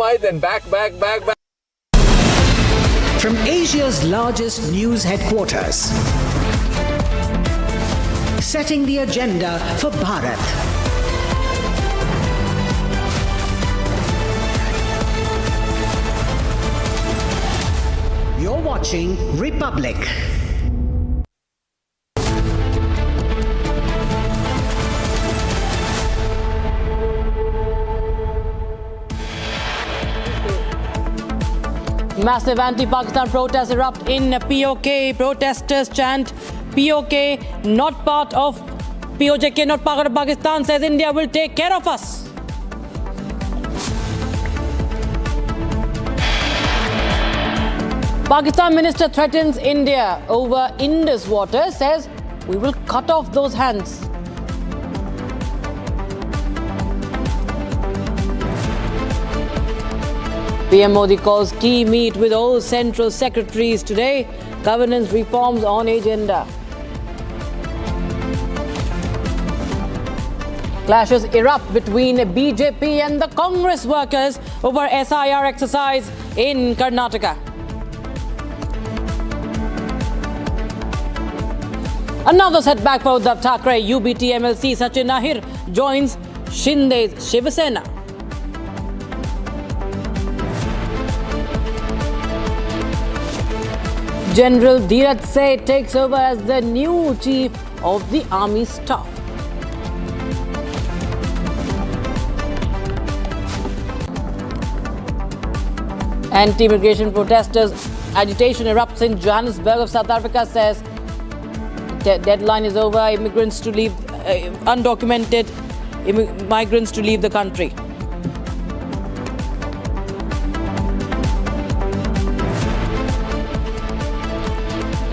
Intercepted, then back. From Asia's largest news headquarters, setting the agenda for Bharat. You're watching Republic. Massive anti-Pakistan protests erupt in PoK. Protesters chant, PoK not part of PoJK, not part of Pakistan, says India will take care of us. Pakistan minister threatens India over Indus water, says we will cut off those hands. PM Modi calls key meet with all central secretaries today. Governance reforms on agenda. Clashes erupt between BJP and the Congress workers over SIR exercise in Karnataka. Another setback for Uddhav Thackeray. UBT MLC Sachin Ahir joins Shinde's Shiv Sena. General Dheeraj Seth takes over as the new chief of the army staff. Anti-immigration protesters agitation erupts in Johannesburg of South Africa, says deadline is over. Immigrants to leave, undocumented migrants to leave the country.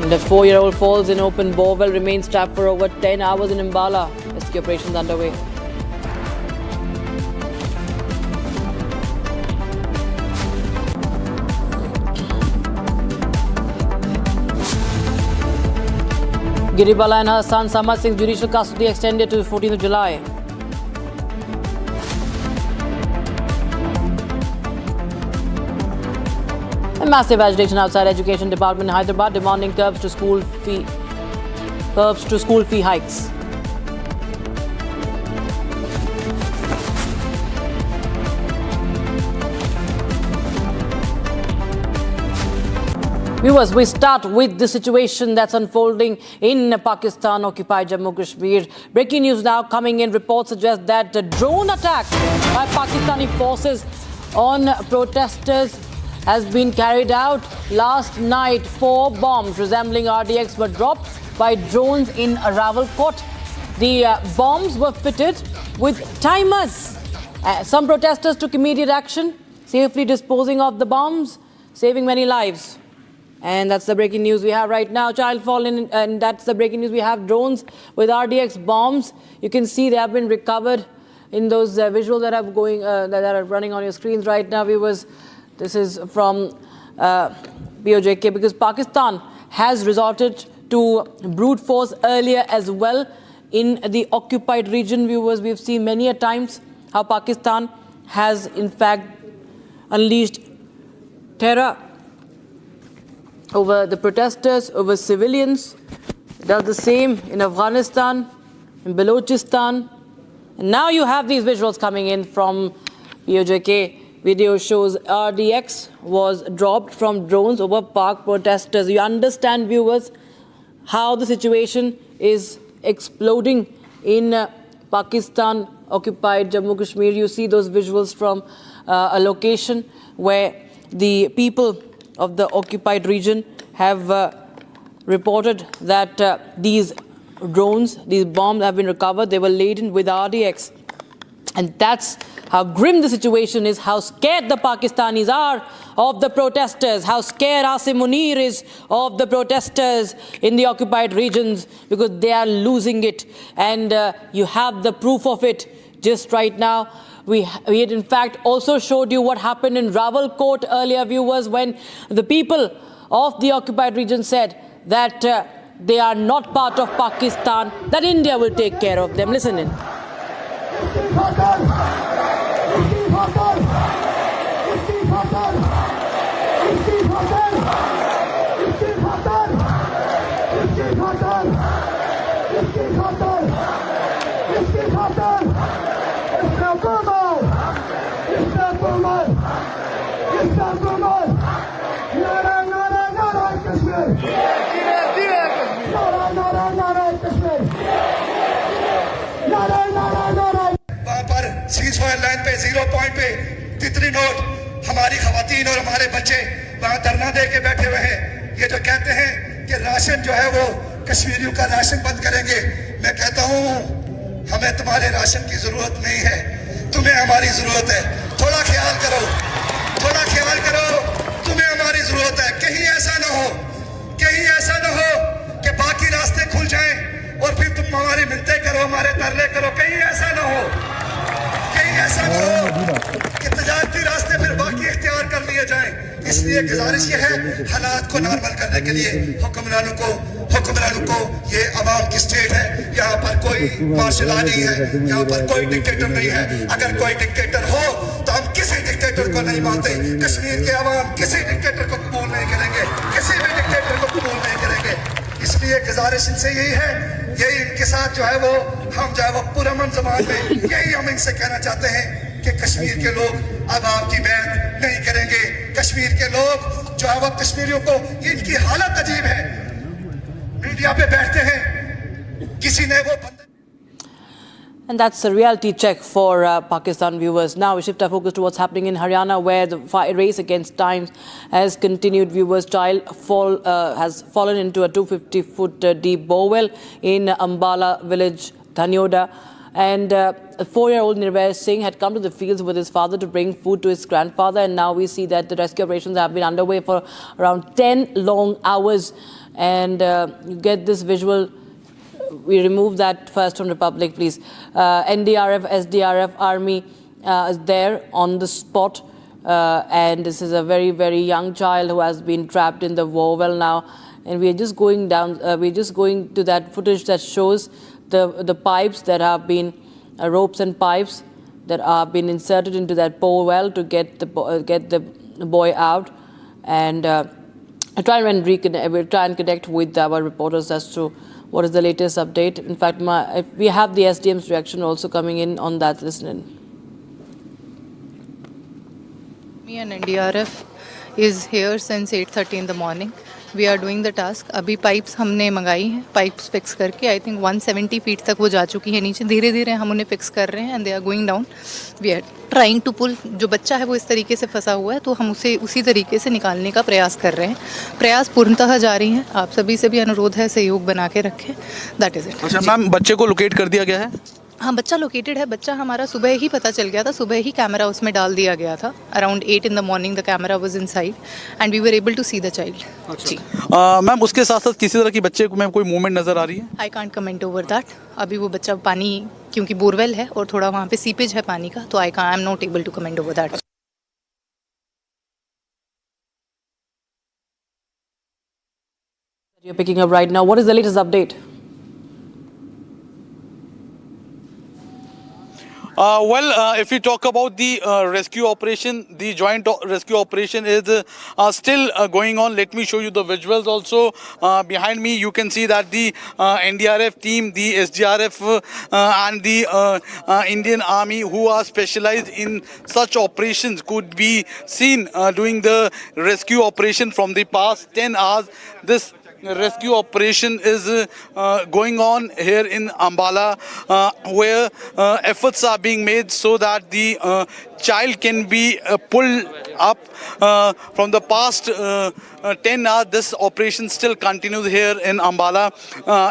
The 4-year-old falls in open Borewell, remains trapped for over 10 hours in Mbala. Rescue operations underway. Giribala and her son Samad Singh's judicial custody extended to 14th of July. A massive agitation outside Education Department in Hyderabad demanding curbs to school fee hikes. Viewers, we start with the situation that's unfolding in Pakistan-occupied Jammu Kashmir. Breaking news now coming in. Reports suggest that a drone attack by Pakistani forces on protesters has been carried out. Last night, 4 bombs resembling RDX were dropped by drones in Rawalakot. The bombs were fitted with timers. Some protesters took immediate action, safely disposing of the bombs, saving many lives. And that's the breaking news we have right now. Child fallen, and that's the breaking news we have. Drones with RDX bombs. You can see they have been recovered in those visuals that are running on your screens right now, viewers. This is from PoJK, because Pakistan has resorted to brute force earlier as well in the occupied region. Viewers, we've seen many a times how Pakistan has in fact unleashed terror over the protesters, over civilians. It does the same in Afghanistan, in Balochistan. And now you have these visuals coming in from PoJK. Video shows RDX was dropped from drones over park protesters. You understand, viewers, how the situation is exploding in Pakistan-occupied Jammu Kashmir. You see those visuals from a location where the people of the occupied region have reported that these drones, these bombs have been recovered. They were laden with RDX. And that's how grim the situation is, how scared the Pakistanis are of the protesters, how scared Asim Munir is of the protesters in the occupied regions, because they are losing it. And you have the proof of it just right now. We had in fact also showed you what happened in Rawalakot earlier, viewers, when the people of the occupied region said that they are not part of Pakistan, that India will take care of them. Listen in. वहां पर cease fire line पे 0 point पे तितली note हमारी खवातीन और हमारे बच्चे वहां धरना दे के बैठे हुए हैं। ये जो कहते हैं कि राशन जो है वो कश्मीरियों का राशन बंद करेंगे, मैं कहता हूँ हमें तुम्हारे राशन की जरूरत नहीं है, तुम्हें हमारी जरूरत है। थोड़ा ख्याल करो, थोड़ा ख्याल करो, तुम्हें हमारी जरूरत है। कहीं ऐसा ना हो, कहीं ऐसा ना हो कि बाकी रास्ते खुल जाएं और फिर तुम हमारी मिन्नतें करो, हमारे तरले करो। कहीं ऐसा ना हो, कहीं ऐसा ना हो कि तजारती रास्ते फिर बाकी इख्तियार कर लिए जाएं। इसलिए गुजारिश ये है, हालात को नॉर्मल करने के लिए हुक्मरानों को ये अवाम की स्टेट है, यहाँ पर कोई मार्शल लॉ नहीं है, यहाँ पर कोई डिक्टेटर नहीं है। अगर कोई डिक्टेटर हो तो हम किसी डिक्टेटर को नहीं मानते। कश्मीर के अवाम किसी डिक्टेटर को कबूल नहीं करेंगे, किसी भी डिक्टेटर को कबूल नहीं करेंगे। इसलिए गुजारिश इनसे यही है, यही इनके साथ जो है वो हम जो है वो पुरअमन ज़बान में यही हम इनसे कहना चाहते हैं कि कश्मीर के लोग अवाम की बैत नहीं करेंगे। कश्मीर के लोग जो है वो कश्मीरियों को, इनकी हालत अजीब है, मीडिया पे बैठते हैं, किसी ने वो And that's a reality check for Pakistan viewers. Now we shift our focus to what's happening in Haryana, where the race against time has continued. Viewers' child has fallen into a 250-foot deep borewell in Ambala village, Dhanyoda. And a 4-year-old Nirvay Singh had come to the fields with his father to bring food to his grandfather. And now we see that the rescue operations have been underway for around 10 long hours. And you get this visual. We remove that first from Republic, please. NDRF, SDRF, Army is there on the spot. And this is a very, very young child who has been trapped in the Borewell now. And we are just going down, we're just going to that footage that shows the pipes that have been, ropes and pipes that are been inserted into that Borewell to get the boy out. And we'll try and connect with our reporters as to what is the latest update. In fact, we have the SDM's reaction also coming in on that. Listen in. Me and NDRF is here since 8:30 in the morning. We are doing the task. अभी pipes हमने मंगाई हैं, pipes fix करके I think 170 feet तक वो जा चुकी है नीचे. धीरे धीरे हम उन्हें fix कर रहे हैं and they are going down. We are trying to pull. जो बच्चा है वो इस तरीके से फंसा हुआ है तो हम उसे उसी तरीके से निकालने का प्रयास कर रहे हैं. प्रयास पूर्णतः जारी हैं. आप सभी से भी अनुरोध है सहयोग बना के रखें. That is it. अच्छा मैम, बच्चे को लोकेट कर दिया गया है? हाँ, बच्चा लोकेटेड है. बच्चा हमारा सुबह ही पता चल गया था, सुबह ही कैमरा उसमें डाल दिया गया था. Around 8 in the morning the camera was inside and we were able to see the child. जी मैम, उसके साथ साथ किसी तरह की बच्चे को मैम कोई मूवमेंट नजर आ रही है? I can't comment over that. अभी वो बच्चा पानी, क्योंकि बोरवेल है और थोड़ा वहाँ पे सीपेज है पानी का, तो I am not able to comment over that. You're picking up right now. What is the latest update? If we talk about the rescue operation, the joint rescue operation is still going on. Let me show you the visuals also. Behind me, you can see that the NDRF team, the SDRF and the Indian Army, who are specialized in such operations, could be seen doing the rescue operation from the past 10 hours. This rescue operation is going on here in Ambala, where efforts are being made so that the child can be pulled up. From the past 10 hours, this operation still continues here in Ambala.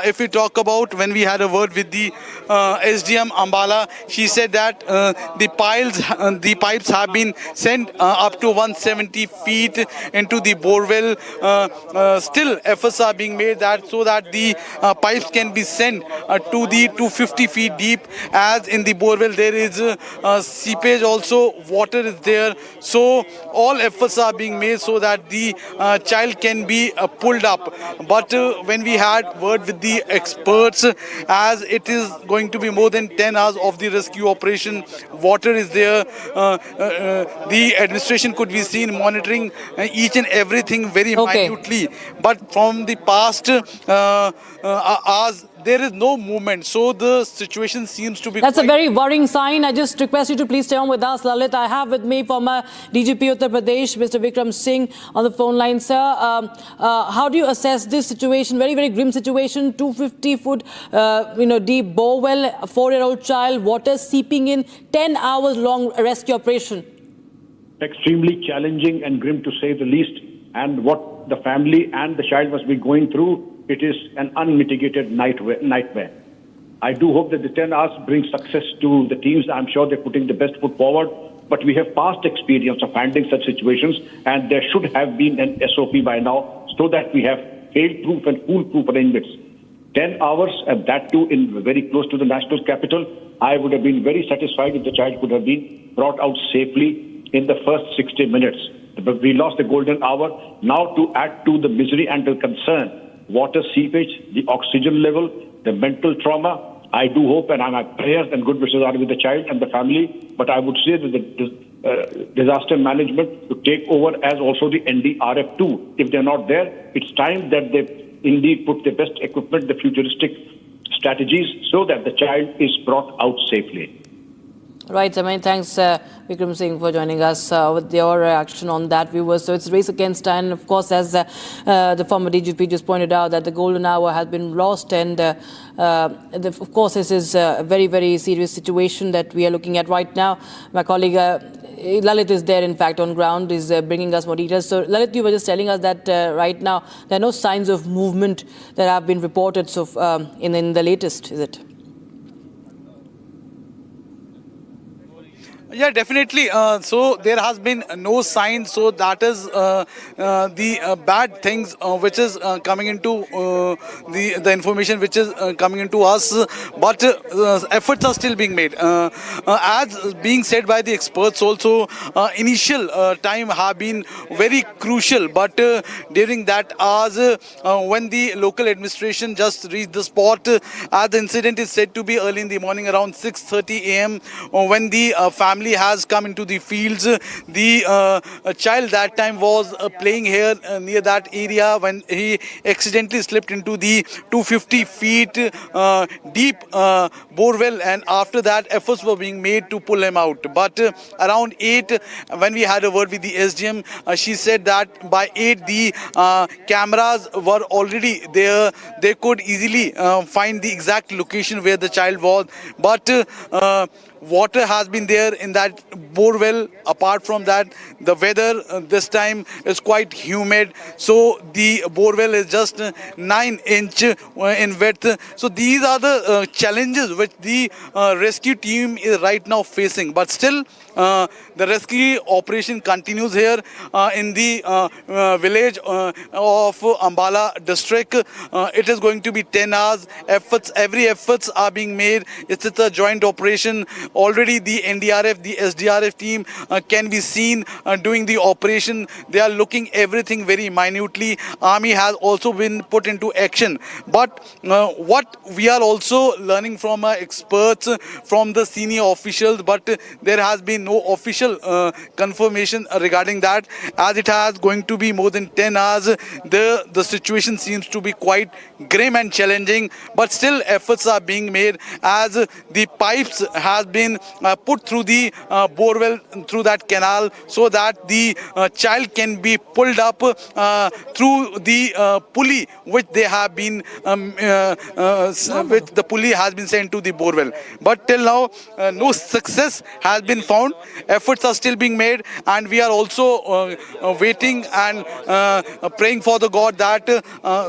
If we talk about when we had a word with the SDM Ambala, she said that the pipes have been sent up to 170 feet into the borewell. Still efforts are being made that so that the pipes can be sent to the 250 feet deep, as in the borewell there is seepage also, water is there. So all efforts are being made so that the child can be pulled up. But when we had word with the experts, as it is going to be more than 10 hours of the rescue operation, water is there, the administration could be seen monitoring each and everything very minutely. But from the past hours, there is no movement. So the situation seems to be That's a quite very worrying sign. I just request you to please stay on with us, Lalit. I have with me former DGP Uttar Pradesh, Mr. Vikram Singh, on the phone line, sir. How do you assess this situation? Very, very grim situation. 250-foot, deep Borewell, a 4-year-old child, water seeping in, 10 hours long rescue operation. Extremely challenging and grim to say the least. And what the family and the child must be going through, it is an unmitigated nightmare. I do hope that the 10 hours bring success to the teams. I'm sure they're putting the best foot forward. But we have past experience of handling such situations, and there should have been an SOP by now so that we have fail-proof and fool-proof arrangements. 10 hours, and that too in very close to the national capital. I would have been very satisfied if the child could have been brought out safely in the first 60 minutes. But we lost the golden hour. Now to add to the misery and the concern, water seepage, the oxygen level, the mental trauma, I do hope, and my prayers and good wishes are with the child and the family, but I would say that the disaster management to take over as also the NDRF too. If they're not there, it's time that they indeed put the best equipment, the futuristic strategies, so that the child is brought out safely. Right, many thanks, Vikram Singh, for joining us with your reaction on that, viewers. So it's a race against time. Of course, as the former DGP just pointed out, that the golden hour has been lost. And of course, this is a very, very serious situation that we are looking at right now. My colleague Lalit is there, in fact, on ground, is bringing us more details. So, Lalit, you were just telling us that right now there are no signs of movement that have been reported in the latest, is it? Yeah, definitely. So there has been no sign. So that is the bad things which is coming into the information which is coming into us. But efforts are still being made. As being said by the experts also, initial time have been very crucial. But during that hours, when the local administration just reached the spot, as the incident is said to be early in the morning around 6:30 a.m. when the family has come into the fields. The child that time was playing here near that area when he accidentally slipped into the 250 feet deep borewell, and after that efforts were being made to pull him out. But around 8, when we had a word with the SDM, she said that by 8 the cameras were already there. They could easily find the exact location where the child was. But water has been there in that borewell. Apart from that, the weather this time is quite humid, so the borewell is just 9 inch in width. So these are the challenges which the rescue team is right now facing. But still, the rescue operation continues here in the village of Ambala district. It is going to be 10 hours. Every efforts are being made. It's a joint operation. Already the NDRF, the SDRF team can be seen doing the operation. They are looking everything very minutely. Army has also been put into action. But what we are also learning from experts, from the senior officials, but there has been no official confirmation regarding that. As it has going to be more than 10 hours, the situation seems to be quite grim and challenging. But still efforts are being made as the pipes has been put through the borewell, through that canal, so that the child can be pulled up through the pulley which they have been which the pulley has been sent to the borewell. But till now no success has been found. Efforts are still being made, and we are also waiting and praying for the God that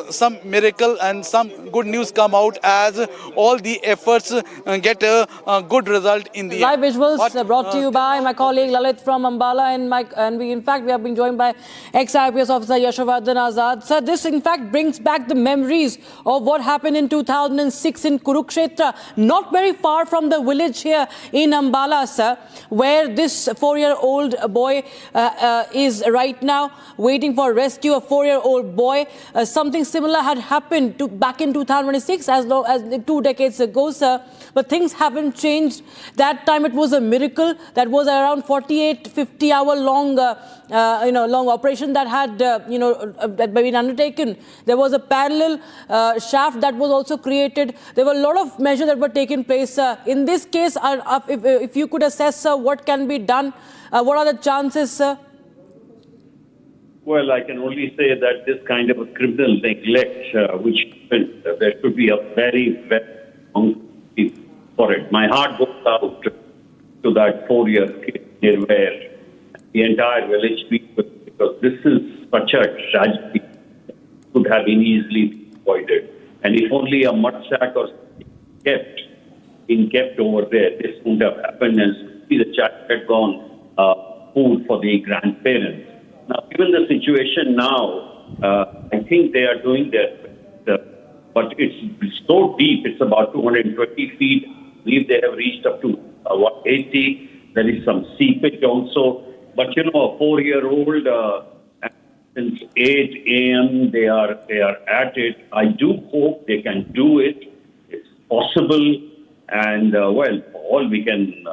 some miracle and some good news come out as all the efforts get a good result in the Live end. visuals brought to you by my colleague Lalit from Ambala, and we have been joined by ex-IPS officer Yashovardhan Azad. Sir, this in fact brings back the memories of what happened in 2006 in Kurukshetra, not very far from the village here in Ambala, sir, where where this 4-year-old boy is right now waiting for rescue. A 4-year-old boy. Something similar had happened back in 2026, as long as 2 decades ago, sir. But things haven't changed. That time it was a miracle. That was around 48-50 hour long, long operation that had, that been undertaken. There was a parallel shaft that was also created. There were a lot of measures that were taking place. In this case, if you could assess, sir, what can be done? What are the chances, sir? Well, I can only say that this kind of a criminal neglect, which happened, there should be a very, very long for it. My heart goes out to that 4-year kid where the entire village people, because this is such a tragedy, could have been easily avoided. And if only a mudsack or been kept over there, this wouldn't have happened, and see the child had gone food for the grandparents. Now, given the situation now, I think they are doing their best, but it's so deep. It's about 220 feet. I believe they have reached up to 180. There is some seepage also. But, a 4-year-old, since 8 a.m., they are at it. I do hope they can do it. It's possible. And, all we can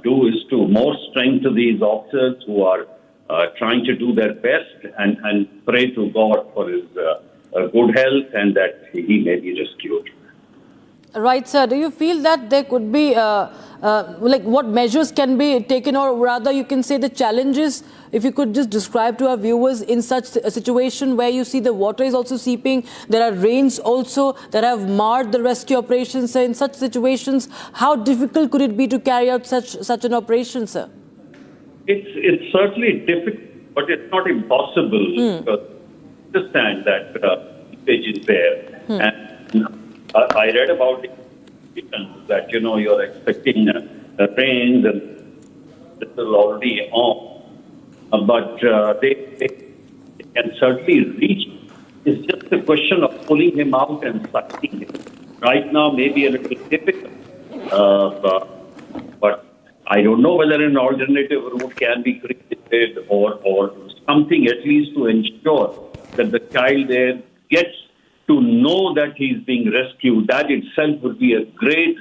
do is to more strength to these officers who are trying to do their best and pray to God for his good health and that he may be rescued. Right, sir. Do you feel that there could be, what measures can be taken, or rather you can say the challenges, if you could just describe to our viewers in such a situation where you see the water is also seeping, there are rains also that have marred the rescue operations. So in such situations, how difficult could it be to carry out such an operation, sir? It's certainly difficult, but it's not impossible. Because understand that seepage is there. And I read about it that, you're expecting rains and this is already on. But they can certainly reach. It's just a question of pulling him out and sucking him. Right now, maybe a little difficult. But I don't know whether an alternative route can be created or something at least to ensure that the child there gets to know that he's being rescued. That itself would be a great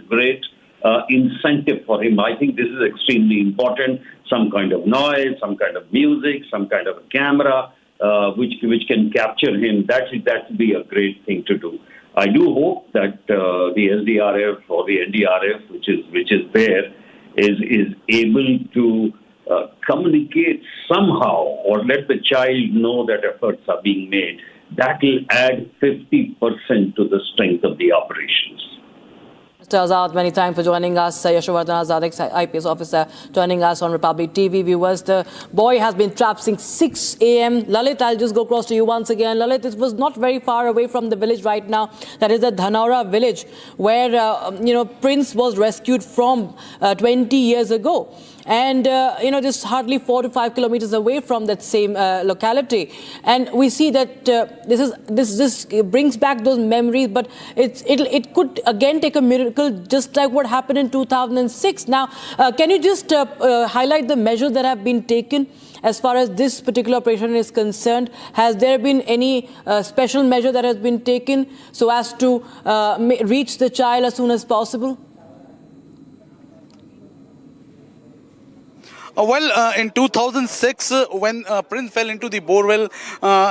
incentive for him. I think this is extremely important. Some kind of noise, some kind of music, some kind of a camera, which can capture him. That would be a great thing to do. I do hope that the SDRF or the NDRF, which is there, is able to communicate somehow or let the child know that efforts are being made. That will add 50% to the strength of the operations. Mr. Azad, many thanks for joining us. Yashovardhan Azad, IPS officer, joining us on Republic TV. Viewers, the boy has been trapped since 6 a.m. Lalit, I'll just go across to you once again. Lalit, it was not very far away from the village right now. That is the Dhanaura village where, Prince was rescued from 20 years ago. And, just hardly 4 to 5 kilometers away from that same locality. And we see that this brings back those memories, but it could again take a miracle, just like what happened in 2006. Now, can you just highlight the measures that have been taken as far as this particular operation is concerned? Has there been any special measure that has been taken so as to reach the child as soon as possible? In 2006, when Prince fell into the Borewell,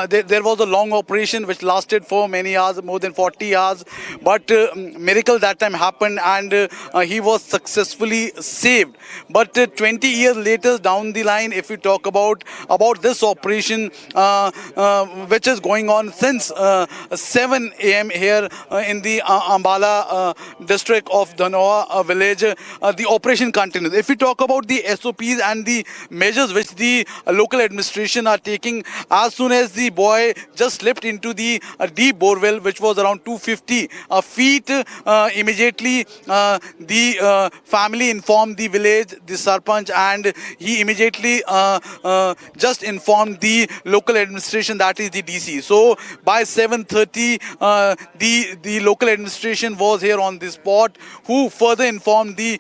there was a long operation which lasted for many hours, more than 40 hours. But miracle that time happened and he was successfully saved. But 20 years later down the line, if we talk about this operation, which is going on since 7 a.m. here in the Ambala district of Dhanaura village, the operation continues. If we talk about the SOPs and the measures which the local administration are taking, as soon as the boy just slipped into the deep borewell, which was around 250 feet, immediately the family informed the village, the Sarpanch, and he immediately just informed the local administration, that is the DC. So by 7:30, the local administration was here on the spot, who further informed the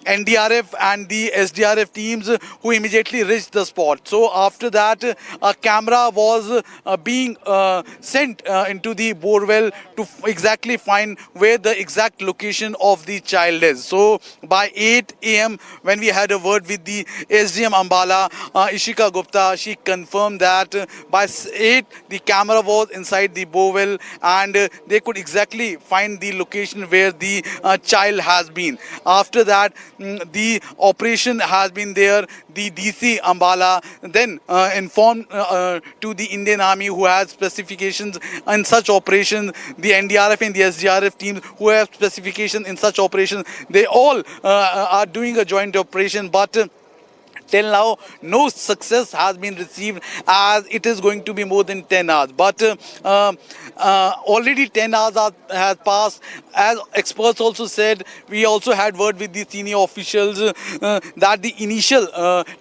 NDRF and the SDRF teams who immediately reached the spot. So after that, a camera was being sent into the Borewell to exactly find where the exact location of the child is. So by 8 a.m. when we had a word with the SDM Ambala, Ishika Gupta, she confirmed that by 8 the camera was inside the Borewell and they could exactly find the location where the child has been. After that, the operation has been there. The DC Ambala then informed to the Indian Army who has specifications in such operations, the NDRF and the SDRF teams who have specifications in such operations. They all are doing a joint operation, but till now, no success has been received as it is going to be more than 10 hours. But already 10 hours has passed. As experts also said, we also had word with the senior officials that the initial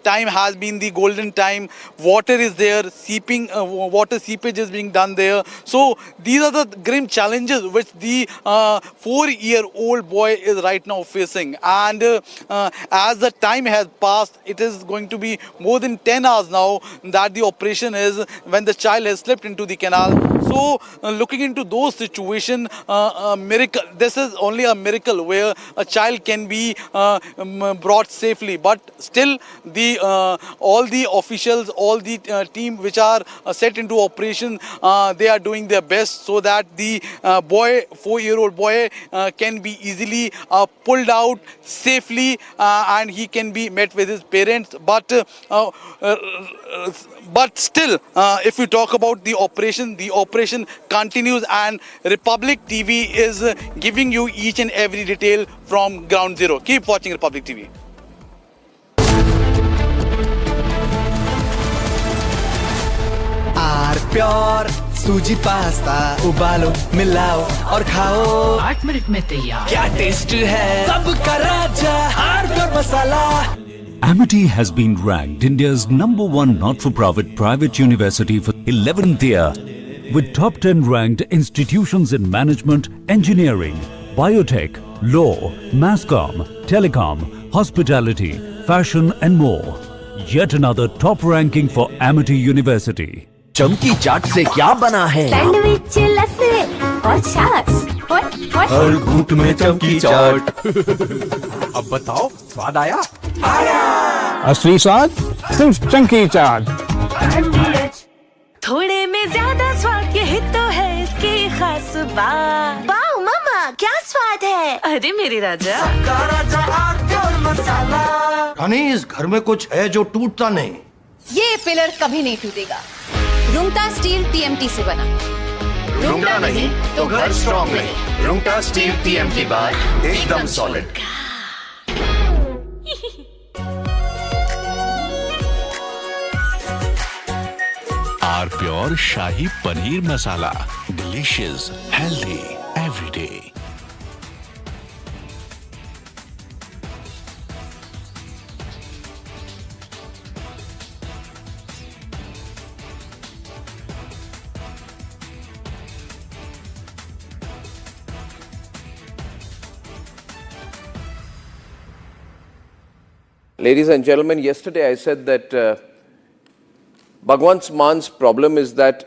time has been the golden time. Water is there, water seepage is being done there. So these are the grim challenges which the 4-year-old boy is right now facing. And as the time has passed, it is going to be more than 10 hours now that the operation is when the child has slipped into the canal. So looking into those situations, a miracle. This is only a miracle where a child can be brought safely. But still, all the officials, all the team which are set into operation, they are doing their best so that the 4-year-old boy can be easily pulled out safely and he can be met with his parents. But still, if we talk about the operation continues, and Republic TV is giving you each and every detail from ground zero. Keep watching Republic TV. Pure सूजी pasta उबालो मिलाओ और खाओ 8 minute में तैयार क्या taste है सबका राजा pure masala Amity has been ranked India's #1 not-for-profit private university for 11th year, with top 10 ranked institutions in management, engineering, biotech, law, masscom, telecom, hospitality, fashion and more. Yet another top ranking for Amity University. चमकी चाट से क्या बना है sandwich लस्सी और छाछ हर घूंट में चमकी चाट अब बताओ स्वाद आया असली स्वाद सिर्फ चमकी चाट थोड़े में ज्यादा स्वाद यही तो है इसकी खास बात। वाओ मामा क्या स्वाद है। अरे मेरे राजा रानी इस घर में कुछ है जो टूटता नहीं। ये पिलर कभी नहीं टूटेगा। रुंगटा स्टील टीएमटी से बना। रुंगटा नहीं तो घर स्ट्रॉन्ग नहीं। रुंगटा स्टील टीएमटी बाद एकदम solid. R pure shahi paneer masala, delicious, healthy every day. Ladies and gentlemen, yesterday I said that Bhagwant Mann's problem is that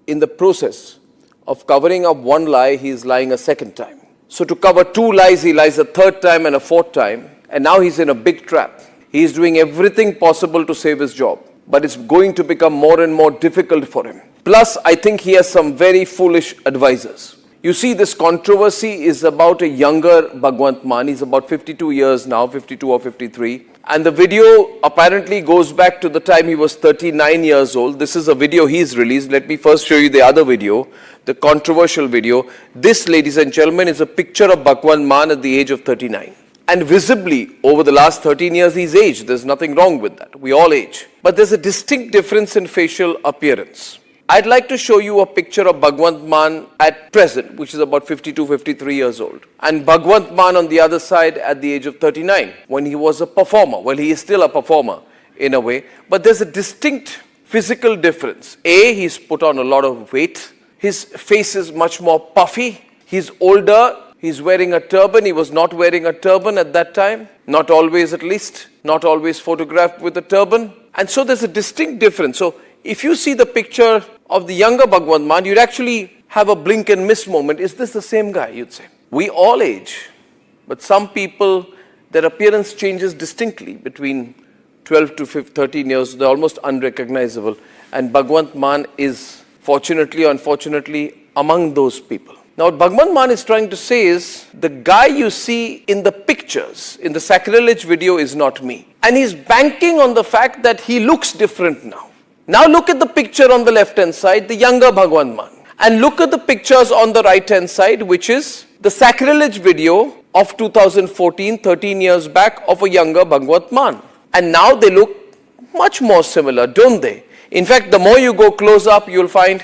in the process of covering up one lie, he is lying a second time. So to cover 2 lies, he lies a third time and a fourth time. And now he's in a big trap. He is doing everything possible to save his job. But it's going to become more and more difficult for him. Plus, I think he has some very foolish advisors. You see, this controversy is about a younger Bhagwant Mann. He's about 52 years now, 52 or 53. And the video apparently goes back to the time he was 39 years old. This is a video he's released. Let me first show you the other video, the controversial video. This, ladies and gentlemen, is a picture of Bhagwant Mann at the age of 39. And visibly, over the last 13 years, he's aged. There's nothing wrong with that. We all age. But there's a distinct difference in facial appearance. I'd like to show you a picture of Bhagwant Mann at present, which is about 52, 53 years old. And Bhagwant Mann on the other side at the age of 39, when he was a performer. Well, he is still a performer in a way, but there's a distinct physical difference. A, he's put on a lot of weight. His face is much more puffy. He's older. He's wearing a turban. He was not wearing a turban at that time. Not always, at least. Not always photographed with a turban. And so there's a distinct difference. So if you see the picture of the younger Bhagwant Mann, you'd actually have a blink and miss moment. Is this the same guy, you'd say? We all age. But some people, their appearance changes distinctly between 12 to 13 years. They're almost unrecognizable. And Bhagwant Mann is, fortunately or unfortunately, among those people. Now, what Bhagwant Mann is trying to say is, the guy you see in the pictures, in the sacrilege video, is not me. And he's banking on the fact that he looks different now. Now look at the picture on the left-hand side, the younger Bhagwant Mann. And look at the pictures on the right-hand side, which is the sacrilege video of 2014, 13 years back, of a younger Bhagwant Mann. And now they look much more similar, don't they? In fact, the more you go close up, you'll find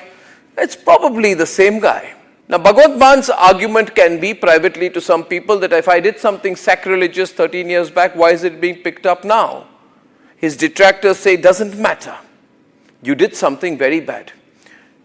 it's probably the same guy. Now, Bhagwant Mann's argument can be privately to some people that if I did something sacrilegious 13 years back, why is it being picked up now? His detractors say it doesn't matter. You did something very bad.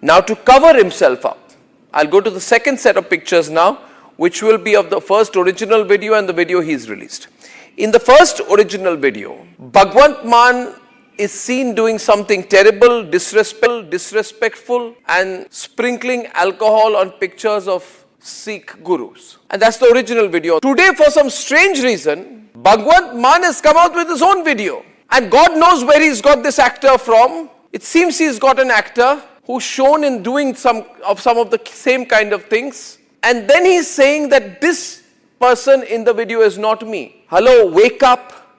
Now, to cover himself up, I'll go to the second set of pictures now, which will be of the first original video and the video he's released. In the first original video, Bhagwant Mann is seen doing something terrible, disrespectful, and sprinkling alcohol on pictures of Sikh gurus. And that's the original video. Today, for some strange reason, Bhagwant Mann has come out with his own video. And God knows where he's got this actor from. It seems he's got an actor who's shown in doing some of the same kind of things. And then he's saying that this person in the video is not me. Hello, wake up,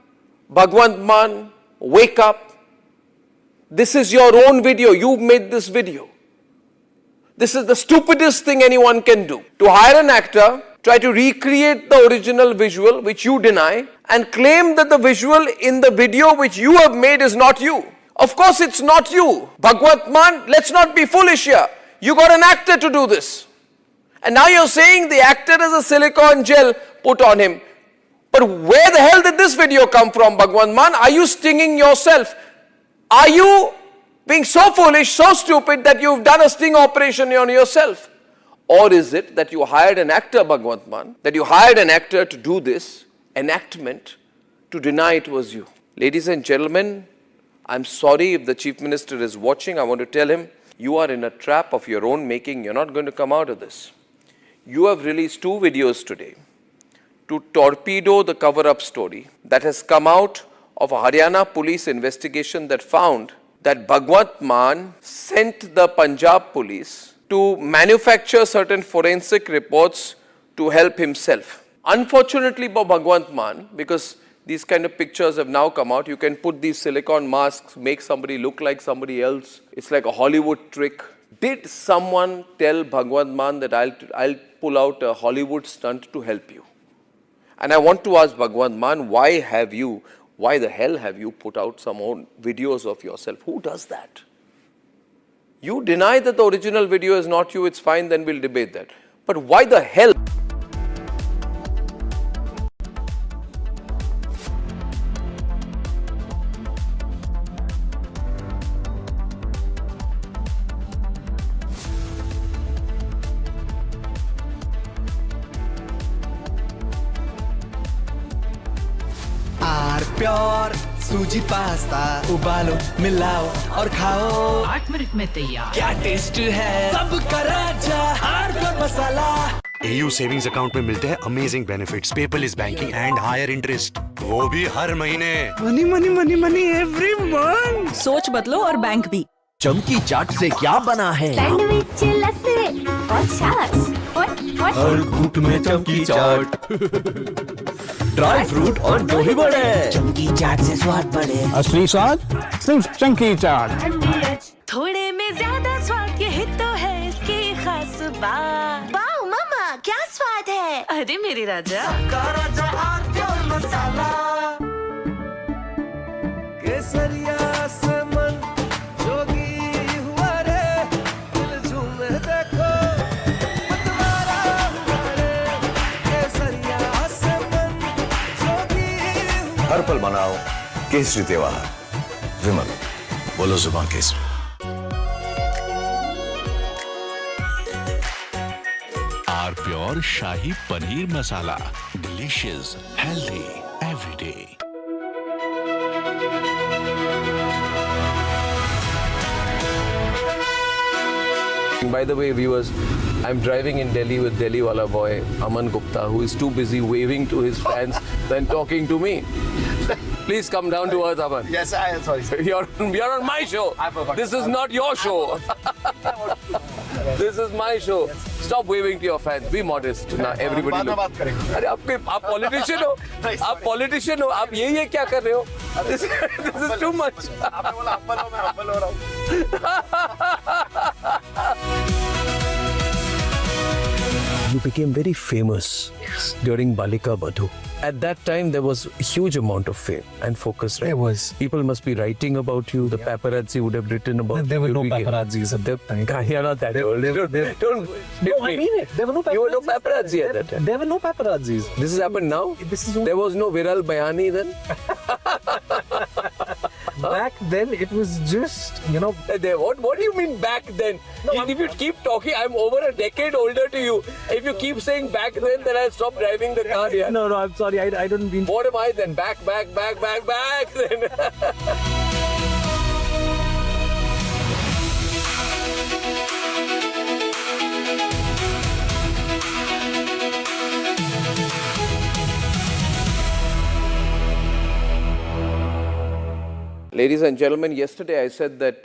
Bhagwant Mann, wake up. This is your own video. You made this video. This is the stupidest thing anyone can do. To hire an actor, try to recreate the original visual, which you deny, and claim that the visual in the video which you have made is not you. Of course it's not you. Bhagwant Mann, let's not be foolish here. You got an actor to do this. And now you're saying the actor has a silicone gel put on him. But where the hell did this video come from, Bhagwant Mann? Are you stinging yourself? Are you being so foolish, so stupid that you've done a sting operation on yourself? Or is it that you hired an actor, Bhagwant Mann, that you hired an actor to do this enactment to deny it was you? Ladies and gentlemen, I'm sorry if the Chief Minister is watching. I want to tell him, you are in a trap of your own making. You're not going to come out of this. You have released 2 videos today to torpedo the cover-up story that has come out of a Haryana police investigation that found that Bhagwant Mann sent the Punjab police to manufacture certain forensic reports to help himself. Unfortunately for Bhagwant Mann, because these kind of pictures have now come out, you can put these silicone masks, make somebody look like somebody else. It's like a Hollywood trick. Did someone tell Bhagwant Mann that I'll pull out a Hollywood stunt to help you? And I want to ask Bhagwant Mann, why the hell have you put out some own videos of yourself? Who does that? You deny that the original video is not you, it's fine, then we'll debate that. But why the hell? Pure सूजी pasta उबालो मिलाओ और खाओ 8 minute में तैयार। क्या taste है सबका राजा R masala. AU savings account में मिलते हैं amazing benefits, paperless banking and higher interest, वो भी हर महीने। Money money money money every month. सोच बदलो और बैंक भी। चमकी चाट से क्या बना है? सैंडविच, लस्सी और छाछ और हर घूंट में चमकी चाट। ड्राई फ्रूट और दही बड़े। चमकी चाट से स्वाद बढ़े। असली स्वाद सिर्फ चमकी चाट। थोड़े में ज्यादा स्वाद, यही तो है इसकी खास बात। वाओ मामा, क्या स्वाद है? अरे मेरे राजा, राजा और मसाला। केसरिया से मन जोगी हुआ रे, दिल झूमे देखो मतवारा हुआ रे। केसरिया से मन जोगी हुआ। हर पल मनाओ केसरी त्योहार। विमल, बोलो जुबान Kesari. Our pure shahi paneer masala, delicious, healthy everyday. By the way, viewers, I'm driving in Delhi with Delhi wala boy Aman Gupta, who is too busy waving to his fans than talking to me. Please come down to earth, Aman. Yes, I am sorry. You're on my show. I forgot. This is not your show. This is my show. Stop waving to your fans. Be modest. Now everybody look. अरे आप politician हो. आप politician हो. आप ये क्या कर रहे हो? This is too much. आपने बोला humble हो, मैं humble हो रहा हूँ. You became very famous during Balika Badhu. At that time, there was a huge amount of fame and focus, right? There was. People must be writing about you. The paparazzi would have written about you. There were no paparazzis at that time. You're not that old. Don't No, I mean it. There were no paparazzi. You were no paparazzi at that time. There were no paparazzis. This has happened now? There was no Viral Bayani then? Back then, it was just, What do you mean back then? No, if you keep talking, I'm over a decade older to you. If you keep saying back then I'll stop driving the car here. No, I'm sorry. I don't mean... What am I then? Back then. Ladies and gentlemen, yesterday I said that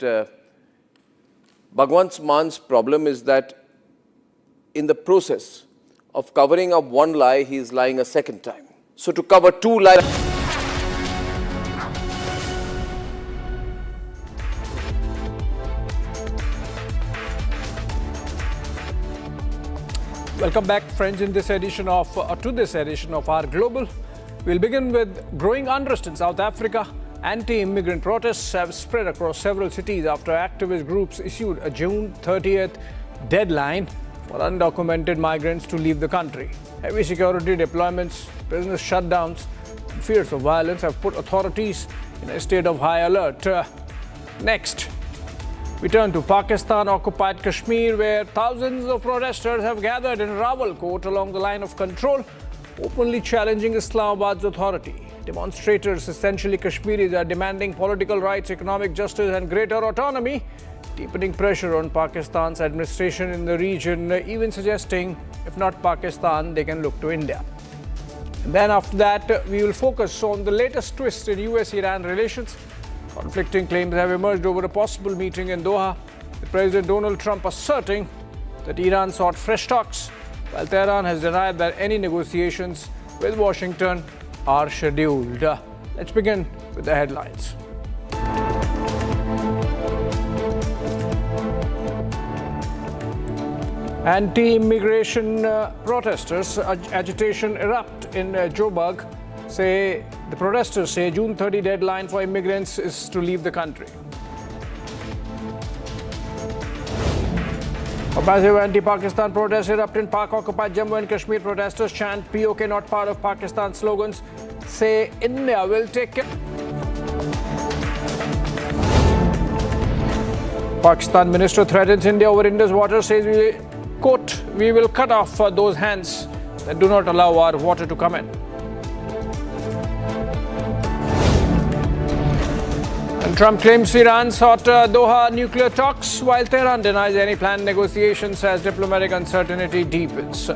Bhagwant Mann's problem is that in the process of covering up one lie, he is lying a second time. So to cover two lies... Welcome back, friends, to this edition of our Global. We'll begin with growing unrest in South Africa. Anti-immigrant protests have spread across several cities after activist groups issued a June 30th deadline for undocumented migrants to leave the country. Heavy security deployments, business shutdowns, and fears of violence have put authorities in a state of high alert. Next, we turn to Pakistan-occupied Kashmir, where thousands of protesters have gathered in Rawalakot along the line of control, openly challenging Islamabad's authority. Demonstrators, essentially Kashmiris, are demanding political rights, economic justice and greater autonomy, deepening pressure on Pakistan's administration in the region, even suggesting, if not Pakistan, they can look to India. And then after that, we will focus on the latest twist in US-Iran relations. Conflicting claims have emerged over a possible meeting in Doha, with President Donald Trump asserting that Iran sought fresh talks, while Tehran has denied that any negotiations with Washington are scheduled. Let's begin with the headlines. Anti-immigration protesters agitation erupt in Joburg. The protesters say June 30 deadline for immigrants is to leave the country. A massive anti-Pakistan protest erupt in Pak-occupied Jammu and Kashmir. Protesters chant PoK not part of Pakistan slogans, say India will take care. Pakistan minister threatens India over Indus water, says we will cut off those hands that do not allow our water to come in. And Trump claims Iran sought Doha nuclear talks, while Tehran denies any planned negotiations as diplomatic uncertainty deepens.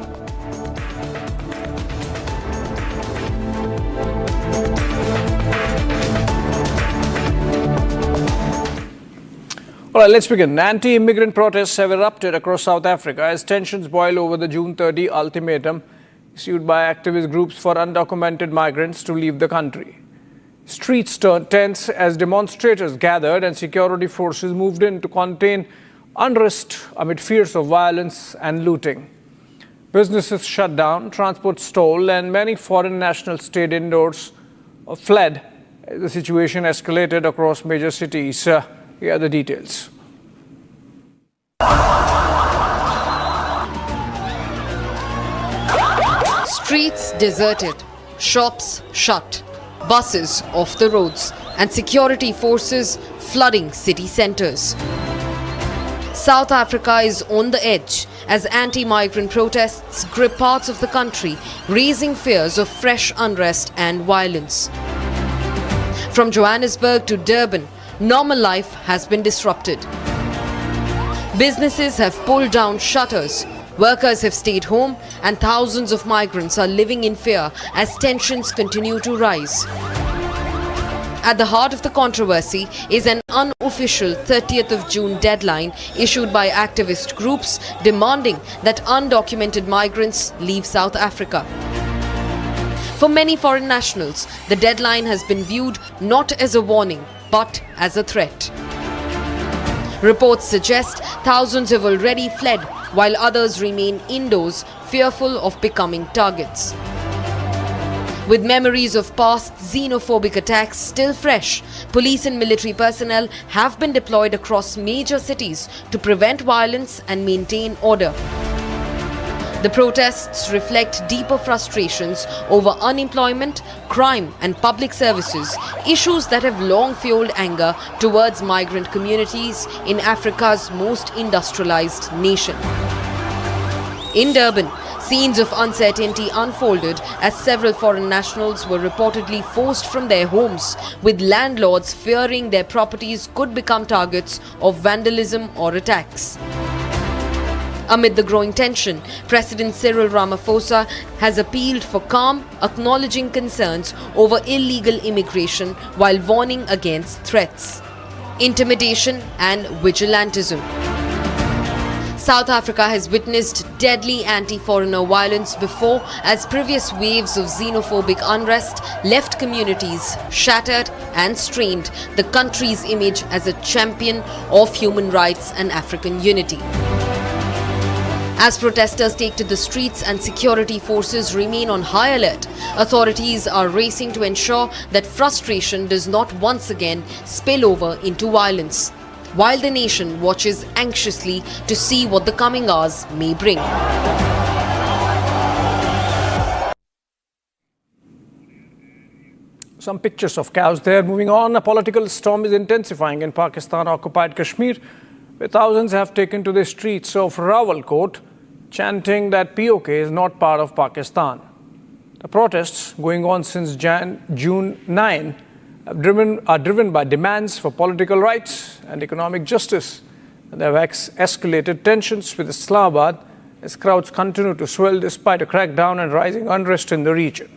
All right, let's begin. Anti-immigrant protests have erupted across South Africa as tensions boil over the June 30 ultimatum issued by activist groups for undocumented migrants to leave the country. Streets turned tense as demonstrators gathered and security forces moved in to contain unrest amid fears of violence and looting. Businesses shut down, transport stalled, and many foreign nationals stayed indoors or fled as the situation escalated across major cities. Here are the details. Streets deserted, shops shut, buses off the roads, and security forces flooding city centres. South Africa is on the edge as anti-migrant protests grip parts of the country, raising fears of fresh unrest and violence. From Johannesburg to Durban, normal life has been disrupted. Businesses have pulled down shutters, workers have stayed home, and thousands of migrants are living in fear as tensions continue to rise. At the heart of the controversy is an unofficial 30th of June deadline issued by activist groups demanding that undocumented migrants leave South Africa. For many foreign nationals, the deadline has been viewed not as a warning but as a threat. Reports suggest thousands have already fled while others remain indoors, fearful of becoming targets. With memories of past xenophobic attacks still fresh, police and military personnel have been deployed across major cities to prevent violence and maintain order. The protests reflect deeper frustrations over unemployment, crime and public services, issues that have long fueled anger towards migrant communities in Africa's most industrialized nation. In Durban, scenes of uncertainty unfolded as several foreign nationals were reportedly forced from their homes, with landlords fearing their properties could become targets of vandalism or attacks. Amid the growing tension, President Cyril Ramaphosa has appealed for calm, acknowledging concerns over illegal immigration while warning against threats, intimidation and vigilantism. South Africa has witnessed deadly anti-foreigner violence before, as previous waves of xenophobic unrest left communities shattered and strained the country's image as a champion of human rights and African unity. As protesters take to the streets and security forces remain on high alert, authorities are racing to ensure that frustration does not once again spill over into violence, while the nation watches anxiously to see what the coming hours may bring. Some pictures of cows there. Moving on, a political storm is intensifying in Pakistan-occupied Kashmir, where thousands have taken to the streets of Rawalakot, chanting that PoK is not part of Pakistan. The protests, going on since June 9, are driven by demands for political rights and economic justice. And they have escalated tensions with Islamabad as crowds continue to swell despite a crackdown and rising unrest in the region.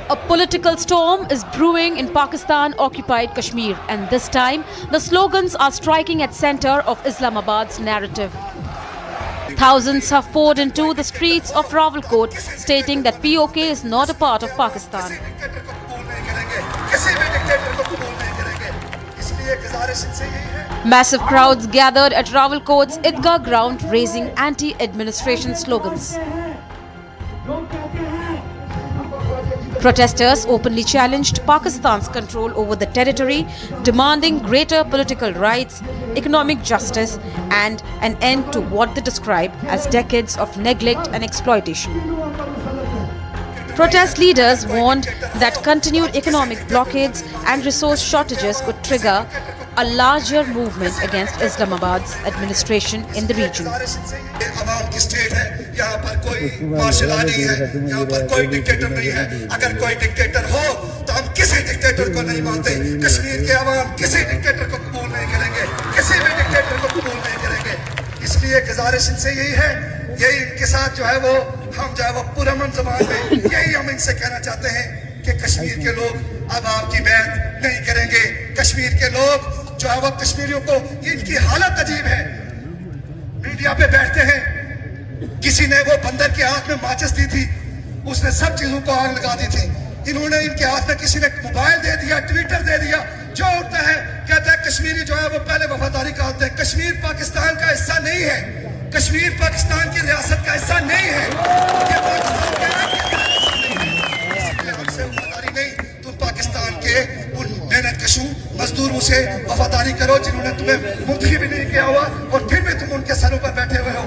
A political storm is brewing in Pakistan-occupied Kashmir, and this time the slogans are striking at center of Islamabad's narrative. Thousands have poured into the streets of Rawalakot, stating that PoK is not a part of Pakistan. Massive crowds gathered at Rawalakot's Eidgah Ground, raising anti-administration slogans. Protesters openly challenged Pakistan's control over the territory, demanding greater political rights, economic justice, and an end to what they describe as decades of neglect and exploitation. Protest leaders warned that continued economic blockades and resource shortages could trigger a larger movement against Islamabad's administration in the region. यहाँ पर कोई martial law नहीं है, यहाँ पर कोई dictator नहीं है। अगर कोई डिक्टेटर हो तो हम किसी डिक्टेटर को नहीं मानते। कश्मीर के अवाम किसी डिक्टेटर को कबूल नहीं करेंगे, किसी भी डिक्टेटर को कबूल नहीं करेंगे। इसलिए गुजारिश इनसे यही है, यही इनके साथ जो है वो हम जो है वो पुरअमन ज़बान में यही हम इनसे कहना चाहते हैं कि कश्मीर के लोग अब आपकी बैत नहीं करेंगे। कश्मीर के लोग जो है वो कश्मीरियों को, इनकी हालत अजीब है। मीडिया पे बैठते हैं, किसी ने वो बंदर के हाथ में माचिस दी थी, उसने सब चीजों को आग लगा दी थी। इन्होंने इनके हाथ में किसी ने मोबाइल दे दिया, ट्विटर दे दिया। जो उठता है कहता है कश्मीरी जो है वो पहले वफादारी करते हैं। कश्मीर पाकिस्तान का हिस्सा नहीं है, कश्मीर पाकिस्तान की रियासत का हिस्सा नहीं है। ये पाकिस्तान का हमसे वफादारी नहीं, तुम पाकिस्तान के उन मेहनत कशू मजदूरों से वफादारी करो जिन्होंने तुम्हें मुंतखब भी नहीं किया हुआ और फिर भी तुम उनके सरों पर बैठे हुए हो।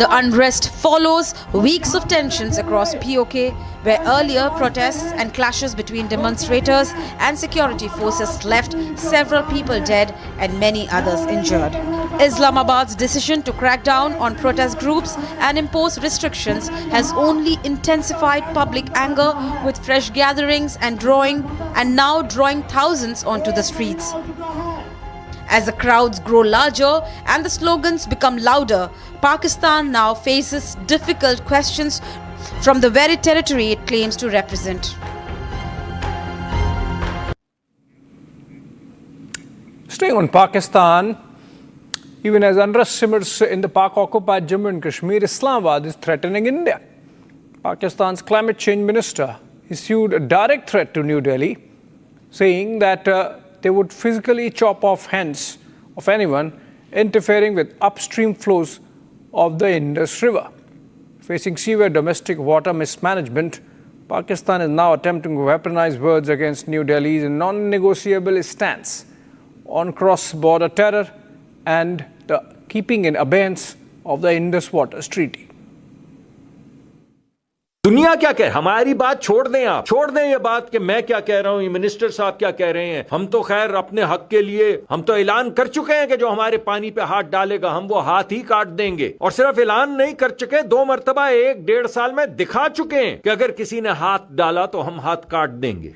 The unrest follows weeks of tensions across PoK, where earlier protests and clashes between demonstrators and security forces left several people dead and many others injured. Islamabad's decision to crack down on protest groups and impose restrictions has only intensified public anger, with fresh gatherings and now drawing thousands onto the streets. As the crowds grow larger and the slogans become louder, Pakistan now faces difficult questions from the very territory it claims to represent. Staying on Pakistan, even as unrest simmers in the Pak-occupied Jammu and Kashmir, Islamabad is threatening India. Pakistan's climate change minister issued a direct threat to New Delhi, saying that they would physically chop off hands of anyone interfering with upstream flows of the Indus River. Facing severe domestic water mismanagement, Pakistan is now attempting to weaponize words against New Delhi's non-negotiable stance on cross-border terror and the keeping in abeyance of the Indus Waters Treaty. दुनिया क्या कहे, हमारी बात छोड़ दें, आप छोड़ दें ये बात कि मैं क्या कह रहा हूं, ये मिनिस्टर साहब क्या कह रहे हैं। हम तो खैर अपने हक के लिए हम तो ऐलान कर चुके हैं कि जो हमारे पानी पे हाथ डालेगा हम वो हाथ ही काट देंगे। और सिर्फ ऐलान नहीं कर चुके, 2 मरतबा 1-1.5 साल में दिखा चुके हैं कि अगर किसी ने हाथ डाला तो हम हाथ काट देंगे।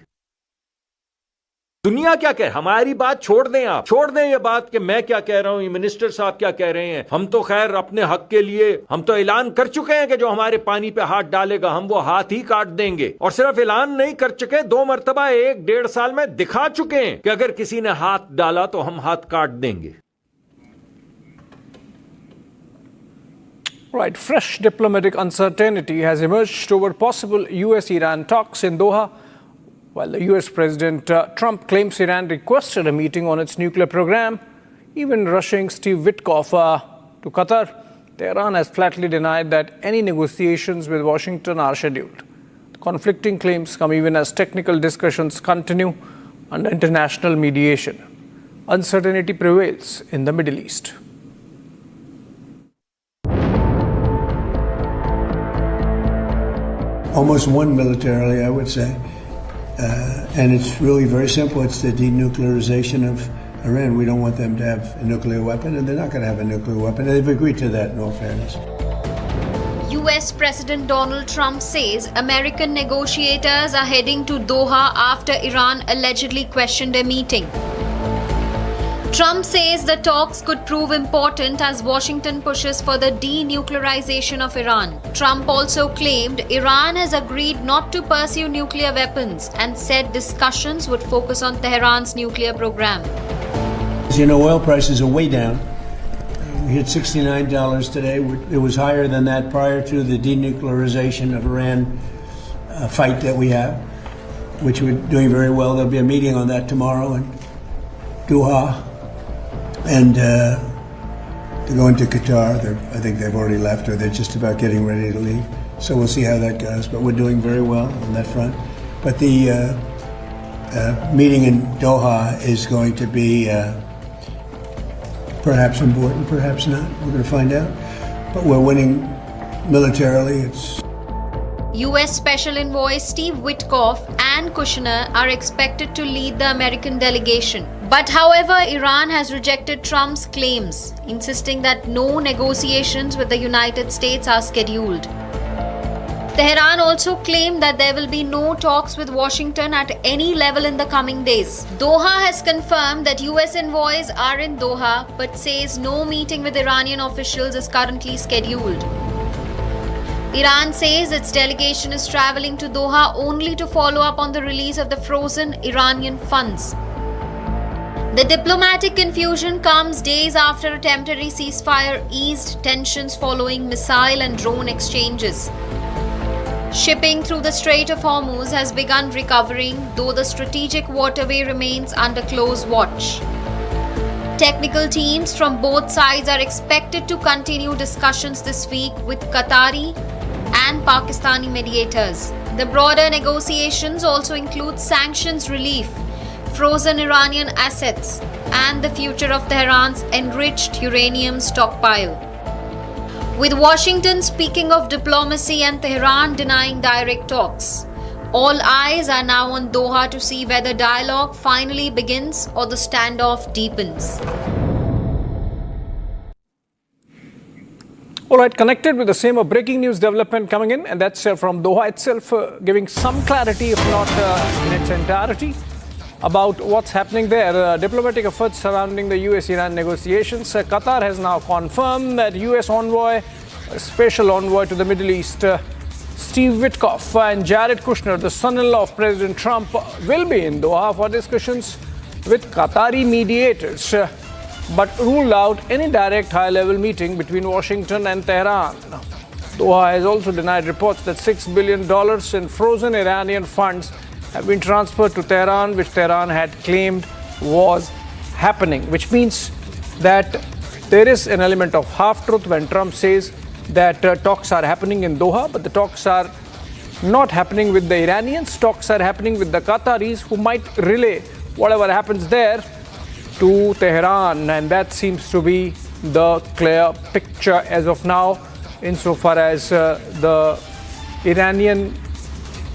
दुनिया क्या कहे, हमारी बात छोड़ दें, आप छोड़ दें ये बात कि मैं क्या कह रहा हूं, ये मिनिस्टर साहब क्या कह रहे हैं। हम तो खैर अपने हक के लिए हम तो ऐलान कर चुके हैं कि जो हमारे पानी पे हाथ डालेगा हम वो हाथ ही काट देंगे। और सिर्फ ऐलान नहीं कर चुके, 2 मरतबा 1-1.5 साल में दिखा चुके हैं कि अगर किसी ने हाथ डाला तो हम हाथ काट देंगे। Right, fresh diplomatic uncertainty has emerged over possible US-Iran talks in Doha. While the US President Trump claims Iran requested a meeting on its nuclear program, even rushing Steve Witkoff to Qatar, Tehran has flatly denied that any negotiations with Washington are scheduled. The conflicting claims come even as technical discussions continue under international mediation. Uncertainty prevails in the Middle East. Almost won militarily, I would say. And it's really very simple. It's the denuclearization of Iran. We don't want them to have a nuclear weapon, and they're not going to have a nuclear weapon. They've agreed to that, in all fairness. US President Donald Trump says American negotiators are heading to Doha after Iran allegedly questioned a meeting. Trump says the talks could prove important as Washington pushes for the denuclearization of Iran. Trump also claimed Iran has agreed not to pursue nuclear weapons and said discussions would focus on Tehran's nuclear program. As you know, oil prices are way down. We hit $69 today. It was higher than that prior to the denuclearization of Iran fight that we have, which we're doing very well. There'll be a meeting on that tomorrow in Doha. And they're going to Qatar. I think they've already left, or they're just about getting ready to leave. So we'll see how that goes. But we're doing very well on that front. But the meeting in Doha is going to be perhaps important, perhaps not. We're going to find out. But we're winning militarily. US Special Envoy Steve Witkoff and Kushner are expected to lead the American delegation. But however, Iran has rejected Trump's claims, insisting that no negotiations with the United States are scheduled. Tehran also claimed that there will be no talks with Washington at any level in the coming days. Doha has confirmed that US envoys are in Doha, but says no meeting with Iranian officials is currently scheduled. Iran says its delegation is traveling to Doha only to follow up on the release of the frozen Iranian funds. The diplomatic confusion comes days after a temporary ceasefire eased tensions following missile and drone exchanges. Shipping through the Strait of Hormuz has begun recovering, though the strategic waterway remains under close watch. Technical teams from both sides are expected to continue discussions this week with Qatari and Pakistani mediators. The broader negotiations also include sanctions relief, frozen Iranian assets, and the future of Tehran's enriched uranium stockpile. With Washington speaking of diplomacy and Tehran denying direct talks. All eyes are now on Doha to see whether dialogue finally begins or the standoff deepens. All right, connected with the same breaking news development coming in, and that's from Doha itself, giving some clarity, if not in its entirety, about what's happening there. Diplomatic efforts surrounding the US-Iran negotiations. Qatar has now confirmed that US envoy, special envoy to the Middle East, Steve Witkoff and Jared Kushner, the son-in-law of President Trump, will be in Doha for discussions with Qatari mediators, but ruled out any direct high-level meeting between Washington and Tehran. Doha has also denied reports that $6 billion in frozen Iranian funds have been transferred to Tehran, which Tehran had claimed was happening, which means that there is an element of half-truth when Trump says that talks are happening in Doha, but the talks are not happening with the Iranians. Talks are happening with the Qataris, who might relay whatever happens there to Tehran, and that seems to be the clear picture as of now, insofar as the Iranian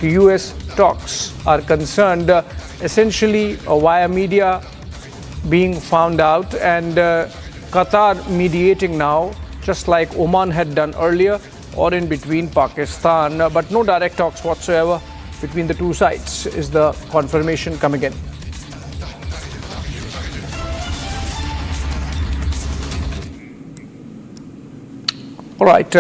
US talks are concerned, essentially via media being found out, and Qatar mediating now, just like Oman had done earlier, or in between Pakistan, but no direct talks whatsoever between the two sides is the confirmation coming in. All right,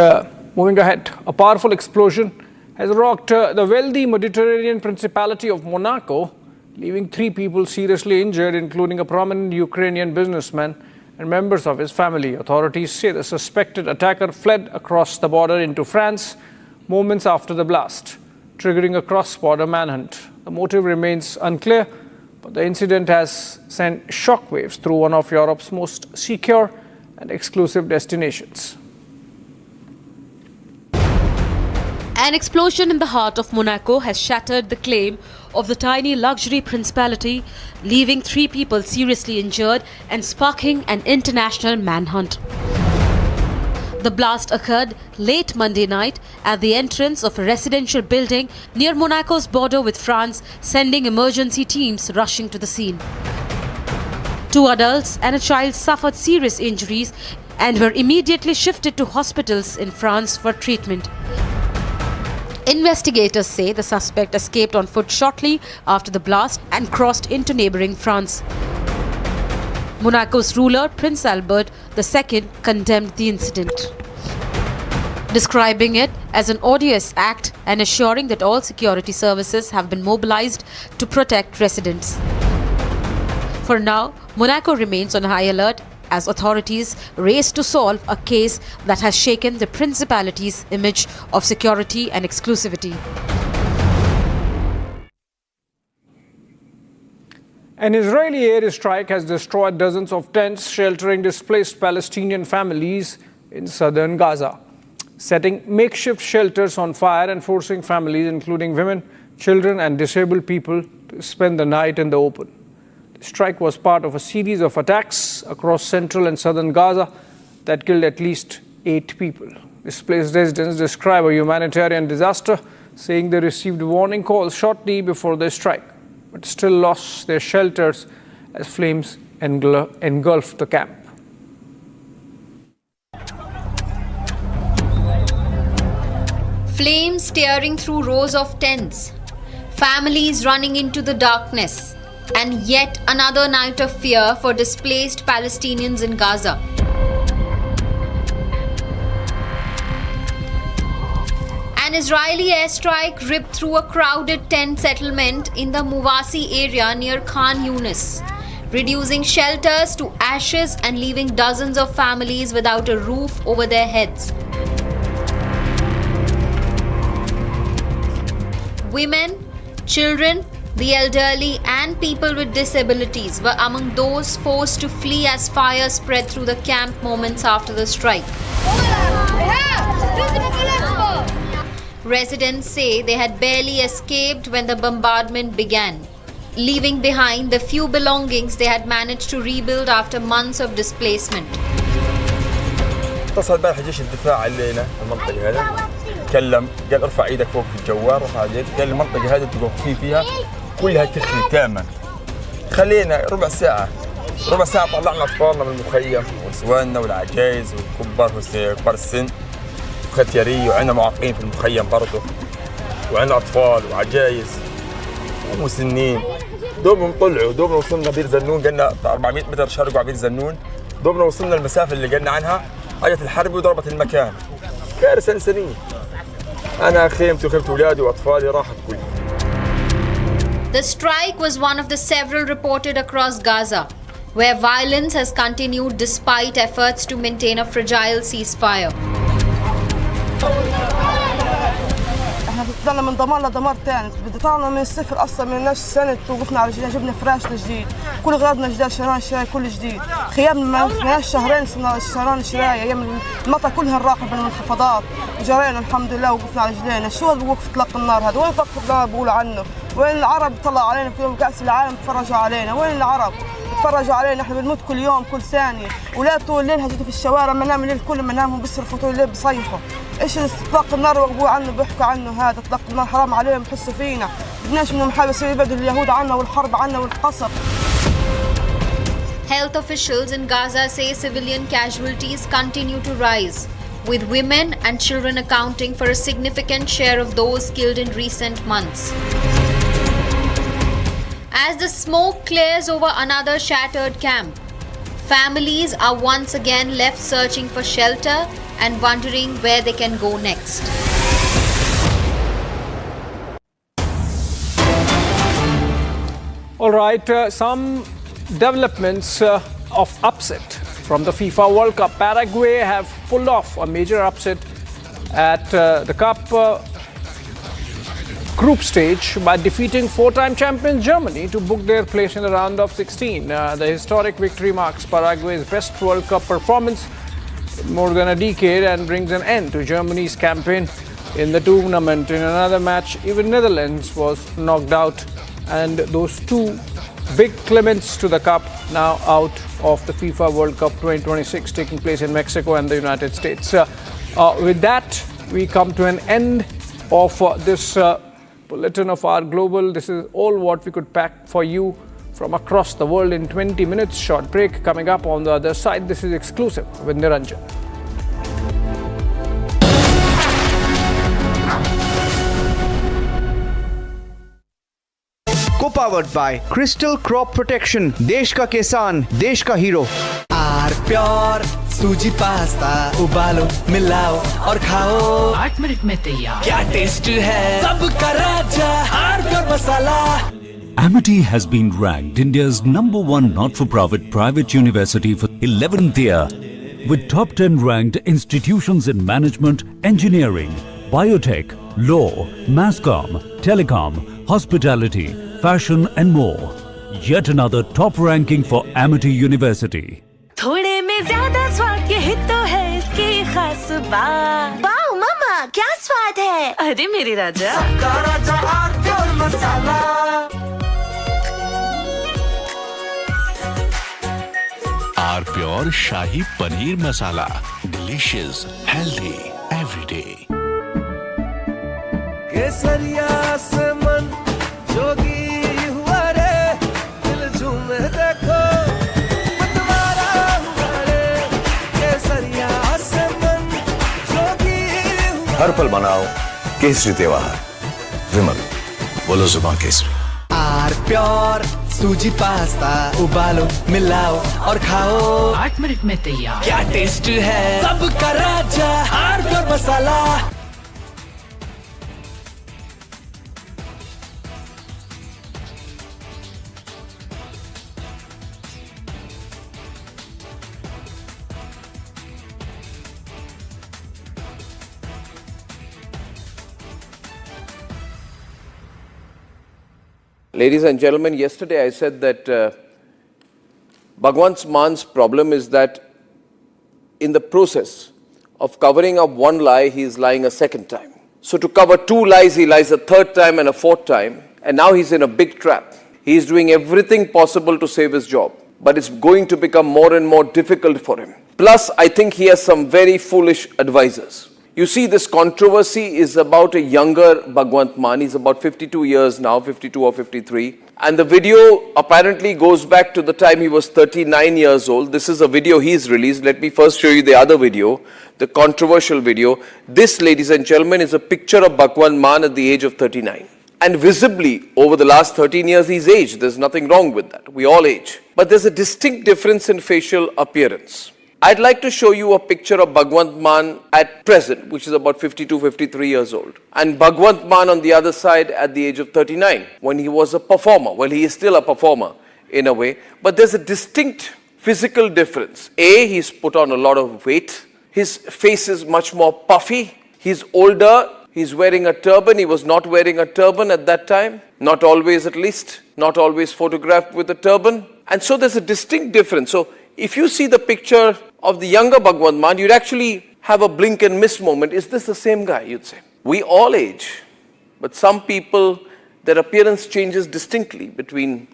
moving ahead, a powerful explosion has rocked the wealthy Mediterranean principality of Monaco, leaving 3 people seriously injured, including a prominent Ukrainian businessman and members of his family. Authorities say the suspected attacker fled across the border into France moments after the blast, triggering a cross-border manhunt. The motive remains unclear, but the incident has sent shockwaves through one of Europe's most secure and exclusive destinations. An explosion in the heart of Monaco has shattered the claim of the tiny luxury principality, leaving 3 people seriously injured and sparking an international manhunt. The blast occurred late Monday night at the entrance of a residential building near Monaco's border with France, sending emergency teams rushing to the scene. 2 adults and a child suffered serious injuries and were immediately shifted to hospitals in France for treatment. Investigators say the suspect escaped on foot shortly after the blast and crossed into neighboring France. Monaco's ruler, Prince Albert II, condemned the incident, describing it as an odious act and assuring that all security services have been mobilized to protect residents. For now, Monaco remains on high alert as authorities race to solve a case that has shaken the principality's image of security and exclusivity. An Israeli airstrike has destroyed dozens of tents sheltering displaced Palestinian families in southern Gaza, setting makeshift shelters on fire and forcing families, including women, children and disabled people, to spend the night in the open. The strike was part of a series of attacks across central and southern Gaza that killed at least 8 people. Displaced residents describe a humanitarian disaster, saying they received warning calls shortly before the strike, but still lost their shelters as flames engulfed the camp. Flames tearing through rows of tents, families running into the darkness, and yet another night of fear for displaced Palestinians in Gaza. An Israeli airstrike ripped through a crowded tent settlement in the Muvasi area near Khan Yunis, reducing shelters to ashes and leaving dozens of families without a roof over their heads. Women, children, the elderly and people with disabilities were among those forced to flee as fire spread through the camp moments after the strike. Residents say they had barely escaped when the bombardment began, leaving behind the few belongings they had managed to rebuild after months of displacement. اتصل امبارح جيش الدفاع علينا المنطقة هذا تكلم قال ارفع ايدك فوق في الجوال رفع يدك قال المنطقة هذه انتم واقفين فيها كلها تخفي تاما خلينا ربع ساعة طلعنا اطفالنا من المخيم ونسواننا والعجايز والكبار كبار السن وختياري وعندنا معاقين في المخيم برضه وعندنا اطفال وعجايز ومسنين دوبنا طلعوا دوبنا وصلنا بير زنون قلنا 400 متر شرق وعبير زنون دوبنا وصلنا المسافه اللي قلنا عنها اجت الحرب وضربت المكان كارثه انسانيه انا خيمتي وخيمه اولادي واطفالي راحت كلها. The strike was one of the several reported across Gaza, where violence has continued despite efforts to maintain a fragile ceasefire. احنا طلعنا من دمار لدمار ثاني، طلعنا من الصفر اصلا من نفس السنه وقفنا على رجلينا جبنا فراشنا جديد، كل غراضنا جديد شراي كل جديد، خيامنا ما شهرين شهرين شراي ايام المطر كلها راحت بالمنخفضات، وجرينا الحمد لله وقفنا على رجلينا، شو وقف اطلاق النار هذا؟ وين اطلاق النار بيقولوا عنه؟ وين العرب طلعوا علينا في يوم كاس العالم تفرجوا علينا؟ وين العرب؟ تفرجوا علينا احنا بنموت كل يوم كل ثانيه، ولا طول الليل هجتوا في الشوارع ما نام الليل كله ما ناموا بيصرخوا طول الليل بيصيحوا. ايش اطلاق النار وقفوا عنه بيحكوا عنه هذا اطلاق النار حرام عليهم بحسوا فينا، بدناش منهم حاجه يصير يبعدوا اليهود عنا والحرب عنا والقصف. Health officials in Gaza say civilian casualties continue to rise, with women and children accounting for a significant share of those killed in recent months. As the smoke clears over another shattered camp, families are once again left searching for shelter and wondering where they can go next. All right, some developments of upset from the FIFA World Cup. Paraguay have pulled off a major upset at the Cup group stage by defeating four-time champions Germany to book their place in the round of 16. The historic victory marks Paraguay's best World Cup performance in more than a decade and brings an end to Germany's campaign in the tournament. In another match, even Netherlands was knocked out, and those two big claimants to the Cup now out of the FIFA World Cup 2026 taking place in Mexico and the United States. With that, we come to an end of this bulletin of our global. This is all what we could pack for you from across the world in 20 minutes. Short break coming up on the other side. This is exclusive with Niranjan. Co-powered by Crystal Crop Protection. देश का किसान, देश का hero. Are pure सूजी pasta उबालो मिलाओ और खाओ 8 minute में तैयार क्या टेस्ट है सबका राजा R pure masala. Amity has been ranked India's #1 not-for-profit private university for 11th year, with top 10 ranked institutions in management, engineering, biotech, law, masscom, telecom, hospitality, fashion and more. Yet another top ranking for Amity University. थोड़े में ज्यादा स्वाद यही तो है इसकी खास बात. वाओ मम्मा क्या स्वाद है. अरे मेरे राजा राजा R pure masala. R pure shahi paneer masala. Delicious, healthy, everyday. केसरिया से मन जोगी हुआ रे दिल झूमे देखो. हर पल मनाओ केसरी त्योहार. विमल बोलो जुबान केसरी. आर प्योर सूजी पास्ता उबालो मिलाओ और खाओ 8 मिनट में तैयार क्या टेस्ट है सबका राजा R pure masala. Ladies and gentlemen, yesterday I said that Bhagwant Mann's problem is that in the process of covering up one lie, he is lying a second time. So to cover two lies, he lies a third time and a fourth time, and now he's in a big trap. He is doing everything possible to save his job, but it's going to become more and more difficult for him. Plus, I think he has some very foolish advisors. You see, this controversy is about a younger Bhagwant Mann. He's about 52 years now, 52 or 53. And the video apparently goes back to the time he was 39 years old. This is a video he's released. Let me first show you the other video, the controversial video. This, ladies and gentlemen, is a picture of Bhagwant Mann at the age of 39. And visibly, over the last 13 years, he's aged. There's nothing wrong with that. We all age. But there's a distinct difference in facial appearance. I'd like to show you a picture of Bhagwant Mann at present, which is about 52, 53 years old. And Bhagwant Mann on the other side at the age of 39, when he was a performer. Well, he is still a performer in a way, but there's a distinct physical difference. A, he's put on a lot of weight. His face is much more puffy. He's older. He's wearing a turban. He was not wearing a turban at that time. Not always, at least. Not always photographed with a turban. And so there's a distinct difference. So if you see the picture of the younger Bhagwant Mann, you'd actually have a blink and miss moment. Is this the same guy, you'd say? We all age, but some people, their appearance changes distinctly between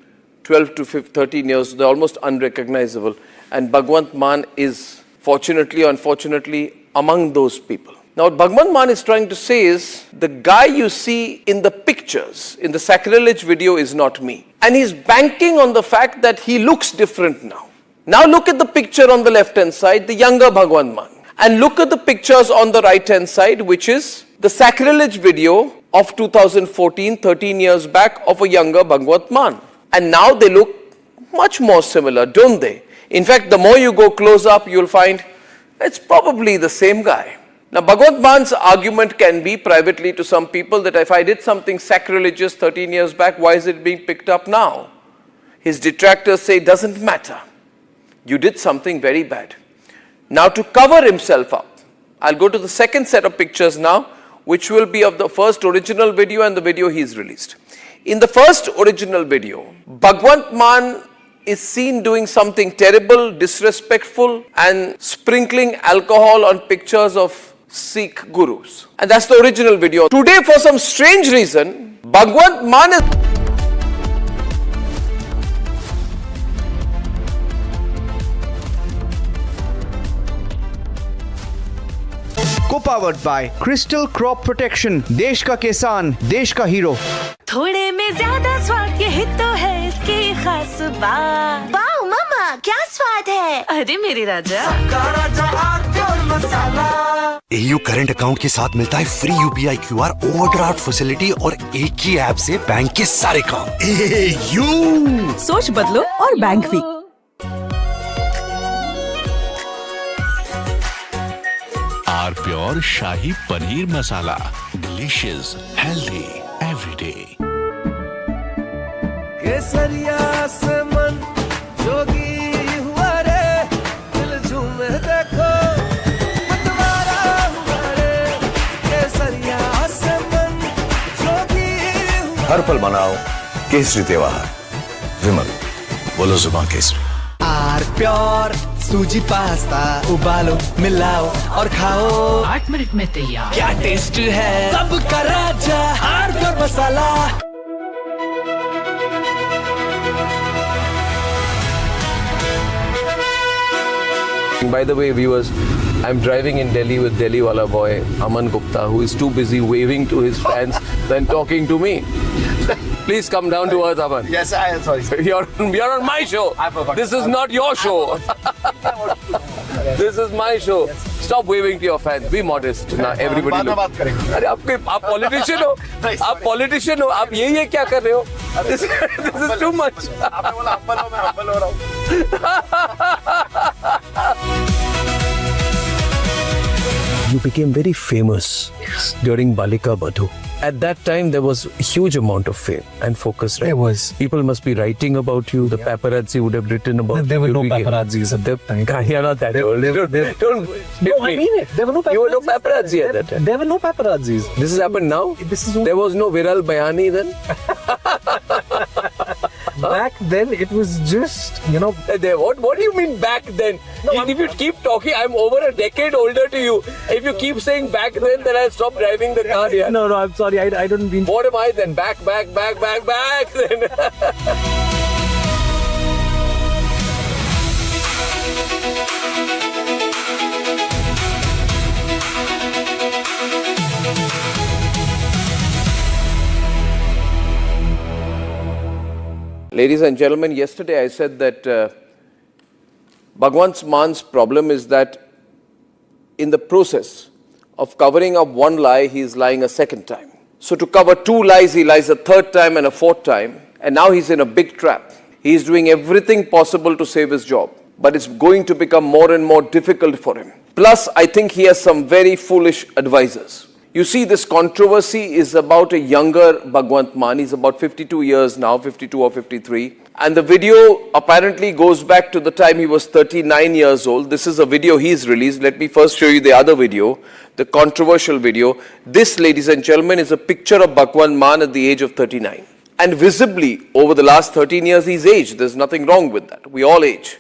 12 to 13 years. They're almost unrecognizable. And Bhagwant Mann is, fortunately or unfortunately, among those people. Now, what Bhagwant Mann is trying to say is, the guy you see in the pictures, in the sacrilege video, is not me. And he's banking on the fact that he looks different now. Now look at the picture on the left-hand side, the younger Bhagwant Mann. And look at the pictures on the right-hand side, which is the sacrilege video of 2014, 13 years back, of a younger Bhagwant Mann. And now they look much more similar, don't they? In fact, the more you go close up, you'll find it's probably the same guy. Now, Bhagwant Mann's argument can be privately to some people that if I did something sacrilegious 13 years back, why is it being picked up now? His detractors say it doesn't matter. You did something very bad. Now, to cover himself up, I'll go to the second set of pictures now, which will be of the first original video and the video he's released. In the first original video, Bhagwant Mann is seen doing something terrible, disrespectful, and sprinkling alcohol on pictures of Sikh gurus. And that's the original video. Today, for some strange reason, Bhagwant Mann is... Co-powered by Crystal Crop Protection, देश का किसान, देश का hero. थोड़े में ज्यादा स्वाद ये तो है इसकी खास बात. वाओ मामा, क्या स्वाद है? अरे मेरे राजा. AU करंट अकाउंट के साथ मिलता है free UPI QR overdraft facility और एक ही ऐप से बैंक के सारे काम. AU सोच बदलो और बैंक भी. R pure shahi paneer masala, delicious, healthy everyday. केसरिया से मन जोगी हुआ रे, दिल झूमे देखो मतवारा हुआ रे. केसरिया से मन जोगी हुआ. हर पल मनाओ केसरी त्योहार. विमल, बोलो जुबान केसरी. आर प्योर सूजी पास्ता उबालो, मिलाओ और खाओ. 8 मिनट में तैयार. क्या टेस्ट है सबका राजा, R pure masala. By the way, viewers, I'm driving in Delhi with Delhi wala boy Aman Gupta, who is too busy waving to his fans than talking to me. Please come down to earth, Aman. Yes, I am sorry. You're on my show. I forgot. This is not your show. This is my show. Stop waving to your fans. Be modest. Now everybody look. अरे आप politician हो. आप politician हो. आप ये क्या कर रहे हो? This is too much. आपने बोला हम्बल हो, मैं हम्बल हो रहा हूँ. You became very famous during Balika Badhu. At that time, there was a huge amount of fame and focus, right? There was. People must be writing about you. The paparazzi would have written about you. There were no paparazzis at that time. You're not that old. Don't No, I mean it. There were no paparazzi. You were no paparazzi at that time. There were no paparazzis. This has happened now? There was no Viral Bayani then? Back then, it was just, What do you mean back then? If you keep talking, I'm over a decade older to you. If you keep saying back then I'll stop driving the car here. No, I'm sorry. I don't mean... What am I then? Back then. Ladies and gentlemen, yesterday I said that Bhagwant Mann's problem is that in the process of covering up one lie, he is lying a second time. So to cover two lies, he lies a third time and a fourth time. And now he's in a big trap. He is doing everything possible to save his job. But it's going to become more and more difficult for him. Plus, I think he has some very foolish advisors. You see, this controversy is about a younger Bhagwant Mann. He's about 52 years now, 52 or 53. And the video apparently goes back to the time he was 39 years old. This is a video he's released. Let me first show you the other video, the controversial video. This, ladies and gentlemen, is a picture of Bhagwant Mann at the age of 39. And visibly, over the last 13 years, he's aged. There's nothing wrong with that. We all age.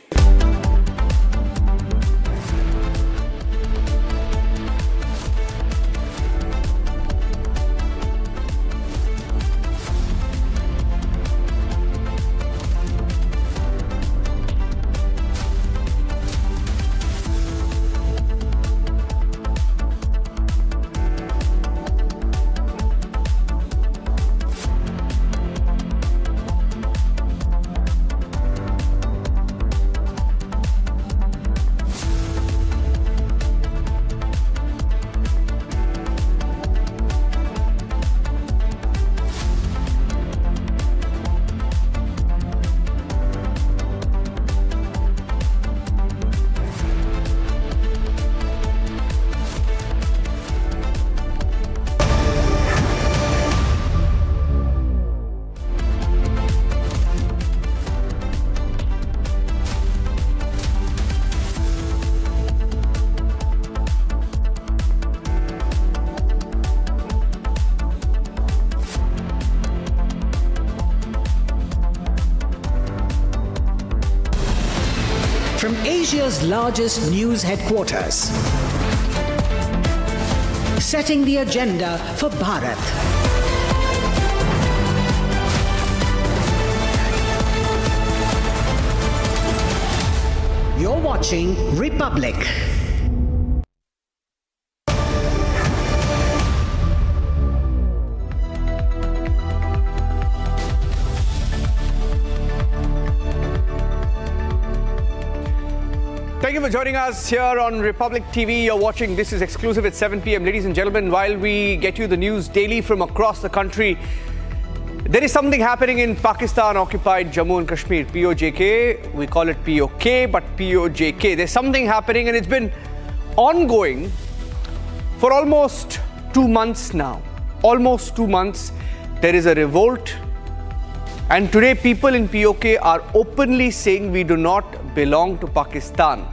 From Asia's largest news headquarters, setting the agenda for Bharat. You're watching Republic. Thank you for joining us here on Republic TV. You're watching This Is Exclusive at 7 p.m. Ladies and gentlemen, while we get you the news daily from across the country, there is something happening in Pakistan-occupied Jammu and Kashmir, PoJK. We call it POK, but PoJK. There's something happening and it's been ongoing for almost 2 months now. Almost 2 months. There is a revolt. And today people in POK are openly saying we do not belong to Pakistan.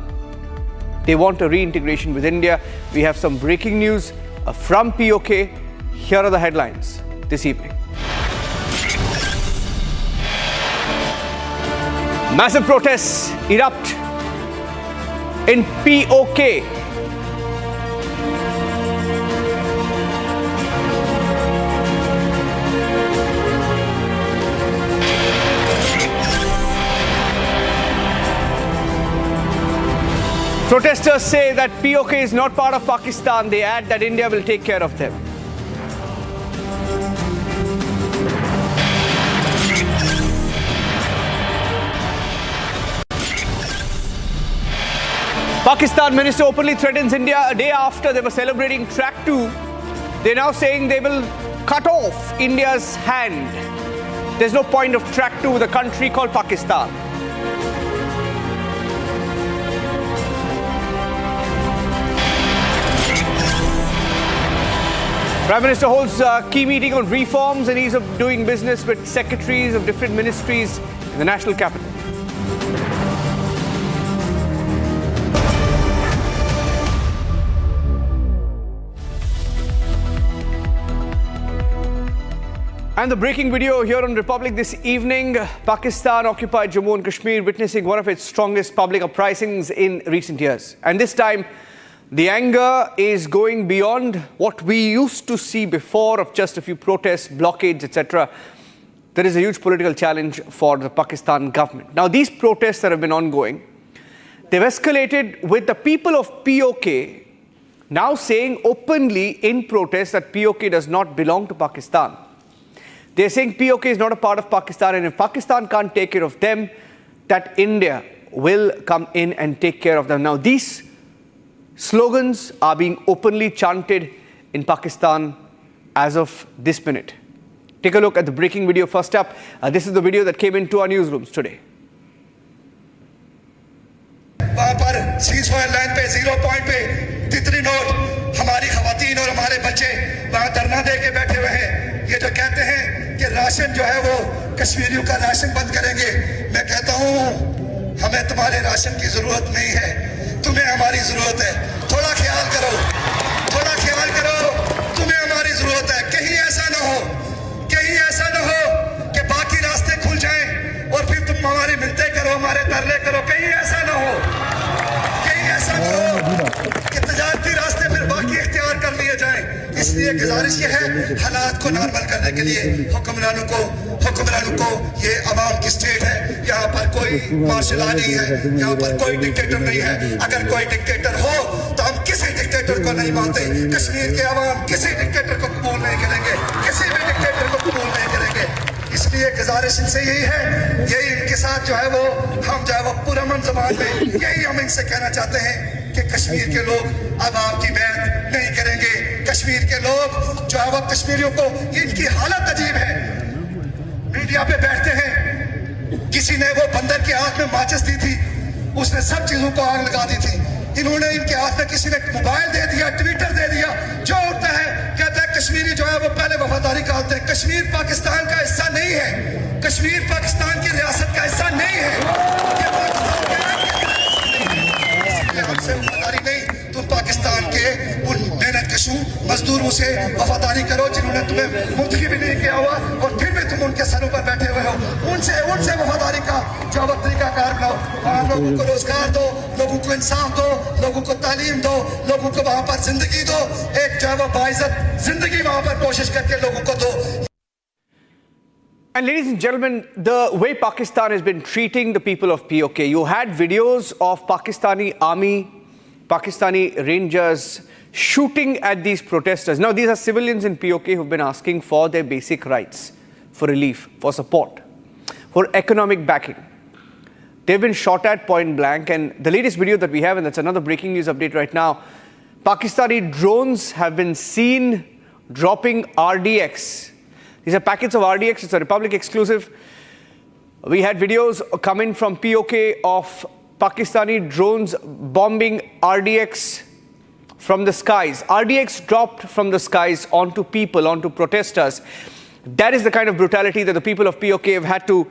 They want a reintegration with India. We have some breaking news from POK. Here are the headlines this evening. Massive protests erupt in POK. Protesters say that POK is not part of Pakistan. They add that India will take care of them. Pakistan minister openly threatens India a day after they were celebrating Track 2. They're now saying they will cut off India's hand. There's no point of Track 2 with a country called Pakistan. Prime Minister holds a key meeting on reforms and ease of doing business with secretaries of different ministries in the national capital. And the breaking video here on Republic this evening, Pakistan-occupied Jammu and Kashmir witnessing one of its strongest public uprisings in recent years. And this time, the anger is going beyond what we used to see before of just a few protests, blockades, etc. There is a huge political challenge for the Pakistan government. Now, these protests that have been ongoing, they've escalated with the people of POK now saying openly in protest that POK does not belong to Pakistan. They're saying PoK is not a part of Pakistan, and if Pakistan can't take care of them, that India will come in and take care of them. Now, these slogans are being openly chanted in Pakistan as of this minute. Take a look at the breaking video first up. This is the video that came into our newsrooms today. वहां पर cease fire line पे 0 point पे तितली note हमारी खवातीन और हमारे बच्चे वहां धरना दे के बैठे हुए हैं। ये जो कहते हैं कि राशन जो है वो कश्मीरियों का राशन बंद करेंगे, मैं कहता हूं हमें तुम्हारे राशन की जरूरत नहीं है, तुम्हें हमारी जरूरत है। थोड़ा ख्याल करो, थोड़ा ख्याल करो, तुम्हें हमारी जरूरत है। कहीं ऐसा न हो कि बाकी रास्ते खुल जाएं और फिर तुम हमारी मिन्नतें करो, हमारे तरले करो। कहीं ऐसा न हो कि तजारती रास्ते फिर बाकी इख्तियार कर लिए जाएं। इसलिए गुजारिश ये है, हालात को नॉर्मल करने के लिए हुक्मरानों को ये अवाम की स्टेट है, यहाँ पर कोई मार्शल लॉ नहीं है, यहाँ पर कोई डिक्टेटर नहीं है। अगर कोई डिक्टेटर हो तो हम किसी डिक्टेटर को नहीं मानते। कश्मीर के अवाम किसी डिक्टेटर को कबूल नहीं करेंगे, किसी भी डिक्टेटर को कबूल नहीं करेंगे। इसलिए गुजारिश इनसे यही है, यही इनके साथ जो है वो हम जो है वो पुरअमन ज़बान में यही हम इनसे कहना चाहते हैं कि कश्मीर के लोग अब आपकी बैत नहीं करेंगे। कश्मीर के लोग जो है वो कश्मीरियों को, इनकी हालत अजीब है। मीडिया पे बैठते हैं, किसी ने वो बंदर के हाथ में माचिस दी थी, उसने सब चीजों को आग लगा दी थी। इन्होंने इनके हाथ में किसी ने मोबाइल दे दिया, ट्विटर दे दिया, जो उठता है कहता है कश्मीरी जो है वो पहले वफादारी करते हैं। कश्मीर पाकिस्तान का हिस्सा नहीं है, कश्मीर पाकिस्तान की रियासत का हिस्सा नहीं है। हमसे वफादारी नहीं, तुम पाकिस्तान के उन मेहनत कशों मजदूरों से वफादारी करो जिन्होंने तुम्हें मुफ्त की भी नहीं किया हुआ और फिर भी तुम उनके सरों पर बैठे हुए हो। उनसे वफादारी का जो तरीका कार बनाओ। वहाँ लोगों को रोजगार दो, लोगों को इंसाफ दो, लोगों को तालीम दो, लोगों को वहाँ पर जिंदगी दो, एक जो है वो बाइज्जत जिंदगी वहाँ पर कोशिश करके लोगों को दो। And ladies and gentlemen, the way Pakistan has been treating the people of PoK, you had videos of Pakistani army, Pakistani Rangers shooting at these protesters. Now, these are civilians in PoK who've been asking for their basic rights, for relief, for support, for economic backing. They've been shot at point blank, and the latest video that we have, and that's another breaking news update right now, Pakistani drones have been seen dropping RDX. These are packets of RDX, it's a Republic exclusive. We had videos coming from PoK of Pakistani drones bombing RDX from the skies. RDX dropped from the skies onto people, onto protesters. That is the kind of brutality that the people of PoK have had to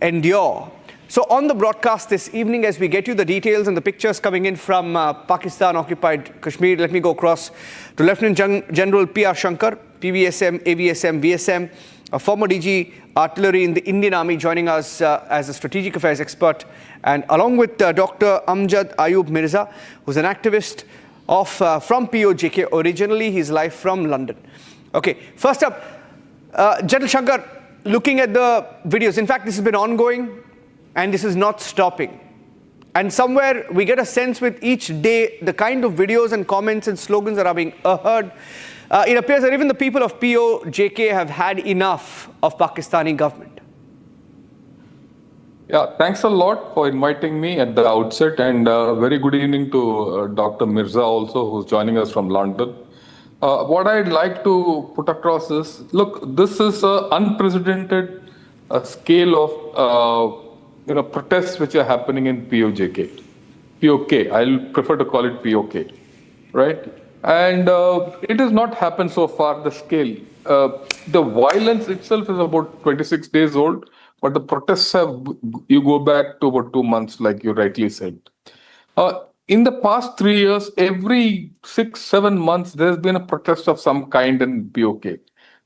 endure. So on the broadcast this evening, as we get you the details and the pictures coming in from Pakistan-occupied Kashmir, let me go across to Lieutenant General P.R. Shankar, PVSM, AVSM, VSM, a former DG Artillery in the Indian Army, joining us as a strategic affairs expert, and along with Dr. Amjad Ayub Mirza, who's an activist from PoJK. Originally, he's live from London. Okay, first up, General Shankar, looking at the videos, in fact, this has been ongoing and this is not stopping. And somewhere we get a sense with each day the kind of videos and comments and slogans that are being heard. It appears that even the people of PoJK have had enough of Pakistani government. Yeah, thanks a lot for inviting me at the outset, and very good evening to Dr. Mirza also, who's joining us from London. What I'd like to put across is, look, this is an unprecedented scale of protests which are happening in PoJK. PoK, I'll prefer to call it PoK, right? And it has not happened so far, the scale. The violence itself is about 26 days old, but the protests you go back to about 2 months, like you rightly said. In the past 3 years, every 6-7 months, there's been a protest of some kind in PoK.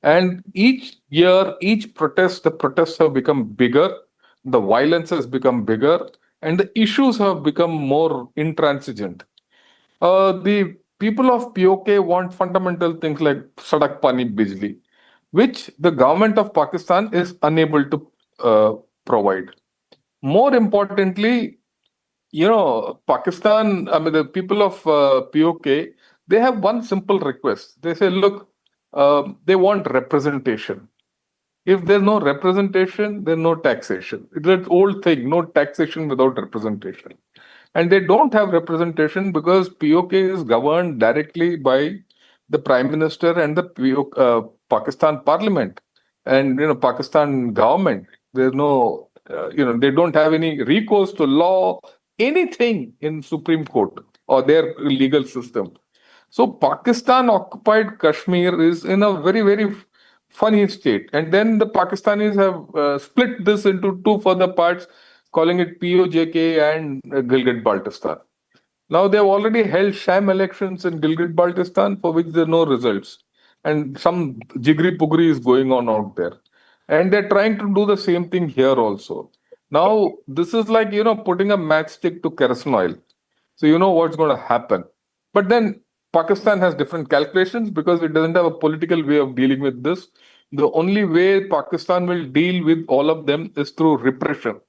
And each year, each protest, the protests have become bigger, the violence has become bigger, and the issues have become more intransigent. The people of PoK want fundamental things like Sadak Pani Bijli, which the government of Pakistan is unable to provide. More importantly, Pakistan, the people of PoK, they have one simple request. They say, look, they want representation. If there's no representation, there's no taxation. It's that old thing, no taxation without representation. And they don't have representation because POK is governed directly by the Prime Minister and the Pakistan Parliament and Pakistan government. There's no, they don't have any recourse to law, anything in Supreme Court or their legal system. So Pakistan-occupied Kashmir is in a very, very funny state. And then the Pakistanis have split this into two further parts, calling it PoJK and Gilgit-Baltistan. Now they've already held sham elections in Gilgit-Baltistan for which there are no results. And some jiggery-pooggery is going on out there. And they're trying to do the same thing here also. Now, this is like, putting a matchstick to kerosene oil. So you know what's going to happen. But then Pakistan has different calculations because it doesn't have a political way of dealing with this. The only way Pakistan will deal with all of them is through repression.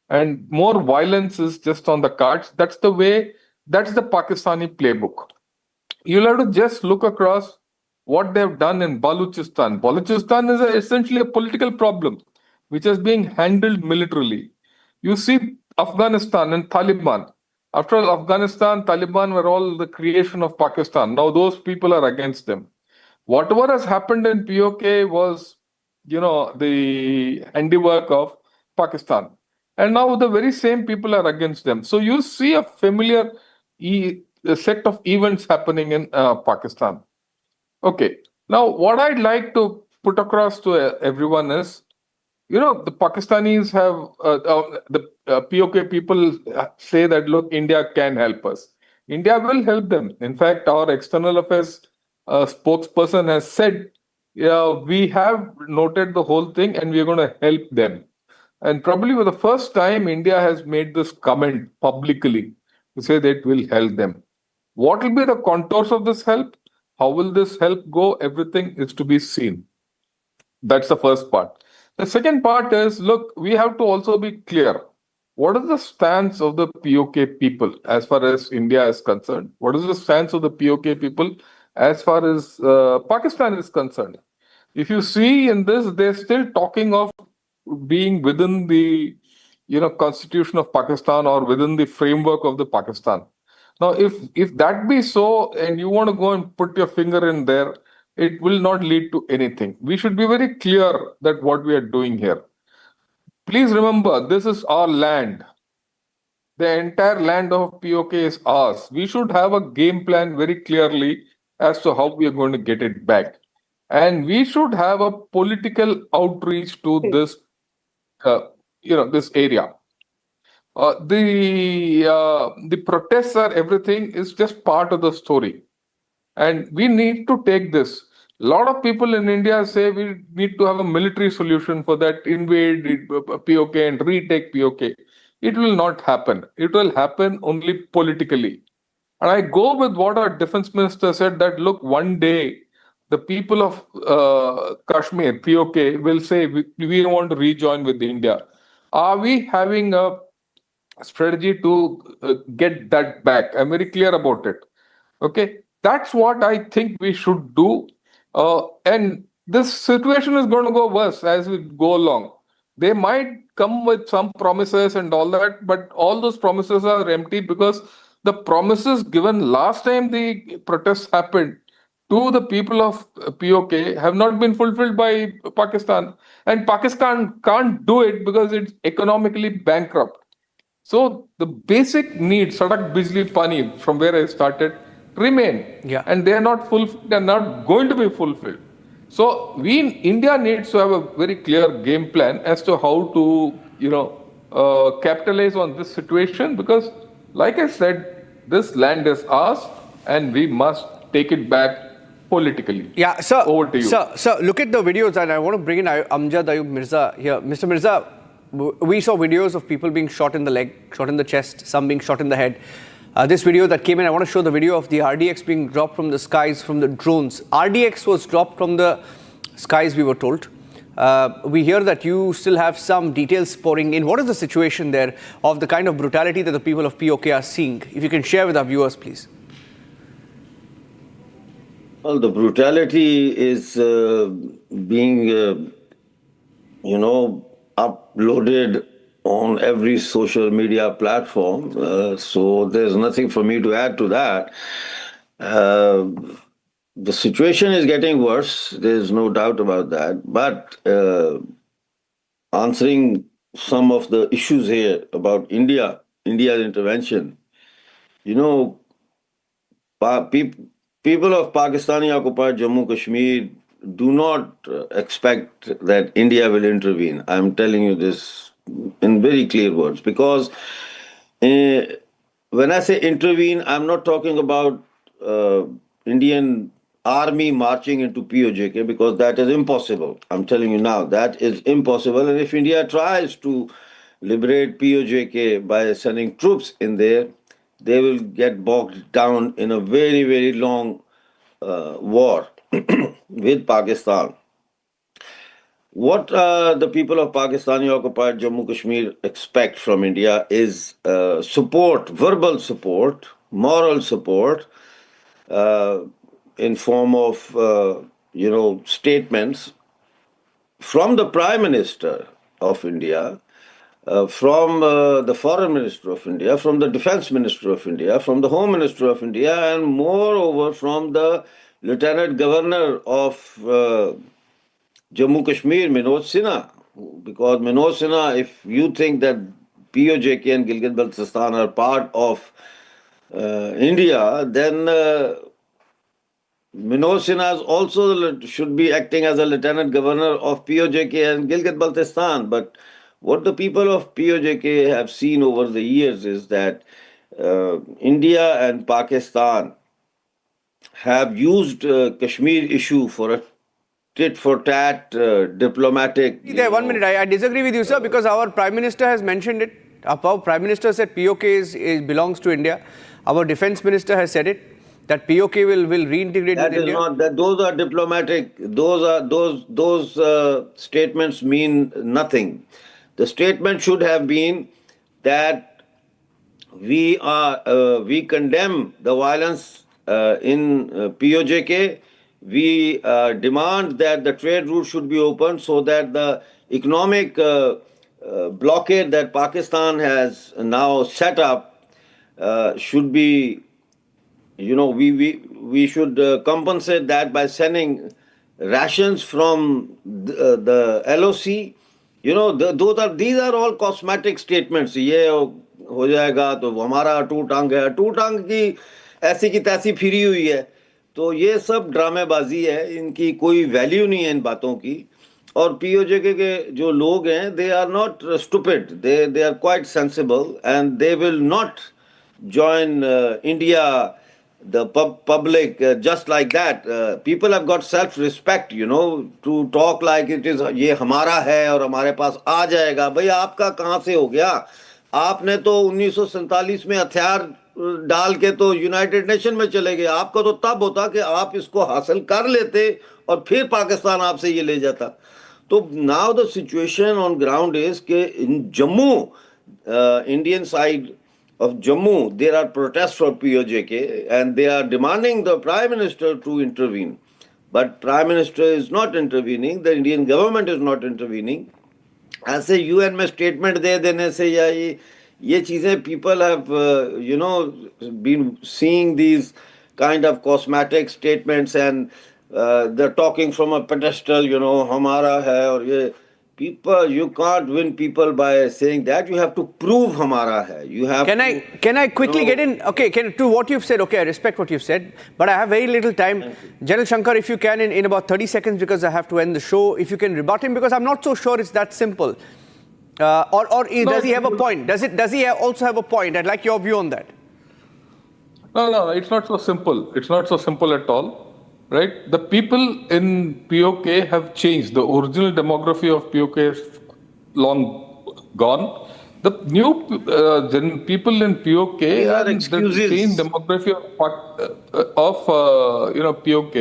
And more violence is just on the cards. That's the way, that's the Pakistani playbook. You'll have to just look across what they've done in Balochistan. Balochistan is essentially a political problem, which is being handled militarily. You see Afghanistan and Taliban. After all, Afghanistan, Taliban were all the creation of Pakistan. Now those people are against them. Whatever has happened in POK was, the handiwork of Pakistan. And now the very same people are against them. So you see a familiar set of events happening in Pakistan. Okay. Now, what I'd like to put across to everyone is, the Pakistanis have, the POK people say that, look, India can help us. India will help them. In fact, our external affairs spokesperson has said, we have noted the whole thing and we're going to help them. And probably for the first time, India has made this comment publicly to say that it will help them. What will be the contours of this help? How will this help go? Everything is to be seen. That's the first part. The second part is, look, we have to also be clear. What is the stance of the POK people as far as India is concerned? What is the stance of the POK people as far as Pakistan is concerned? If you see in this, they're still talking of being within the constitution of Pakistan or within the framework of the Pakistan. Now, if that be so, and you want to go and put your finger in there, it will not lead to anything. We should be very clear that what we are doing here. Please remember, this is our land. The entire land of POK is ours. We should have a game plan very clearly as to how we are going to get it back. And we should have a political outreach to this, this area. The protests are everything is just part of the story. And we need to take this. A lot of people in India say we need to have a military solution for that, invade POK and retake POK. It will not happen. It will happen only politically. And I go with what our defense minister said that, look, one day the people of Kashmir, POK, will say we want to rejoin with India. Are we having a strategy to get that back? I'm very clear about it. Okay. That's what I think we should do. And this situation is going to go worse as we go along. They might come with some promises and all that, but all those promises are empty because the promises given last time the protests happened to the people of POK have not been fulfilled by Pakistan. And Pakistan can't do it because it's economically bankrupt. So the basic needs, Sadak Bijli Pani, from where I started, remain. Yeah. And they are not fulfilled, they are not going to be fulfilled. So India needs to have a very clear game plan as to how to, capitalize on this situation because, like I said, this land is ours and we must take it back politically. Yeah, sir. Over to you. Sir, look at the videos, and I want to bring in Amjad Ayub Mirza here. Mr. Mirza, we saw videos of people being shot in the leg, shot in the chest, some being shot in the head. This video that came in, I want to show the video of the RDX being dropped from the skies from the drones. RDX was dropped from the skies, we were told. We hear that you still have some details pouring in. What is the situation there of the kind of brutality that the people of POK are seeing? If you can share with our viewers, please. Well, the brutality is being uploaded on every social media platform. So there's nothing for me to add to that. The situation is getting worse. There's no doubt about that. But answering some of the issues here about India's intervention, people of Pakistani-occupied Jammu Kashmir do not expect that India will intervene. I'm telling you this in very clear words, because when I say intervene, I'm not talking about Indian army marching into PoJK, because that is impossible. I'm telling you now, that is impossible. And if India tries to liberate PoJK by sending troops in there, they will get bogged down in a very, very long war with Pakistan. What the people of Pakistani-occupied Jammu Kashmir expect from India is support, verbal support, moral support, in form of, statements from the Prime Minister of India, from the Foreign Minister of India, from the Defense Minister of India, from the Home Minister of India, and moreover from the Lieutenant Governor of Jammu Kashmir, Manoj Sinha. Because Manoj Sinha, if you think that PoJK and Gilgit-Baltistan are part of India, then Manoj Sinha also should be acting as a Lieutenant Governor of PoJK and Gilgit-Baltistan. But what the people of PoJK have seen over the years is that India and Pakistan have used Kashmir issue for a tit-for-tat diplomatic... There, 1 minute. I disagree with you, sir, because our Prime Minister has mentioned it. Our Prime Minister said PoK belongs to India. Our Defense Minister has said it, that PoK will reintegrate that with India. Not, that those are diplomatic. Those statements mean nothing. The statement should have been that we condemn the violence in PoJK. We demand that the trade route should be opened so that the economic blockade that Pakistan has now set up should be, we should compensate that by sending rations from the LOC. These are all cosmetic statements. ये हो जाएगा तो हमारा to टांग है, to टांग की ऐसी की तैसी फिरी हुई है. तो ये सब ड्रामेबाजी है, इनकी कोई वैल्यू नहीं है इन बातों की. और PoJK के जो लोग हैं, they are not stupid, they are quite sensible, and they will not join India, the public, just like that. People have got self-respect, to talk like it is ये हमारा है और हमारे पास आ जाएगा. भाई आपका कहाँ से हो गया? आपने तो 1947 में हथियार डाल के तो यूनाइटेड नेशन में चले गए. आपका तो तब होता कि आप इसको हासिल कर लेते और फिर पाकिस्तान आपसे ये ले जाता. तो now the situation on ground is कि in Jammu, Indian side of Jammu, there are protests for PoJK and they are demanding the Prime Minister to intervene. But Prime Minister is not intervening, the Indian government is not intervening. ऐसे UN में statement दे देने से या ये चीजें, people have been seeing these kind of cosmetic statements and they're talking from a pedestal, हमारा है और ये. People, you can't win people by saying that. You have to prove हमारा है. You have. Can I quickly get in? Okay, to what you've said. Okay, I respect what you've said, but I have very little time. General Shankar, if you can, in about 30 seconds, because I have to end the show. If you can rebut him, because I'm not so sure it's that simple. Does he have a point? Does he also have a point? I'd like your view on that. No, it's not so simple. It's not so simple at all. Right? The people in PoK have changed. The original demography of PoK is long gone. The new people in PoK and the changed demography of PoK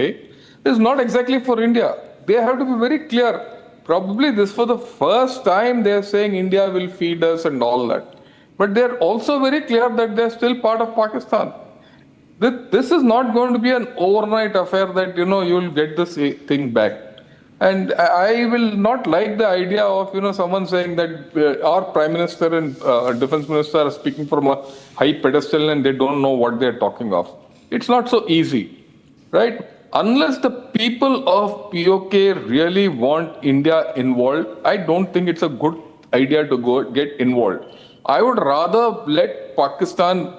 is not exactly for India. They have to be very clear. Probably this for the first time they are saying India will feed us and all that. But they are also very clear that they are still part of Pakistan. This is not going to be an overnight affair that, you will get this thing back. And I will not like the idea of, someone saying that our Prime Minister and Defense Minister are speaking from a high pedestal and they don't know what they're talking of. It's not so easy, right? Unless the people of PoK really want India involved, I don't think it's a good idea to go get involved. I would rather let Pakistan,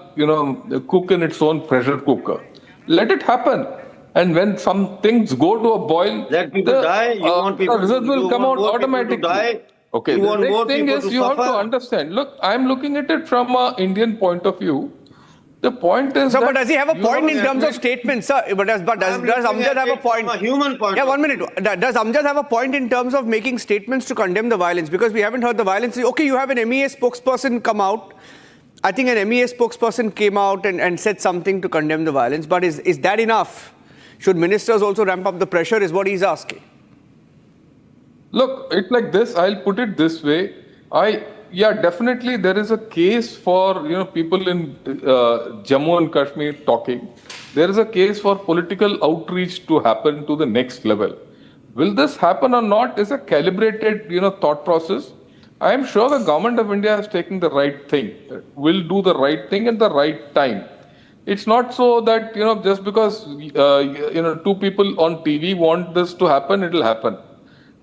cook in its own pressure cooker. Let it happen. And when some things go to a boil, let people die. You want people results will come out automatically. Die. Okay. You The want next more thing people is to you have suffer. to understand. Look, I'm looking at it from an Indian point of view. The point is. Sir, that but does he have a you point in have terms to- of statements, sir? Does Amjad have a point? From a human point. Yeah, of 1 minute. Does Amjad have a point in terms of making statements to condemn the violence? Because we haven't heard the violence. Okay, you have an MEA spokesperson come out. I think an MEA spokesperson came out and said something to condemn the violence. But is that enough? Should ministers also ramp up the pressure, is what he's asking. Look, it's like this. I'll put it this way. Definitely there is a case for, people in Jammu and Kashmir talking. There is a case for political outreach to happen to the next level. Will this happen or not is a calibrated, thought process. I am sure the government of India is taking the right thing, will do the right thing at the right time. It's not so that, just because, two people on TV want this to happen, it will happen.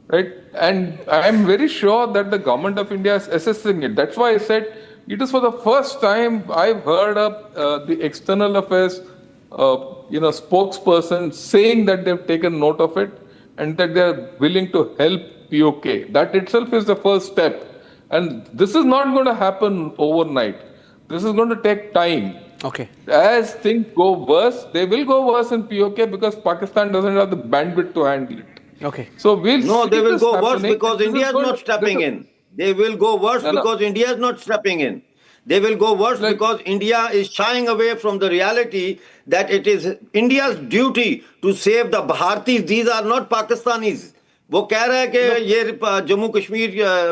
Right? And I am very sure that the government of India is assessing it. That's why I said it is for the first time I've heard of the external affairs, spokesperson saying that they've taken note of it and that they're willing to help PoK. That itself is the first step. And this is not going to happen overnight. This is going to take time. Okay. As things go worse, they will go worse in PoK because Pakistan doesn't have the bandwidth to handle it. Okay. So we'll No, see they will this go worse happening. because This is India is going not to- stepping this is- in. They will go worse because India is not stepping in. They will go worse because India is shying away from the reality that it is India's duty to save the Bhartis. These are not Pakistanis. वो कह रहा है कि ये Jammu Kashmir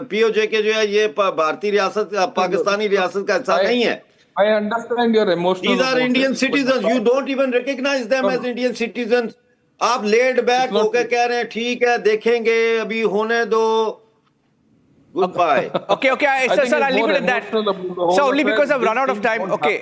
PoJK जो है ये भारतीय रियासत पाकिस्तानी रियासत का हिस्सा नहीं है. I understand your emotional. These are Indian citizens. You don't even recognize them as Indian citizens. आप laid back होकर कह रहे हैं ठीक है देखेंगे अभी होने दो. Goodbye. Okay, sir, I'll leave it at that. So only because I've run out of time. Okay,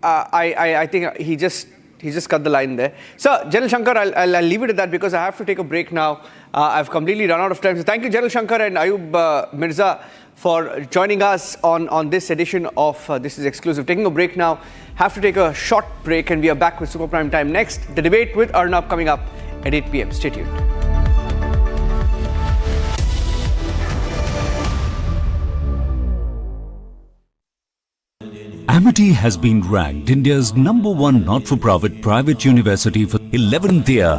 I think he just cut the line there. Sir, General Shankar, I'll leave it at that because I have to take a break now. I've completely run out of time. So thank you, General Shankar and Ayub Mirza, for joining us on this edition of This is Exclusive. Taking a break now. Have to take a short break and we are back with Super Prime Time next. The debate with Arnab coming up at 8 p.m. Stay tuned. Amity has been ranked India's #1 not-for-profit private university for 11th year,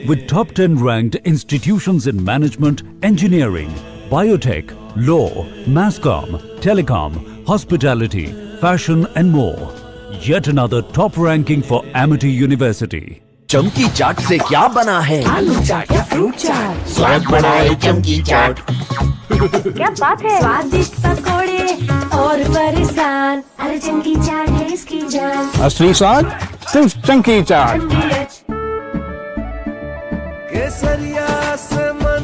with top 10 ranked institutions in management, engineering, biotech, law, masscom, telecom, hospitality, fashion and more. Yet another top ranking for Amity University. चमकी चाट से क्या बना है? आलू चाट या fruit चाट, स्वाद बढ़ाए चमकी चाट. क्या बात है? स्वादिष्ट पकोड़े और परेशान, अरे चमकी चाट है इसकी जान. असली स्वाद सिर्फ चंकी चाट. केसरिया से मन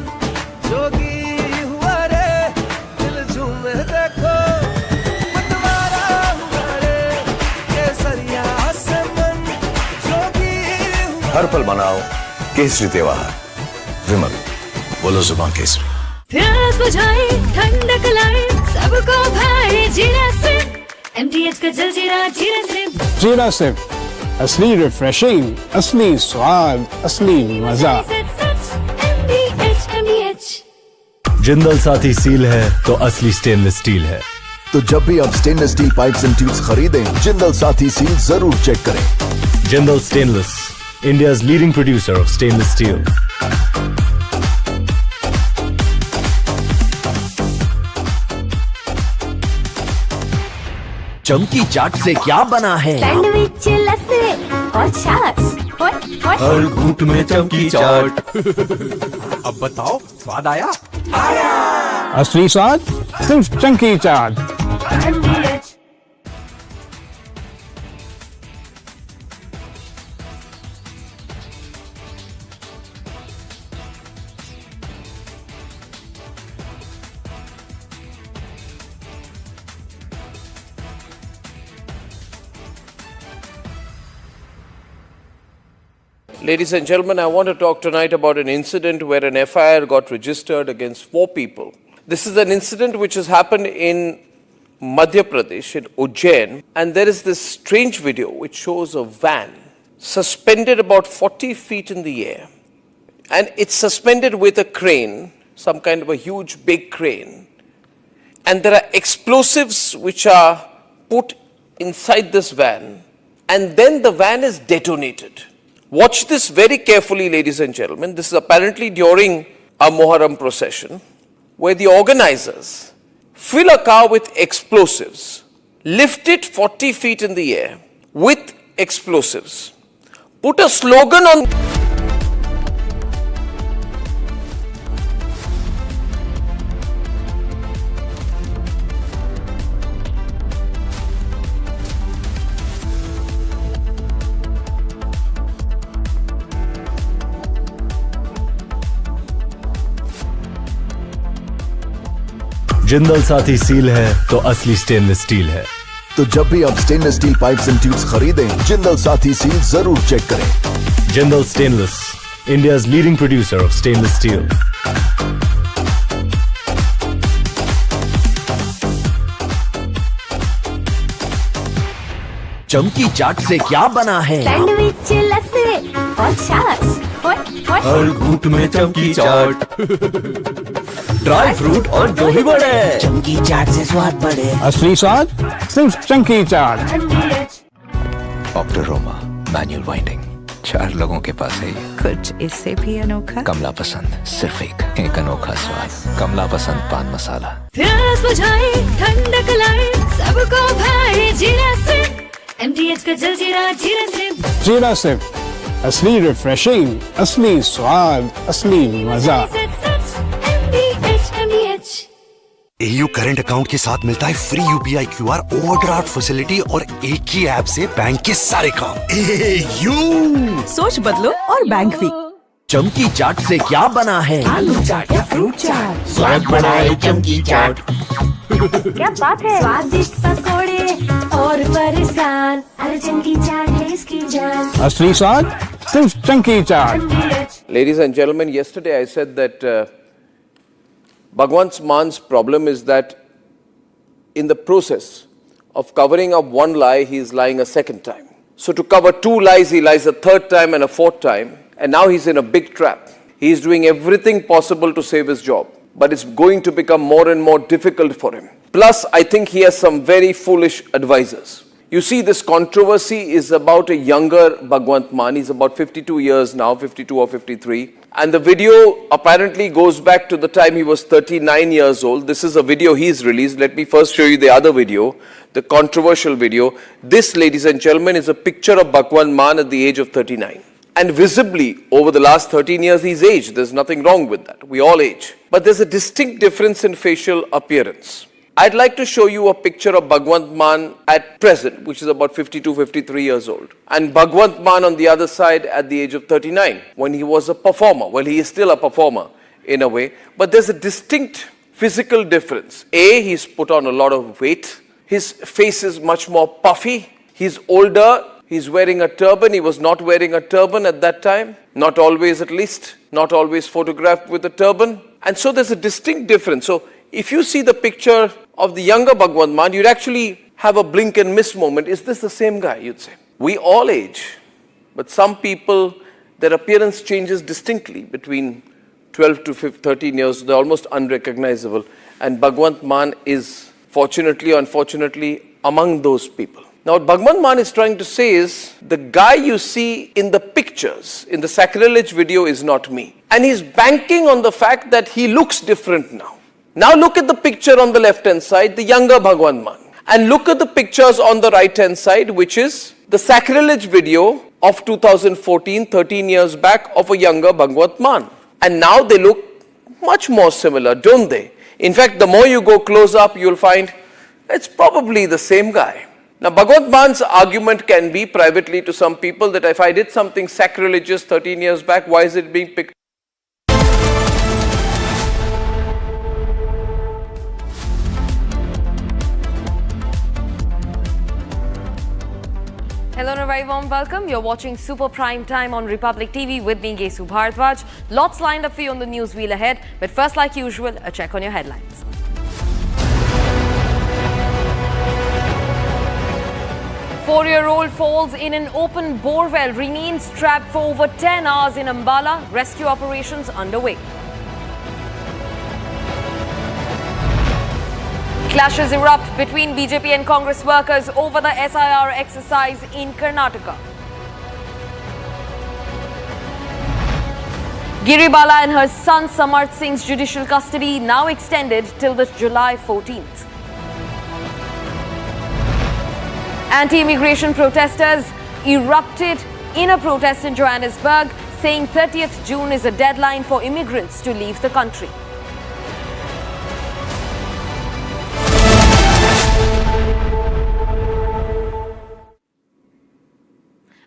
जोगी हुआ रे, दिल झूमे देखो मतवारा हुआ रे. केसरिया से मन जोगी हुआ. हर पल मनाओ केसरी त्योहार. विमल, बोलो जुबान केसरी. प्यास बुझाए ठंडक लाए सबको भाए जीरा से MTH का जल जीरा जीरा से. जीरा सिप, असली रिफ्रेशिंग, असली स्वाद, असली मजा. MTH. जिंदल साथी सील है तो असली स्टेनलेस स्टील है. तो जब भी आप stainless steel pipes and tubes खरीदें, जिंदल साथी सील जरूर चेक करें. Jindal stainless, India's leading producer of stainless steel. चमकी चाट से क्या बना है? सैंडविच लस्सी और छाछ. हर घूंट में चमकी चाट. अब बताओ स्वाद आया? असली स्वाद सिर्फ चंकी चाट. Ladies and gentlemen, I want to talk tonight about an incident where an FIR got registered against 4 people. This is an incident which has happened in Madhya Pradesh, in Ujjain, and there is this strange video which shows a van suspended about 40 feet in the air. And it's suspended with a crane, some kind of a huge big crane. And there are explosives which are put inside this van, and then the van is detonated. Watch this very carefully, ladies and gentlemen. This is apparently during a Muharram procession, where the organizers fill a car with explosives, lift it 40 feet in the air with explosives, put a slogan on. Jindal साथी seal है तो असली stainless steel है। तो जब भी आप stainless steel pipes and tubes खरीदें, जिंदल साथी सील जरूर चेक करें। Jindal stainless, India's leading producer of stainless steel. चमकी चाट से क्या बना है? सैंडविच लस्सी और छाछ हर घूंट में चमकी चाट, ड्राई फ्रूट और दही बड़े। चमकी चाट से स्वाद बढ़े। असली स्वाद सिर्फ चमकी चाट। ऑक्टोरोमा मैनुअल वाइंडिंग 4 लोगों के पास है ये। कुछ इससे भी अनोखा। कमला पसंद, सिर्फ एक अनोखा स्वाद। कमला पसंद पान मसाला। प्यास बुझाए, ठंडक लाए, सबको भाए जीरा से। MTH का जलजीरा जीरा से। जीरा से असली रिफ्रेशिंग, असली स्वाद, असली मजा। AU करंट अकाउंट के साथ मिलता है free UPI QR overdraft facility और एक ही ऐप से बैंक के सारे काम। AU सोच बदलो और बैंक भी। चमकी चाट से क्या बना है? आलू चाट या फ्रूट चाट, स्वाद बढ़ाए चमकी चाट। क्या बात है? स्वादिष्ट पकोड़े और फरसान, अरे चमकी चाट है इसकी जान। असली स्वाद सिर्फ चमकी चाट। Ladies and gentlemen, yesterday I said that Bhagwant Mann's problem is that in the process of covering up one lie, he is lying a second time. So to cover 2 lies, he lies a third time and a fourth time. And now he's in a big trap. He is doing everything possible to save his job. But it's going to become more and more difficult for him. Plus, I think he has some very foolish advisors. You see, this controversy is about a younger Bhagwant Mann. He's about 52 years now, 52 or 53. And the video apparently goes back to the time he was 39 years old. This is a video he's released. Let me first show you the other video, the controversial video. This, ladies and gentlemen, is a picture of Bhagwant Mann at the age of 39. And visibly, over the last 13 years, he's aged. There's nothing wrong with that. We all age. But there's a distinct difference in facial appearance. I'd like to show you a picture of Bhagwant Mann at present, which is about 52, 53 years old. And Bhagwant Mann on the other side at the age of 39, when he was a performer. Well, he is still a performer in a way. But there's a distinct physical difference. A, he's put on a lot of weight. His face is much more puffy. He's older. He's wearing a turban. He was not wearing a turban at that time. Not always, at least. Not always photographed with a turban. And so there's a distinct difference. So if you see the picture of the younger Bhagwant Mann, you'd actually have a blink and miss moment. Is this the same guy, you'd say? We all age. But some people, their appearance changes distinctly between 12 to 13 years. They're almost unrecognizable. And Bhagwant Mann is, fortunately or unfortunately, among those people. Now, what Bhagwant Mann is trying to say is, the guy you see in the pictures, in the sacrilege video, is not me. And he's banking on the fact that he looks different now. Now look at the picture on the left-hand side, the younger Bhagwant Mann. And look at the pictures on the right-hand side, which is the sacrilege video of 2014, 13 years back, of a younger Bhagwant Mann. And now they look much more similar, don't they? In fact, the more you go close up, you'll find it's probably the same guy. Now, Bhagwant Mann's argument can be privately to some people that if I did something sacrilegious 13 years back, why is it being picked? Hello and a very warm welcome. You're watching Super Prime Time on Republic TV with me, Gesu Bharadwaj. Lots lined up for you on the news wheel ahead. But first, like usual, a check on your headlines. Four-year-old falls in an open borewell, remains trapped for over 10 hours in Ambala. Rescue operations underway. Clashes erupt between BJP and Congress workers over the SIR exercise in Karnataka. Giribala and her son Samarth Singh's judicial custody now extended till the July 14th. Anti-immigration protesters erupted in a protest in Johannesburg, saying 30th June is a deadline for immigrants to leave the country.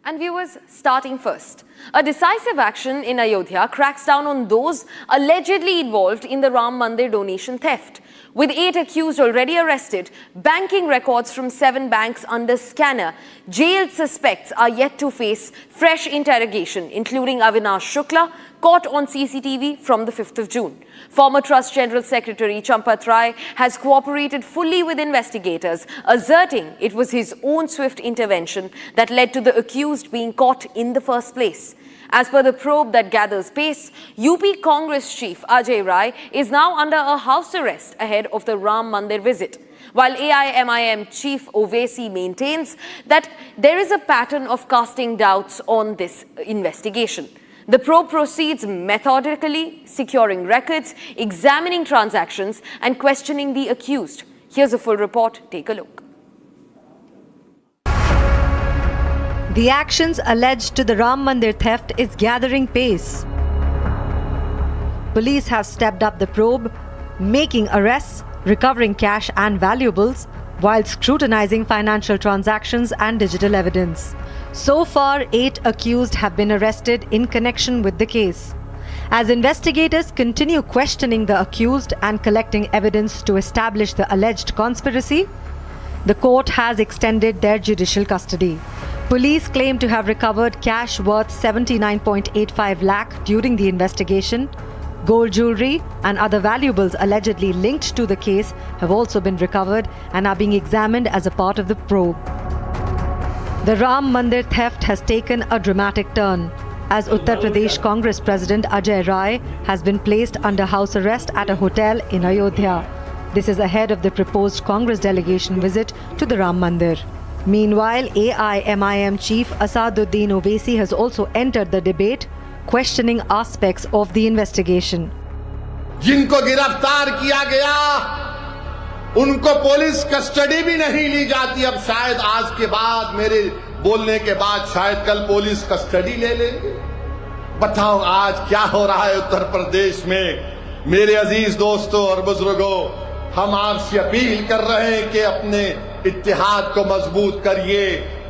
And viewers, starting first, a decisive action in Ayodhya cracks down on those allegedly involved in the Ram Mandir donation theft. With 8 accused already arrested, banking records from 7 banks under scanner, jailed suspects are yet to face fresh interrogation, including Avinash Shukla, caught on CCTV from the 5th of June. Former Trust General Secretary Champat Ray has cooperated fully with investigators, asserting it was his own swift intervention that led to the accused being caught in the first place. As per the probe that gathers pace, UP Congress chief Ajay Rai is now under a house arrest ahead of the Ram Mandir visit, while AIMIM chief Owaisi maintains that there is a pattern of casting doubts on this investigation. The probe proceeds methodically, securing records, examining transactions, and questioning the accused. Here's a full report. Take a look. The actions alleged to the Ram Mandir theft is gathering pace. Police have stepped up the probe, making arrests, recovering cash and valuables, while scrutinizing financial transactions and digital evidence. So far, 8 accused have been arrested in connection with the case. As investigators continue questioning the accused and collecting evidence to establish the alleged conspiracy, the court has extended their judicial custody. Police claim to have recovered cash worth 79.85 lakh during the investigation. Gold jewelry and other valuables allegedly linked to the case have also been recovered and are being examined as a part of the probe. The Ram Mandir theft has taken a dramatic turn, as Uttar Pradesh Congress President Ajay Rai has been placed under house arrest at a hotel in Ayodhya. This is ahead of the proposed Congress delegation visit to the Ram Mandir. Meanwhile, AIMIM chief Asaduddin Owaisi has also entered the debate, questioning aspects of the investigation. जिनको गिरफ्तार किया गया उनको police custody भी नहीं ली जाती। अब शायद आज के बाद, मेरे बोलने के बाद शायद कल पुलिस कस्टडी ले लेंगे। बताओ आज क्या हो रहा है उत्तर प्रदेश में। मेरे अजीज दोस्तों और बुजुर्गों, हम आपसे अपील कर रहे हैं कि अपने इत्तेहाद को मजबूत करिए।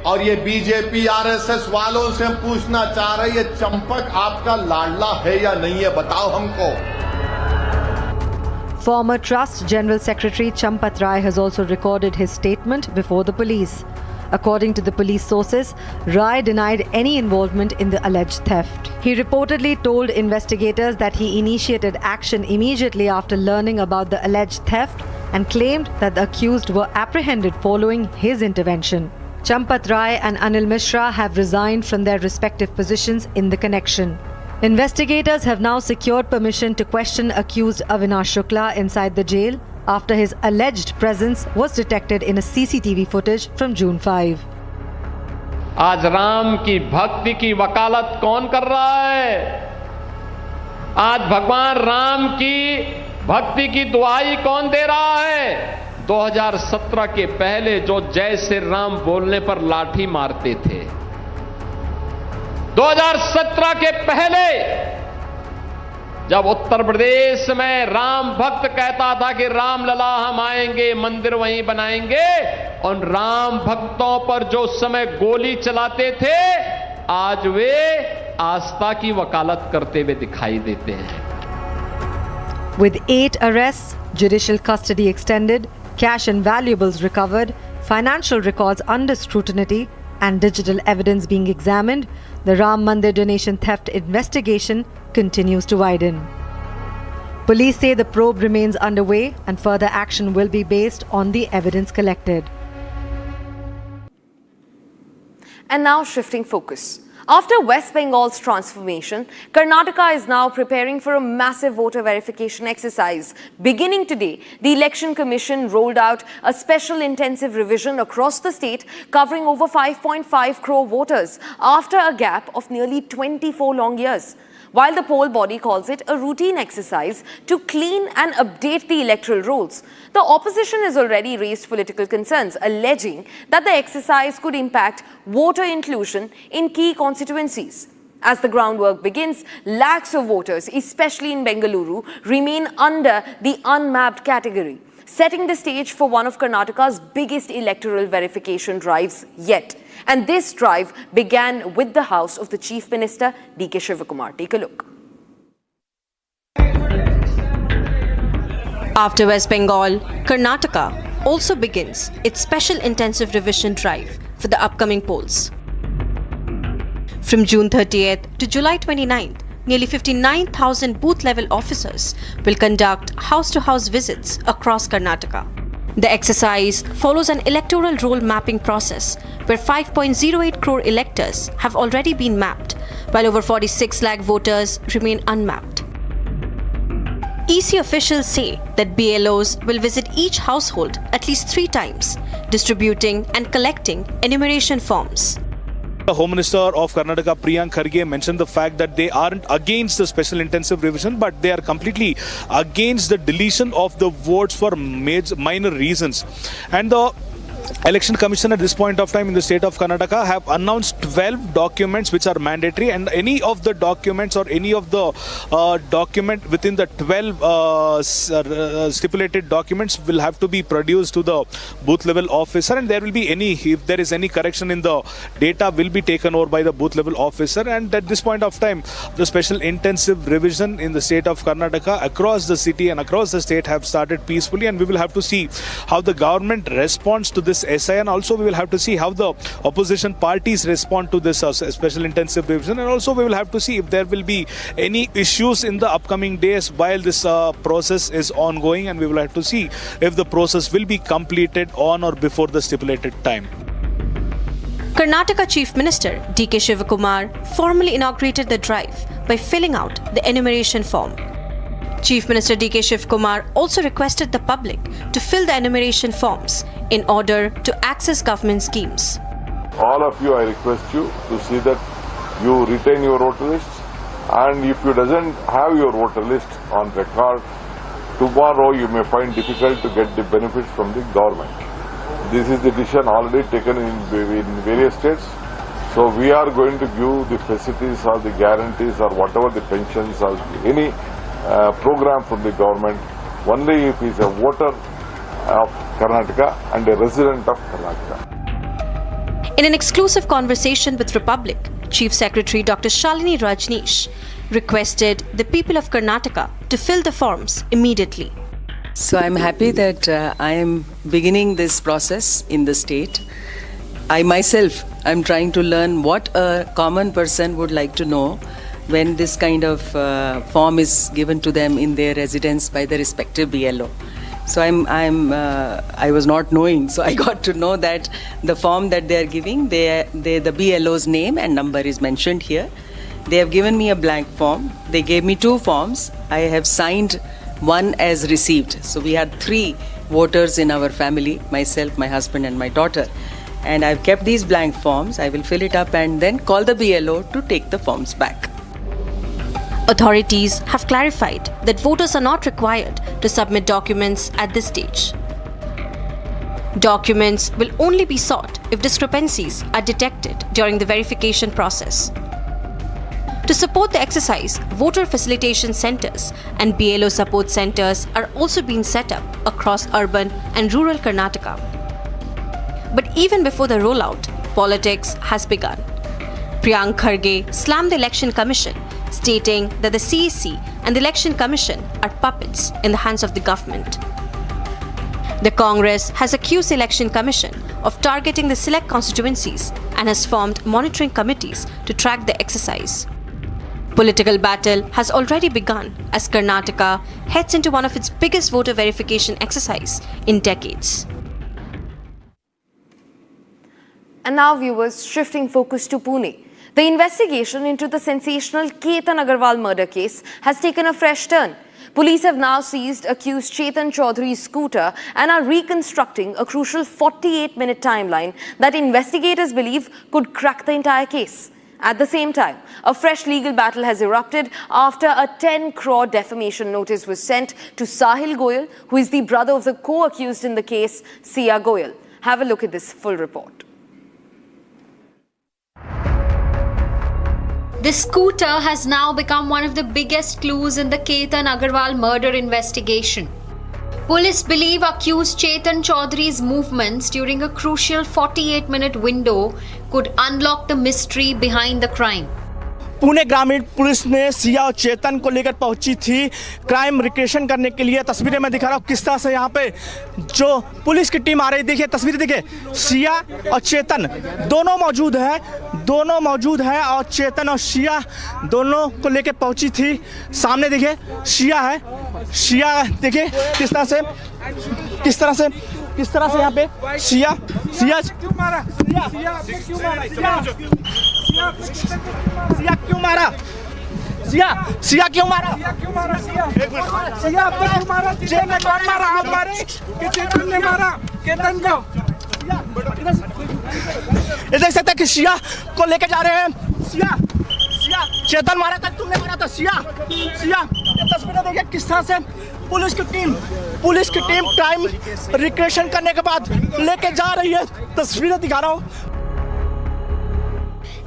और ये बीजेपी आरएसएस वालों से हम पूछना चाह रहे हैं, ये चंपक आपका लाडला है या नहीं है, बताओ हमको। Former Trust General Secretary Champat Ray has also recorded his statement before the police. According to the police sources, Ray denied any involvement in the alleged theft. He reportedly told investigators that he initiated action immediately after learning about the alleged theft and claimed that the accused were apprehended following his intervention. Champat Ray and Anil Mishra have resigned from their respective positions in the connection. Investigators have now secured permission to question accused Avinash Shukla inside the jail after his alleged presence was detected in a CCTV footage from June 5. आज राम की भक्ति की वकालत कौन कर रहा है? आज भगवान राम की भक्ति की दुआई कौन दे रहा है? 2017 के पहले जो जय श्री राम बोलने पर लाठी मारते थे, 2017 के पहले जब उत्तर प्रदेश में राम भक्त कहता था कि राम लला हम आएंगे, मंदिर वहीं बनाएंगे, और राम भक्तों पर जो समय गोली चलाते थे, आज वे आस्था की वकालत करते हुए दिखाई देते हैं। With 8 arrests, judicial custody extended, cash and valuables recovered, financial records under scrutiny, and digital evidence being examined, the Ram Mandir donation theft investigation continues to widen. Police say the probe remains underway and further action will be based on the evidence collected. And now shifting focus. After West Bengal's transformation, Karnataka is now preparing for a massive voter verification exercise. Beginning today, the Election Commission rolled out a special intensive revision across the state covering over 5.5 crore voters after a gap of nearly 24 long years. While the poll body calls it a routine exercise to clean and update the electoral rolls, the opposition has already raised political concerns, alleging that the exercise could impact voter inclusion in key constituencies. As the groundwork begins, lakhs of voters, especially in Bengaluru, remain under the unmapped category, setting the stage for one of Karnataka's biggest electoral verification drives yet. And this drive began with the house of the Chief Minister, D.K. Shivakumar. Take a look. After West Bengal, Karnataka also begins its special intensive revision drive for the upcoming polls. From June 30th to July 29th, nearly 59,000 booth-level officers will conduct house-to-house visits across Karnataka. The exercise follows an electoral roll mapping process where 5.08 crore electors have already been mapped, while over 46 lakh voters remain unmapped. EC officials say that BLOs will visit each household at least 3 times, distributing and collecting enumeration forms. The Home Minister of Karnataka, Priyank Kharge, mentioned the fact that they aren't against the special intensive revision, but they are completely against the deletion of the votes for minor reasons. And the Election Commission at this point of time in the state of Karnataka have announced 12 documents which are mandatory, and any of the documents or any of the document within the 12 stipulated documents will have to be produced to the booth level officer, and there will be if there is any correction in the data will be taken over by the booth level officer. And at this point of time, the special intensive revision in the state of Karnataka across the city and across the state have started peacefully, and we will have to see how the government responds to this SI, and also we will have to see how the opposition parties respond to this special intensive revision, and also we will have to see if there will be any issues in the upcoming days while this process is ongoing, and we will have to see if the process will be completed on or before the stipulated time. Karnataka Chief Minister D.K. Shivakumar formally inaugurated the drive by filling out the enumeration form. Chief Minister D.K. Shivakumar also requested the public to fill the enumeration forms in order to access government schemes. All of you, I request you to see that you retain your voter list, and if you doesn't have your voter list on record, tomorrow you may find difficult to get the benefits from the government. This is the decision already taken in various states. So we are going to give the facilities or the guarantees or whatever the pensions or any program from the government only if he is a voter of Karnataka and a resident of Karnataka. In an exclusive conversation with Republic, Chief Secretary Dr. Shalini Rajneesh requested the people of Karnataka to fill the forms immediately. So I'm happy that I am beginning this process in the state. I myself am trying to learn what a common person would like to know when this kind of form is given to them in their residence by the respective BLO. So I was not knowing, so I got to know that the form that they are giving, the BLO's name and number is mentioned here. They have given me a blank form. They gave me 2 forms. I have signed one as received. So we had 3 voters in our family, myself, my husband and my daughter. And I've kept these blank forms. I will fill it up and then call the BLO to take the forms back. Authorities have clarified that voters are not required to submit documents at this stage. Documents will only be sought if discrepancies are detected during the verification process. To support the exercise, voter facilitation centers and BLO support centers are also being set up across urban and rural Karnataka. But even before the rollout, politics has begun. Priyank Kharge slammed the Election Commission, stating that the CEC and the Election Commission are puppets in the hands of the government. The Congress has accused the Election Commission of targeting the select constituencies and has formed monitoring committees to track the exercise. Political battle has already begun as Karnataka heads into one of its biggest voter verification exercise in decades. And now, viewers, shifting focus to Pune. The investigation into the sensational Ketan Agarwal murder case has taken a fresh turn. Police have now seized accused Chetan Chaudhary's scooter and are reconstructing a crucial 48-minute timeline that investigators believe could crack the entire case. At the same time, a fresh legal battle has erupted after a 10 crore defamation notice was sent to Sahil Goyal, who is the brother of the co-accused in the case, Sia Goyal. Have a look at this full report. The scooter has now become one of the biggest clues in the Ketan Agarwal murder investigation. Police believe accused Chetan Chaudhary's movements during a crucial 48-minute window could unlock the mystery behind the crime. Pune ग्रामीण police ने सिया और चेतन को लेकर पहुंची थी crime recreation करने के लिए। तस्वीरें मैं दिखा रहा हूँ किस तरह से यहाँ पे जो पुलिस की टीम आ रही है। देखिए तस्वीरें, देखिए सिया और चेतन दोनों मौजूद हैं और चेतन और सिया दोनों को लेकर पहुंची थी। सामने देखिए सिया देखिए किस तरह से यहाँ पे सिया क्यों मारा देख सकते हैं कि सिया को लेके जा रहे हैं। सिया चेतन मारा था, तुमने मारा था सिया। तस्वीरें देखिए किस तरह से पुलिस की टीम क्राइम रिक्रिएशन करने के बाद लेके जा रही है। तस्वीरें दिखा रहा हूँ।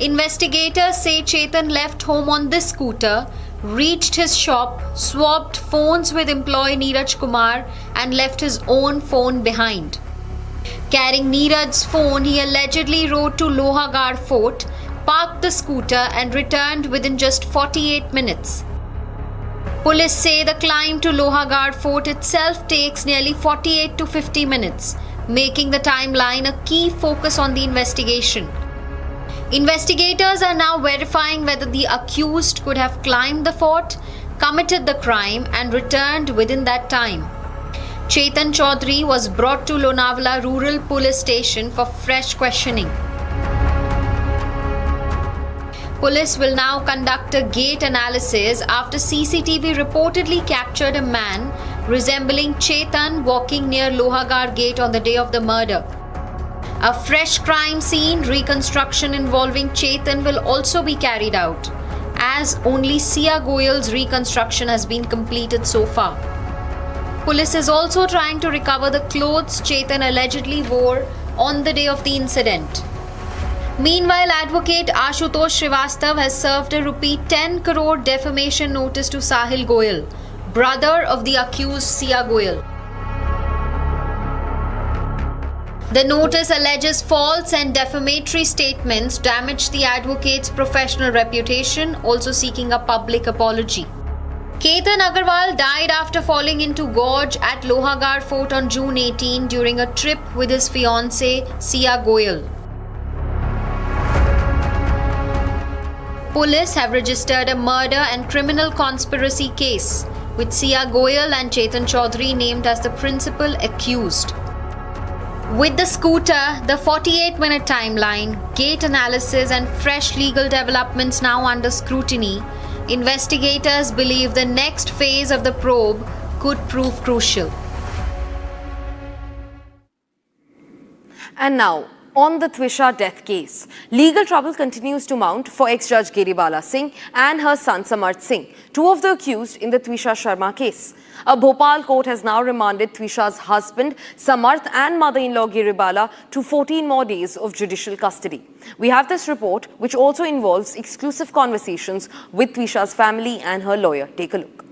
Investigators say Chetan left home on this scooter, reached his shop, swapped phones with employee Neeraj Kumar and left his own phone behind. Carrying Neeraj's phone, he allegedly rode to Lohagad Fort, parked the scooter and returned within just 48 minutes. Police say the climb to Lohagad Fort itself takes nearly 48 to 50 minutes, making the timeline a key focus on the investigation. Investigators are now verifying whether the accused could have climbed the fort, committed the crime and returned within that time. Chetan Chaudhary was brought to Lonavala Rural Police Station for fresh questioning. Police will now conduct a gait analysis after CCTV reportedly captured a man resembling Chetan walking near Lohagad Gate on the day of the murder. A fresh crime scene reconstruction involving Chetan will also be carried out, as only Sia Goyal's reconstruction has been completed so far. Police is also trying to recover the clothes Chetan allegedly wore on the day of the incident. Meanwhile, advocate Ashutosh Srivastav has served a ₹10 crore defamation notice to Sahil Goyal, brother of the accused Sia Goyal. The notice alleges false and defamatory statements damaged the advocate's professional reputation, also seeking a public apology. Ketan Agarwal died after falling into gorge at Lohagad Fort on June 18 during a trip with his fiancée Sia Goyal. Police have registered a murder and criminal conspiracy case, with Sia Goyal and Chetan Chaudhary named as the principal accused. With the scooter, the 48-minute timeline, gait analysis and fresh legal developments now under scrutiny, investigators believe the next phase of the probe could prove crucial. And now, on the Tisha death case, legal trouble continues to mount for ex-judge Giribala Singh and her son Champat Singh, two of the accused in the Tisha Sharma case. A Bhopal court has now remanded Tisha's husband, Samarth, and mother-in-law Giribala to 14 more days of judicial custody. We have this report, which also involves exclusive conversations with Tisha's family and her lawyer. Take a look.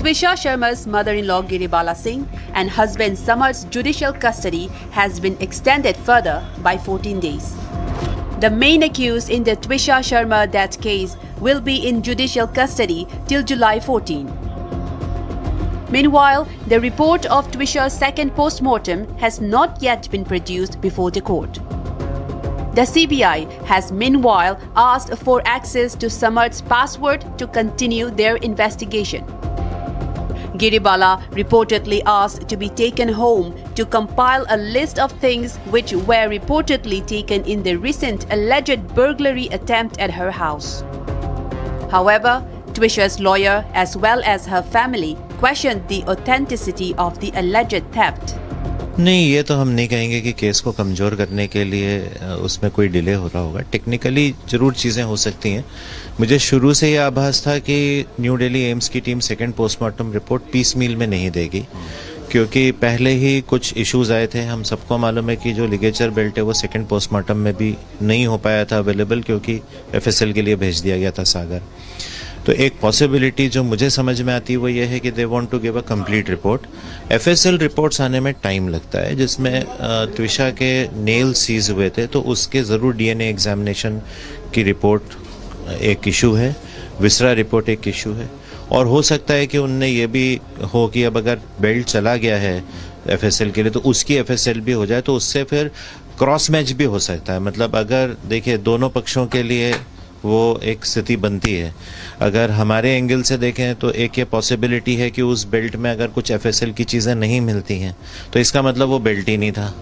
Tisha Sharma's mother-in-law Giribala Singh and husband Samarth's judicial custody has been extended further by 14 days. The main accused in the Tisha Sharma death case will be in judicial custody till July 14. Meanwhile, the report of Twisha's second post-mortem has not yet been produced before the court. The CBI has meanwhile asked for access to Samarth's password to continue their investigation. Giribala reportedly asked to be taken home to compile a list of things which were reportedly taken in the recent alleged burglary attempt at her house. However, Twisha's lawyer as well as her family questioned the authenticity of the alleged theft. नहीं, ये तो हम नहीं कहेंगे कि case को कमज़ोर करने के लिए उसमें कोई डिले हो रहा होगा. टेक्निकली ज़रूर चीज़ें हो सकती हैं. मुझे शुरू से ये आभास था कि न्यू दिल्ली एम्स की team second postmortem report piecemeal में नहीं देगी, क्योंकि पहले ही कुछ इश्यूज आए थे. हम सबको मालूम है कि जो लिगेचर बेल्ट है वो सेकंड पोस्टमार्टम में भी नहीं हो पाया था अवेलेबल, क्योंकि FSL के लिए भेज दिया गया था सागर. तो एक पॉसिबिलिटी जो मुझे समझ में आती है वो ये है कि they want to give a complete report. FSL reports आने में टाइम लगता है, जिसमें त्विशा के नेल सीज हुए थे तो उसके ज़रूर DNA एग्जामिनेशन की रिपोर्ट एक इशू है, विसरा रिपोर्ट एक इशू है, और हो सकता है कि उनने ये भी हो कि अब अगर बेल्ट चला गया है FSL के लिए तो उसकी FSL भी हो जाए, तो उससे फिर क्रॉस मैच भी हो सकता है. मतलब अगर देखिए दोनों पक्षों के लिए वो एक स्थिति बनती है. अगर हमारे एंगल से देखें तो एक ये पॉसिबिलिटी है कि उस बेल्ट में अगर कुछ FSL की चीज़ें नहीं मिलती हैं तो इसका मतलब वो बेल्ट ही नहीं था.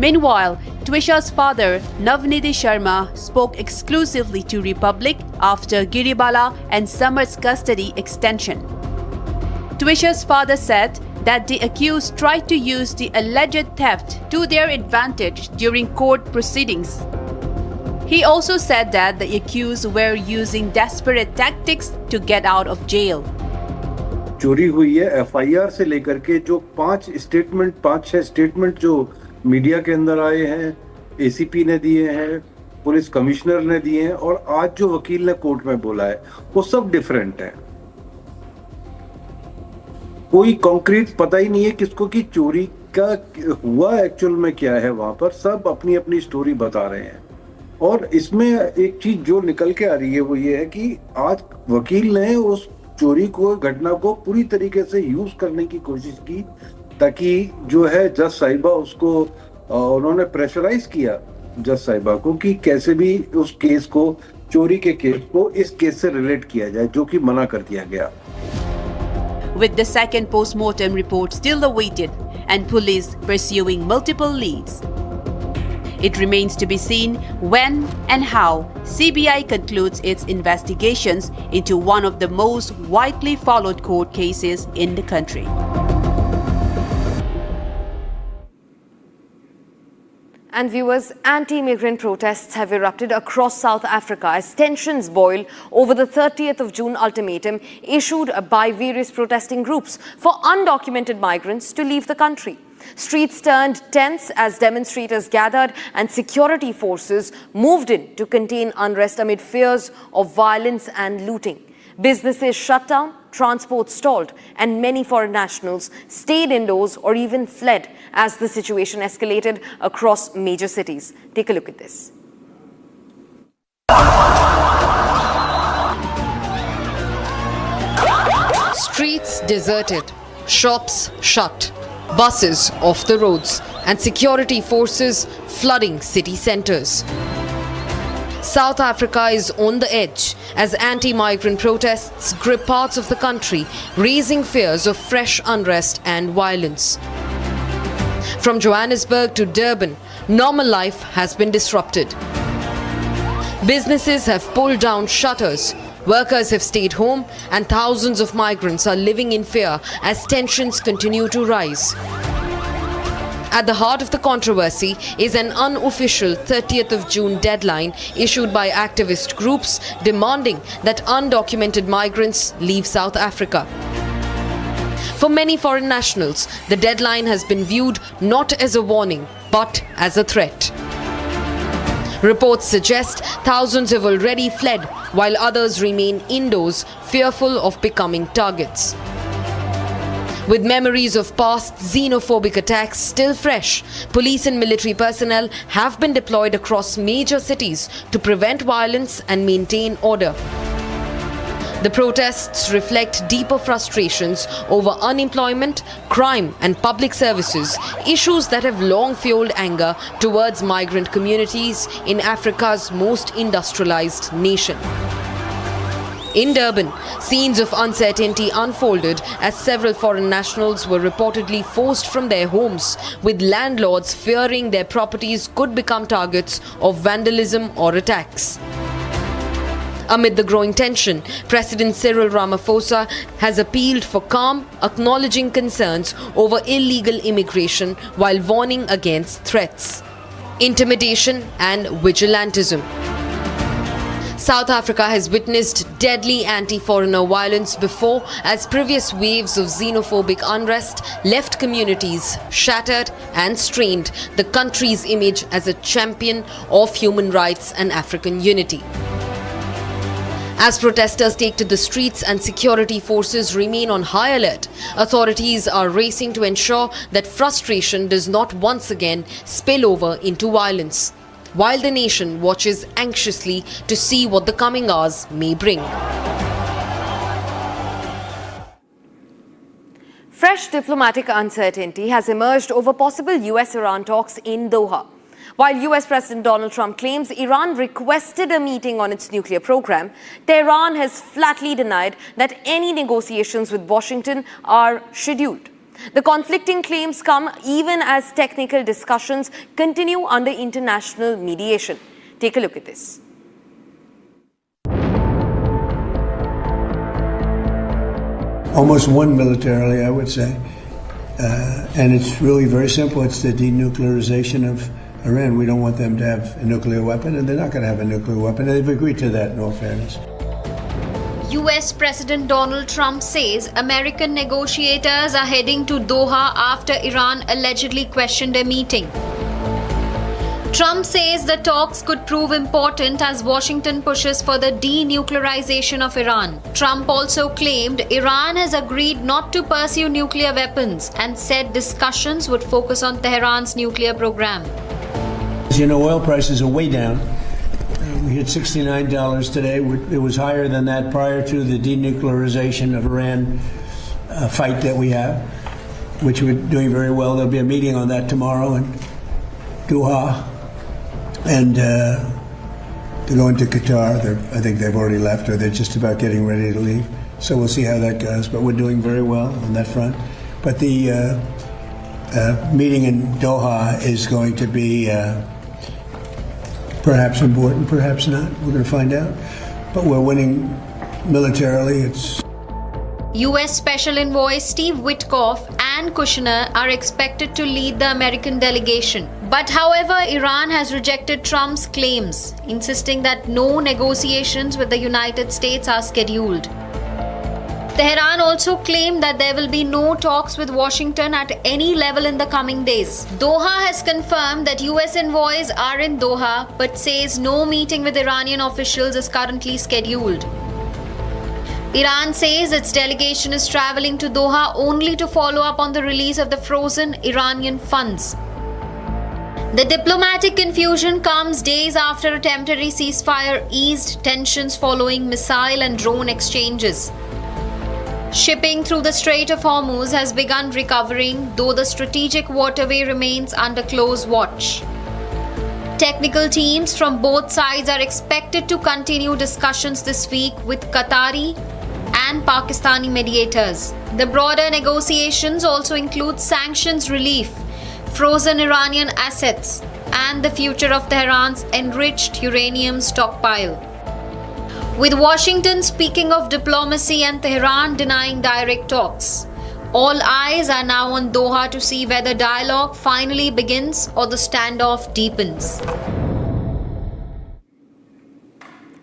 Meanwhile, Twisha's father, Navnidhi Sharma, spoke exclusively to Republic after Giribala and Samarth's custody extension. Twisha's father said that the accused tried to use the alleged theft to their advantage during court proceedings. He also said that the accused were using desperate tactics to get out of jail. चोरी हुई है. FIR से लेकर के जो 5-6 statement जो media के अंदर आए हैं, ACP ने दिए हैं, पुलिस कमिश्नर ने दिए हैं, और आज जो वकील ने कोर्ट में बोला है वो सब डिफरेंट है. कोई कॉन्क्रीट पता ही नहीं है किसको कि चोरी का हुआ एक्चुअल में क्या है. वहां पर सब अपनी अपनी स्टोरी बता रहे हैं. और इसमें एक चीज जो निकल के आ रही है वो ये है कि आज वकील ने उस चोरी को, घटना को पूरी तरीके से यूज करने की कोशिश की, ताकि जो है जज साहिबा उसको उन्होंने प्रेशराइज किया जज साहिबा को कि कैसे भी उस केस को, चोरी के केस को इस केस से रिलेट किया जाए, जो कि मना कर दिया गया. With the second post-mortem report still awaited and police pursuing multiple leads, it remains to be seen when and how CBI concludes its investigations into one of the most widely followed court cases in the country. And viewers, anti-immigrant protests have erupted across South Africa as tensions boil over the 30th of June ultimatum issued by various protesting groups for undocumented migrants to leave the country. Streets turned tense as demonstrators gathered and security forces moved in to contain unrest amid fears of violence and looting. Businesses shut down, transport stalled, and many foreign nationals stayed indoors or even fled as the situation escalated across major cities. Take a look at this. Streets deserted, shops shut, buses off the roads, and security forces flooding city centers. South Africa is on the edge as anti-migrant protests grip parts of the country, raising fears of fresh unrest and violence. From Johannesburg to Durban, normal life has been disrupted. Businesses have pulled down shutters, workers have stayed home, and thousands of migrants are living in fear as tensions continue to rise. At the heart of the controversy is an unofficial 30th of June deadline issued by activist groups demanding that undocumented migrants leave South Africa. For many foreign nationals, the deadline has been viewed not as a warning, but as a threat. Reports suggest thousands have already fled, while others remain indoors, fearful of becoming targets. With memories of past xenophobic attacks still fresh, police and military personnel have been deployed across major cities to prevent violence and maintain order. The protests reflect deeper frustrations over unemployment, crime and public services, issues that have long fueled anger towards migrant communities in Africa's most industrialized nation. In Durban, scenes of uncertainty unfolded as several foreign nationals were reportedly forced from their homes, with landlords fearing their properties could become targets of vandalism or attacks. Amid the growing tension, President Cyril Ramaphosa has appealed for calm, acknowledging concerns over illegal immigration while warning against threats, intimidation and vigilantism. South Africa has witnessed deadly anti-foreigner violence before, as previous waves of xenophobic unrest left communities shattered and strained the country's image as a champion of human rights and African unity. As protesters take to the streets and security forces remain on high alert, authorities are racing to ensure that frustration does not once again spill over into violence, while the nation watches anxiously to see what the coming hours may bring. Fresh diplomatic uncertainty has emerged over possible US-Iran talks in Doha. While US President Donald Trump claims Iran requested a meeting on its nuclear program, Tehran has flatly denied that any negotiations with Washington are scheduled. The conflicting claims come even as technical discussions continue under international mediation. Take a look at this. Almost won militarily, I would say. And it's really very simple. It's the denuclearization of Iran. We don't want them to have a nuclear weapon, and they're not going to have a nuclear weapon. They've agreed to that, in all fairness. US President Donald Trump says American negotiators are heading to Doha after Iran allegedly questioned a meeting. Trump says the talks could prove important as Washington pushes for the denuclearization of Iran. Trump also claimed Iran has agreed not to pursue nuclear weapons and said discussions would focus on Tehran's nuclear program. As you know, oil prices are way down. We hit $69 today. It was higher than that prior to the denuclearization of Iran fight that we have, which we're doing very well. There'll be a meeting on that tomorrow in Doha. And they're going to Qatar. I think they've already left, or they're just about getting ready to leave. So we'll see how that goes. But we're doing very well on that front. But the meeting in Doha is going to be perhaps important, perhaps not. We're going to find out. But we're winning militarily. It's US Special Envoy Steve Witkoff and Kushner are expected to lead the American delegation. But however, Iran has rejected Trump's claims, insisting that no negotiations with the United States are scheduled. Tehran also claimed that there will be no talks with Washington at any level in the coming days. Doha has confirmed that US envoys are in Doha, but says no meeting with Iranian officials is currently scheduled. Iran says its delegation is traveling to Doha only to follow up on the release of the frozen Iranian funds. The diplomatic confusion comes days after a temporary ceasefire eased tensions following missile and drone exchanges. Shipping through the Strait of Hormuz has begun recovering, though the strategic waterway remains under close watch. Technical teams from both sides are expected to continue discussions this week with Qatari and Pakistani mediators. The broader negotiations also include sanctions relief, frozen Iranian assets, and the future of Tehran's enriched uranium stockpile. With Washington speaking of diplomacy and Tehran denying direct talks, all eyes are now on Doha to see whether dialogue finally begins or the standoff deepens.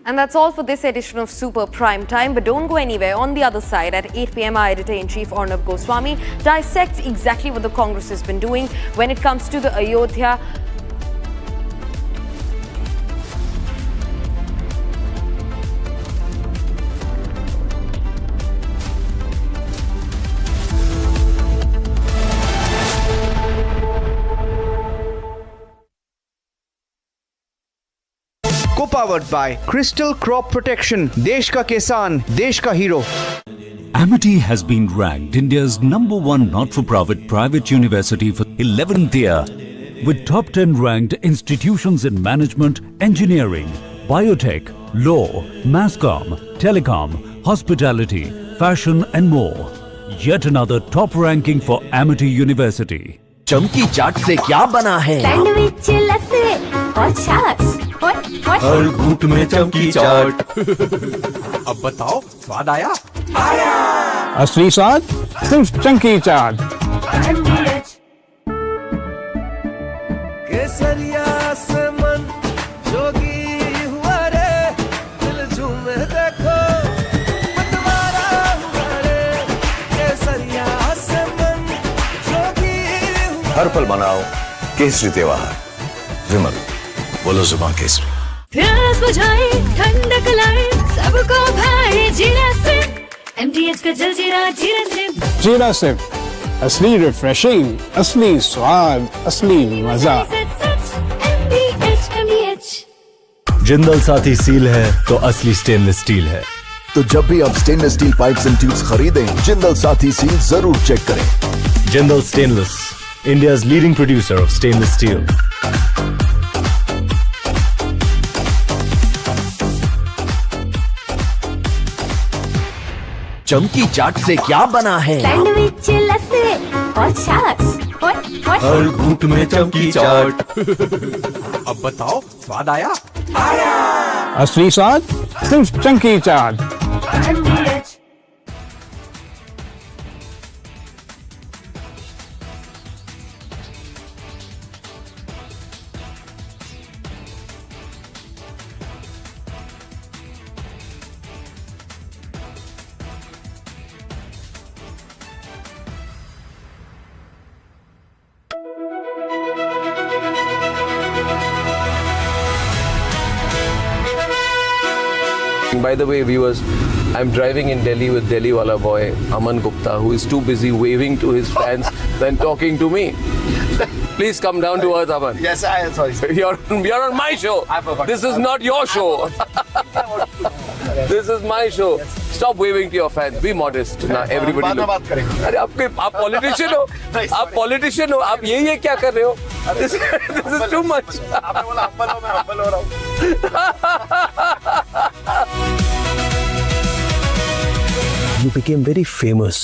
And that's all for this edition of Super Prime Time. But don't go anywhere. On the other side, at 8 p.m, our editor-in-chief Arnab Goswami dissects exactly what the Congress has been doing when it comes to the Ayodhya Co-powered by Crystal Crop Protection. देश का किसान, देश का hero. Amity has been ranked India's #1 not-for-profit private university for 11th year, with top 10 ranked institutions in management, engineering, biotech, law, masscom, telecom, hospitality, fashion and more. Yet another top ranking for Amity University. चमकी चाट से क्या बना है? Sandwich लस्सी और छाछ हर घूंट में चमकी चाट. अब बताओ स्वाद आया? असली स्वाद सिर्फ चंकी चाट. केसरिया से मन जोगी हुआ रे, दिल झूमे देखो मतवारा हुआ रे. केसरिया से मन जोगी हुआ. हर पल मनाओ केसरी त्योहार. विमल बोलो जुबान केसरी. प्यास बुझाए ठंडक लाए सबको भाए जीरा से MTH का जल जीरा जीरा से. जीरा से असली रिफ्रेशिंग, असली स्वाद, असली मजा. जिंदल साथी सील है तो असली स्टेनलेस स्टील है. तो जब भी आप stainless steel pipes and tubes खरीदें, जिंदल साथी सील जरूर चेक करें. Jindal stainless, India's leading producer of stainless steel. चमकी चाट से क्या बना है? सैंडविच लस्सी और छाछ हर घूंट में चमकी चाट. अब बताओ स्वाद आया? असली स्वाद सिर्फ चंकी चाट. By the way, viewers, I'm driving in Delhi with Delhi wala boy Aman Gupta, who is too busy waving to his fans than talking to me. Please come down to earth, Aman. Yes, I am sorry. You're on my show. This is not your show. This is my show. Stop waving to your fans. Be modest. Now everybody. अरे आप politician हो. आप politician हो. आप ये क्या कर रहे हो? This is too much. आपने बोला humble हो, मैं humble हो रहा हूँ. You became very famous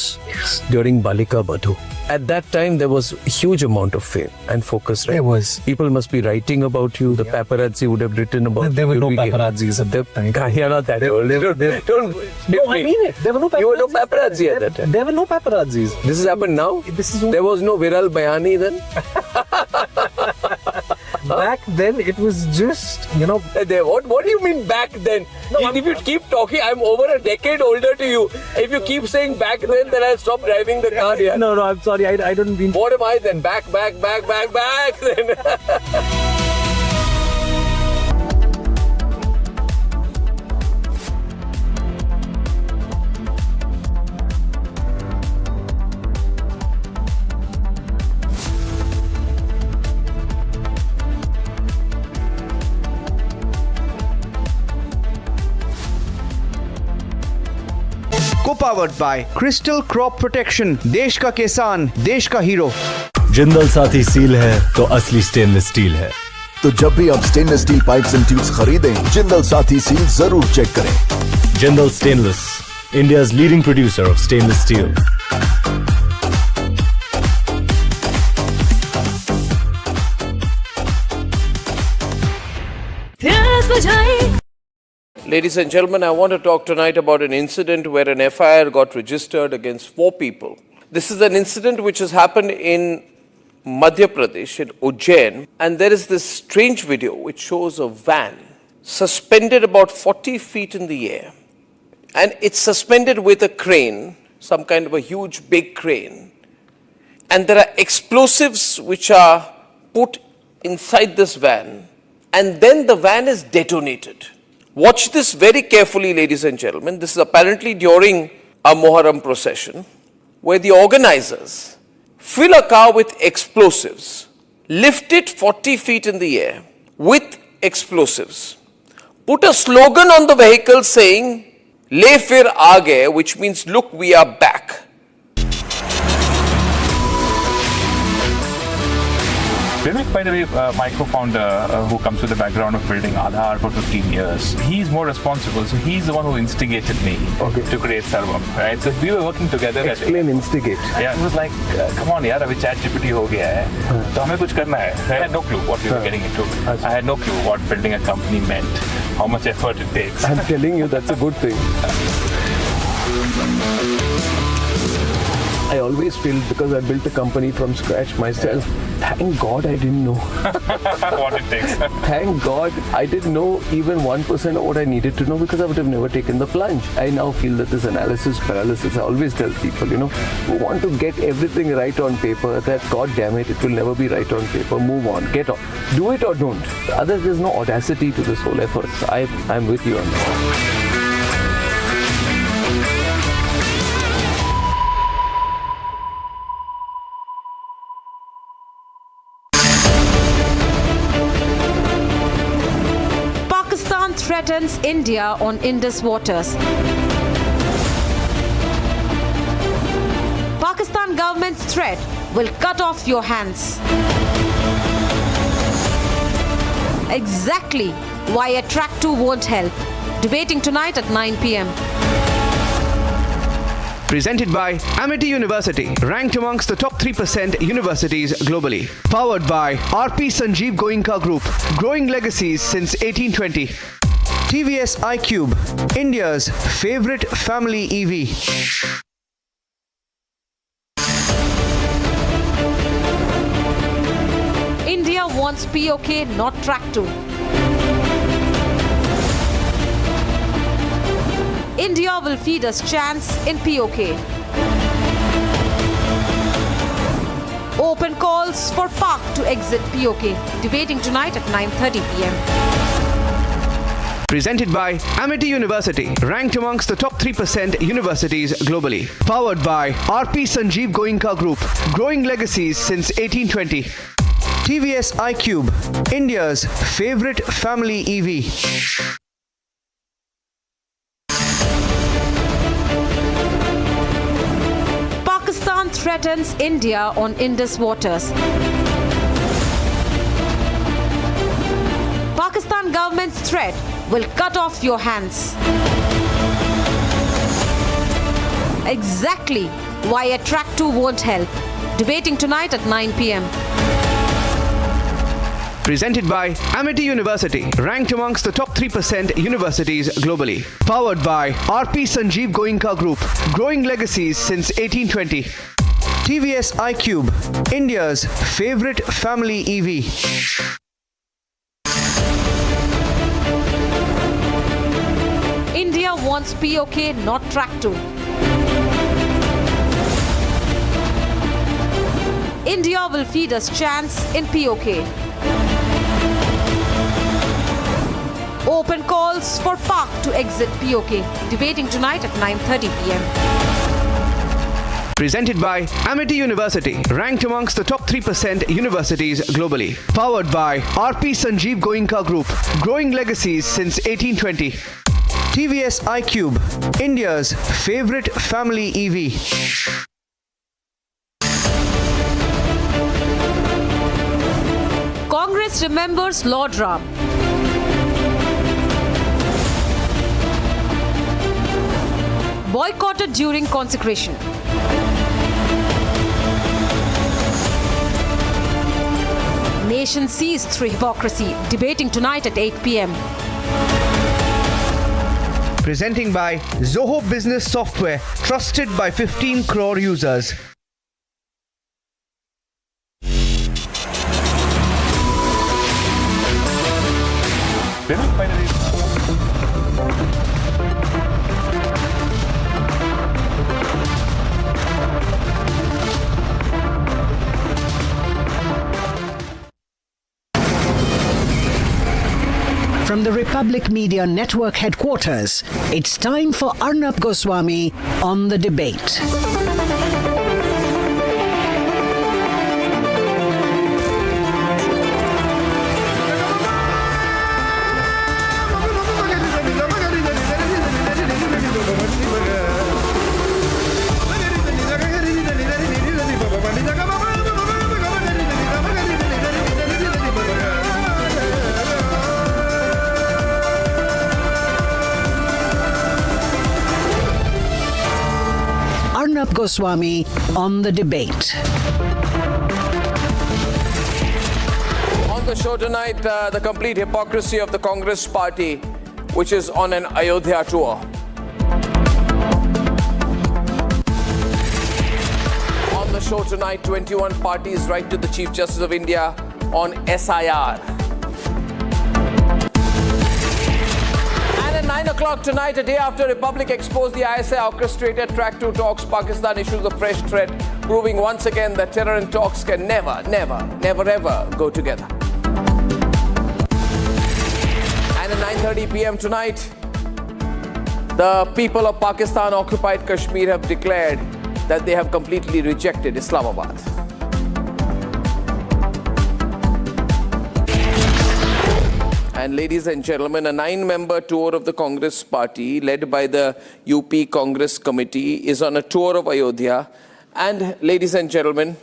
during Balika Badhu. At that time, there was a huge amount of fame and focus. Right? There was. People must be writing about you. The paparazzi would have written about. There were no paparazzis at that time. You're not that old. Don't. No, I mean it. There were no paparazzi. You were no paparazzi at that time. There were no paparazzis. This has happened now. There was no Viral Bayani then. Back then, it was just, What do you mean back then? No, if you keep talking, I'm over a decade older to you. If you keep saying back then I'll stop driving the car here. No, I'm sorry. I don't mean. What am I then? Back then. Co-powered by Crystal Crop Protection. देश का किसान, देश का hero. Jindal साथी seal है तो असली stainless steel है. तो जब भी आप stainless steel pipes and tubes खरीदें, जिंदल साथी सील जरूर चेक करें. Jindal stainless, India's leading producer of stainless steel. Ladies and gentlemen, I want to talk tonight about an incident where an FIR got registered against 4 people. This is an incident which has happened in Madhya Pradesh, in Ujjain, and there is this strange video which shows a van suspended about 40 feet in the air. And it's suspended with a crane, some kind of a huge big crane. And there are explosives which are put inside this van, and then the van is detonated. Watch this very carefully, ladies and gentlemen. This is apparently during a Muharram procession, where the organizers fill a car with explosives, lift it 40 feet in the air with explosives, put a slogan on the vehicle saying, "Le fir aa gaye," which means, look, we are back. Vivek, by the way, my co-founder, who comes with the background of building Aadhaar for 15 years, he's more responsible. So he's the one who instigated me to create Sarvam, right? So we were working together. Explain instigate. Yeah, it was like, come on, yaar, abhi ChatGPT ho gaya hai. So hame kuch karna hai. I had no clue what we were getting into. I had no clue what building a company meant, how much effort it takes. I'm telling you, that's a good thing. I always feel, because I built a company from scratch myself, thank God I didn't know what it takes. Thank God I didn't know even 1% of what I needed to know, because I would have never taken the plunge. I now feel that this analysis paralysis, I always tell people, who want to get everything right on paper, that God damn it, it will never be right on paper. Move on, get on. Do it or don't. Others, there's no audacity to this whole effort. I'm with you on that. Threatens India on Indus waters. Pakistan government's threat will cut off your hands. Exactly why a track 2 won't help. Debating tonight at 9 p.m. Presented by Amity University, ranked amongst the top 3% universities globally. Powered by RP Sanjeev Goenka Group, growing legacies since 1820. TVS iQube, India's favorite family EV. India wants PoK, not track 2. India will feed us chance in PoK. Open calls for Pak to exit PoK. Debating tonight at 9:30 p.m. Presented by Amity University, ranked amongst the top 3% universities globally. Powered by RP Sanjeev Goenka Group, growing legacies since 1820. TVS iQube, India's favorite family EV. Pakistan threatens India on Indus waters. Pakistan government's threat will cut off your hands. Exactly why a track 2 won't help. Debating tonight at 9 p.m. Presented by Amity University, ranked amongst the top 3% universities globally. Powered by RP Sanjeev Goenka Group, growing legacies since 1820. TVS iQube, India's favorite family EV. India wants PoK, not track 2. India will feed us chance in PoK. Open calls for Pak to exit PoK. Debating tonight at 9:30 p.m. Presented by Amity University, ranked amongst the top 3% universities globally. Powered by RP Sanjeev Goenka Group, growing legacies since 1820. TVS iQube, India's favorite family EV. Congress remembers Lord Ram. Boycotted during consecration. Nation sees through hypocrisy. Debating tonight at 8 p.m. Presenting by Zoho Business Software, trusted by 15 crore users. From the Republic Media Network headquarters, it's time for Arnab Goswami on the debate. Goswami on the debate. On the show tonight, the complete hypocrisy of the Congress party, which is on an Ayodhya tour. On the show tonight, 21 parties write to the Chief Justice of India on SIR. And at 9 o'clock tonight, a day after Republic exposed the ISI orchestrated track 2 talks, Pakistan issues a fresh threat, proving once again that terror and talks can never ever go together. And at 9:30 p.m. tonight, the people of Pakistan-occupied Kashmir have declared that they have completely rejected Islamabad. And ladies and gentlemen, a 9-member tour of the Congress party led by the UP Congress Committee is on a tour of Ayodhya. And ladies and gentlemen,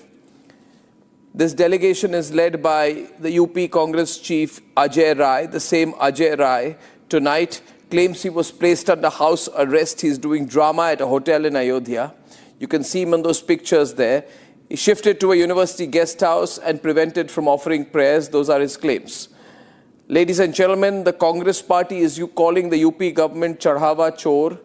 this delegation is led by the UP Congress chief Ajay Rai. The same Ajay Rai tonight claims he was placed under house arrest. He's doing drama at a hotel in Ayodhya. You can see him in those pictures there. He shifted to a university guest house and prevented from offering prayers. Those are his claims. Ladies and gentlemen, the Congress party is calling the UP government Chadhawa Chor.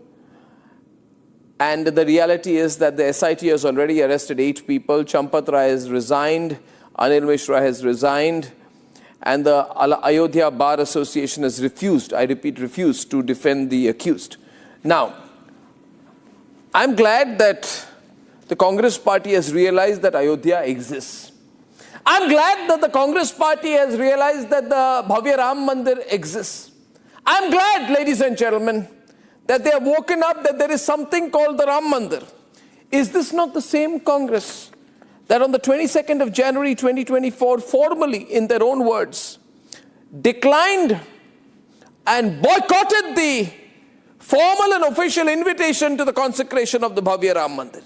And the reality is that the SIT has already arrested 8 people. Champat Ray has resigned. Anil Mishra has resigned. And the Ayodhya Bar Association has refused, I repeat, refused to defend the accused. Now, I'm glad that the Congress party has realized that Ayodhya exists. I'm glad that the Congress party has realized that the Bhavya Ram Mandir exists. I'm glad, ladies and gentlemen, that they have woken up that there is something called the Ram Mandir. Is this not the same Congress that on the 22nd of January 2024, formally, in their own words, declined and boycotted the formal and official invitation to the consecration of the Bhavya Ram Mandir?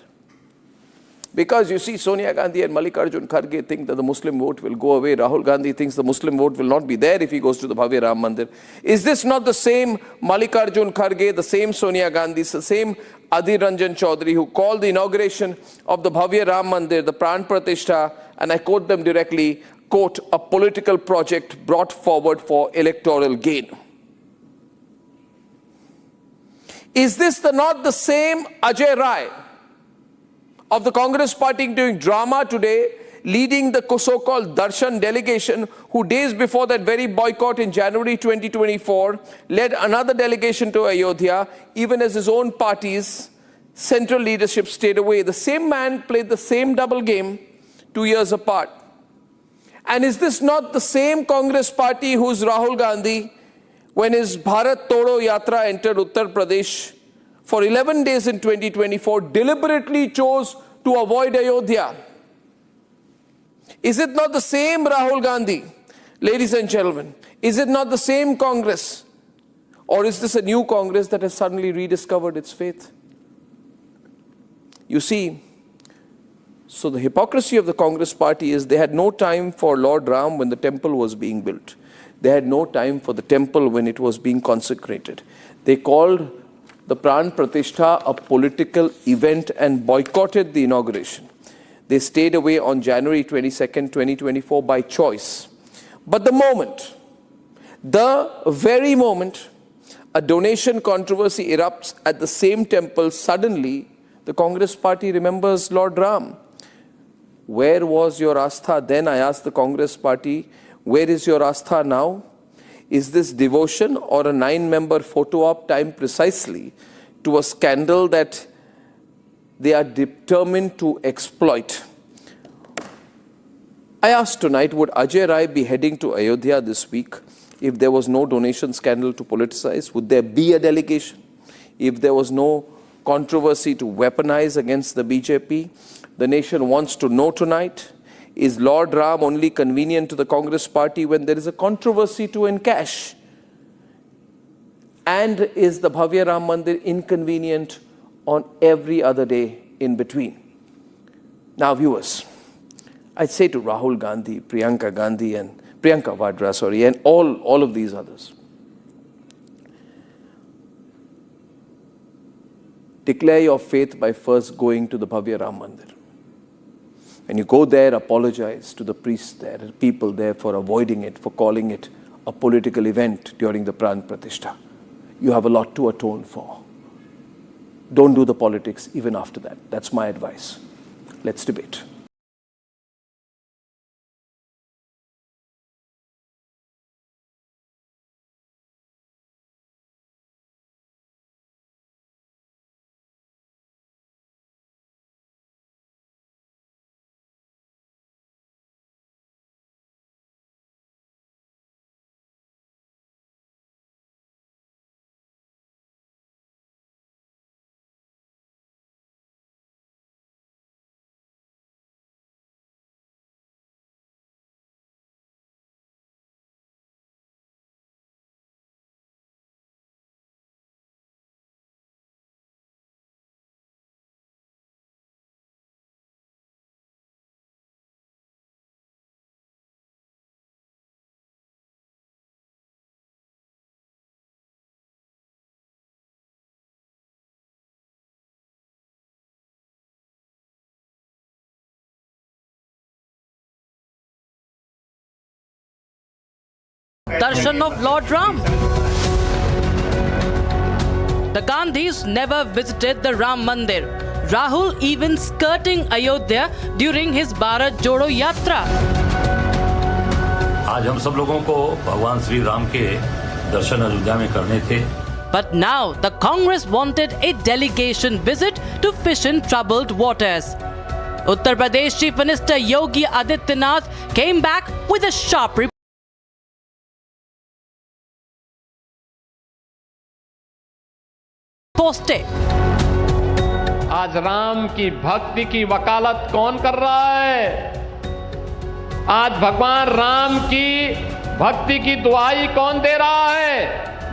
Because you see, Sonia Gandhi and Mallikarjun Kharge think that the Muslim vote will go away. Rahul Gandhi thinks the Muslim vote will not be there if he goes to the Bhavya Ram Mandir. Is this not the same Mallikarjun Kharge, the same Sonia Gandhi, the same Adhir Ranjan Chaudhary who called the inauguration of the Bhavya Ram Mandir, the Pran Pratishtha, and I quote them directly, quote, a political project brought forward for electoral gain? Is this not the same Ajay Rai of the Congress party doing drama today, leading the so-called Darshan delegation, who days before that very boycott in January 2024, led another delegation to Ayodhya, even as his own party's central leadership stayed away? The same man played the same double game 2 years apart. And is this not the same Congress party whose Rahul Gandhi, when his Bharat Todo Yatra entered Uttar Pradesh, for 11 days in 2024, deliberately chose to avoid Ayodhya? Is it not the same Rahul Gandhi? Ladies and gentlemen, is it not the same Congress? Or is this a new Congress that has suddenly rediscovered its faith? You see, so the hypocrisy of the Congress party is they had no time for Lord Ram when the temple was being built. They had no time for the temple when it was being consecrated. They called the Pran Pratishtha a political event and boycotted the inauguration. They stayed away on January 22nd, 2024 by choice. But the very moment, a donation controversy erupts at the same temple, suddenly the Congress party remembers Lord Ram. Where was your Astha then? I asked the Congress party. Where is your Astha now? Is this devotion or a 9-member photo op timed precisely to a scandal that they are determined to exploit? I asked tonight, would Ajay Rai be heading to Ayodhya this week if there was no donation scandal to politicize? Would there be a delegation if there was no controversy to weaponize against the BJP? The nation wants to know tonight, is Lord Ram only convenient to the Congress party when there is a controversy to encash? And is the Bhavya Ram Mandir inconvenient on every other day in between? Now, viewers, I'd say to Rahul Gandhi, Priyanka Vadra, and all of these others, declare your faith by first going to the Bhavya Ram Mandir. When you go there, apologize to the priests there, the people there for avoiding it, for calling it a political event during the Pran Pratishtha. You have a lot to atone for. Don't do the politics even after that. That's my advice. Let's debate. Darshan of Lord Ram. The Gandhis never visited the Ram Mandir. Rahul even skirting Ayodhya during his Bharat Jodo Yatra. आज हम सब लोगों को भगवान श्री राम के दर्शन अयोध्या में करने थे. But now the Congress wanted a delegation visit to fish in troubled waters. Uttar Pradesh Chief Minister Yogi Adityanath came back with a sharp report. आज राम की भक्ति की वकालत कौन कर रहा है? आज भगवान राम की भक्ति की दुआई कौन दे रहा है?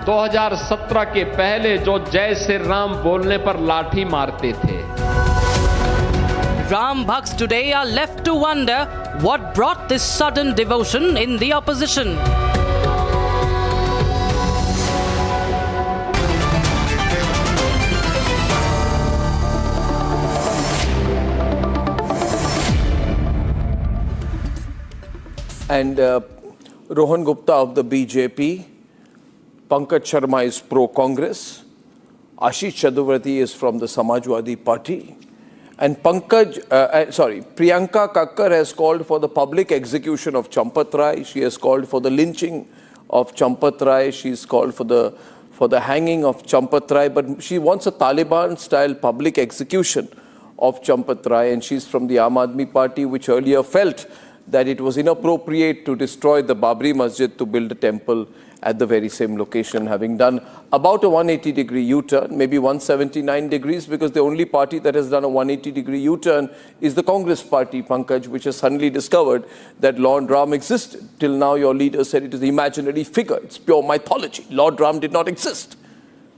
2017 के पहले जो जय श्री राम बोलने पर लाठी मारते थे. Ram Bhakts today are left to wonder what brought this sudden devotion in the opposition. And Rohan Gupta of the BJP, Pankaj Sharma is pro-Congress, Ashish Chaturvedi is from the Samajwadi Party, and Priyanka Kakkar has called for the public execution of Champat Ray. She has called for the lynching of Champat Ray. She's called for the hanging of Champat Ray, but she wants a Taliban-style public execution of Champat Ray, and she's from the Aam Aadmi Party, which earlier felt that it was inappropriate to destroy the Babri Masjid to build a temple at the very same location, having done about a 180-degree U-turn, maybe 179 degrees, because the only party that has done a 180-degree U-turn is the Congress party, Pankaj, which has suddenly discovered that Lord Ram existed. Till now, your leader said it is an imaginary figure. It's pure mythology. Lord Ram did not exist.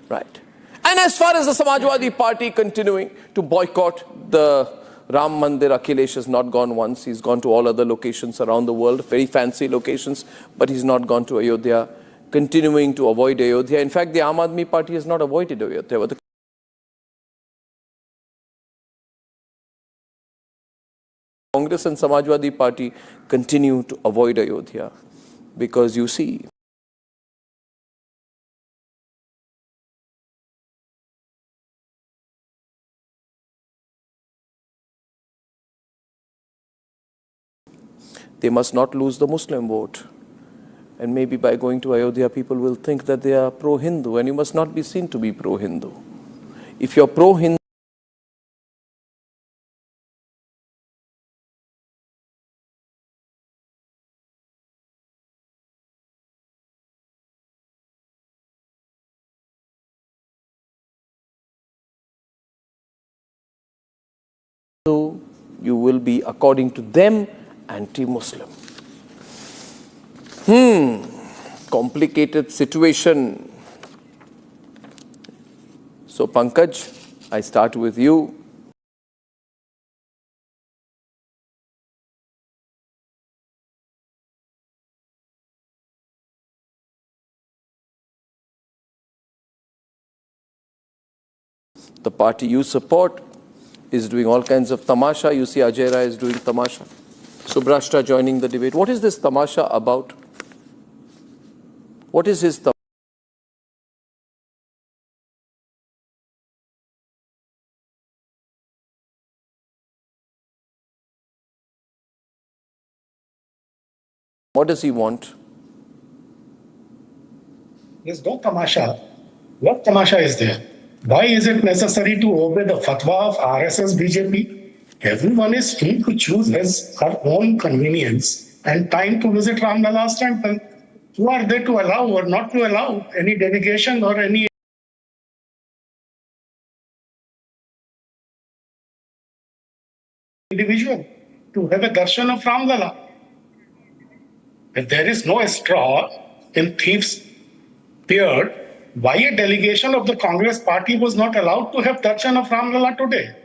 Right. And as far as the Samajwadi Party continuing to boycott the Ram Mandir, Akhilesh has not gone once. He's gone to all other locations around the world, very fancy locations, but he's not gone to Ayodhya, continuing to avoid Ayodhya. In fact, the Aam Aadmi Party has not avoided Ayodhya. But the Congress and Samajwadi Party continue to avoid Ayodhya because you see, they must not lose the Muslim vote. And maybe by going to Ayodhya, people will think that they are pro-Hindu, and you must not be seen to be pro-Hindu. If you're pro-Hindu, you will be, according to them, anti-Muslim. Complicated situation. So Pankaj, I start with you. The party you support is doing all kinds of tamasha. You see Ajay Rai is doing tamasha. Subrashta joining the debate. What is this tamasha about? What is his tamasha? What does he want? There's no tamasha. What tamasha is there? Why is it necessary to obey the fatwa of RSS BJP? Everyone is free to choose his her own convenience and time to visit Ramlala's temple. Who are they to allow or not to allow any delegation or any individual to have a darshan of Ramlala? If there is no straw in thief's beard, why a delegation of the Congress party was not allowed to have darshan of Ramlala today?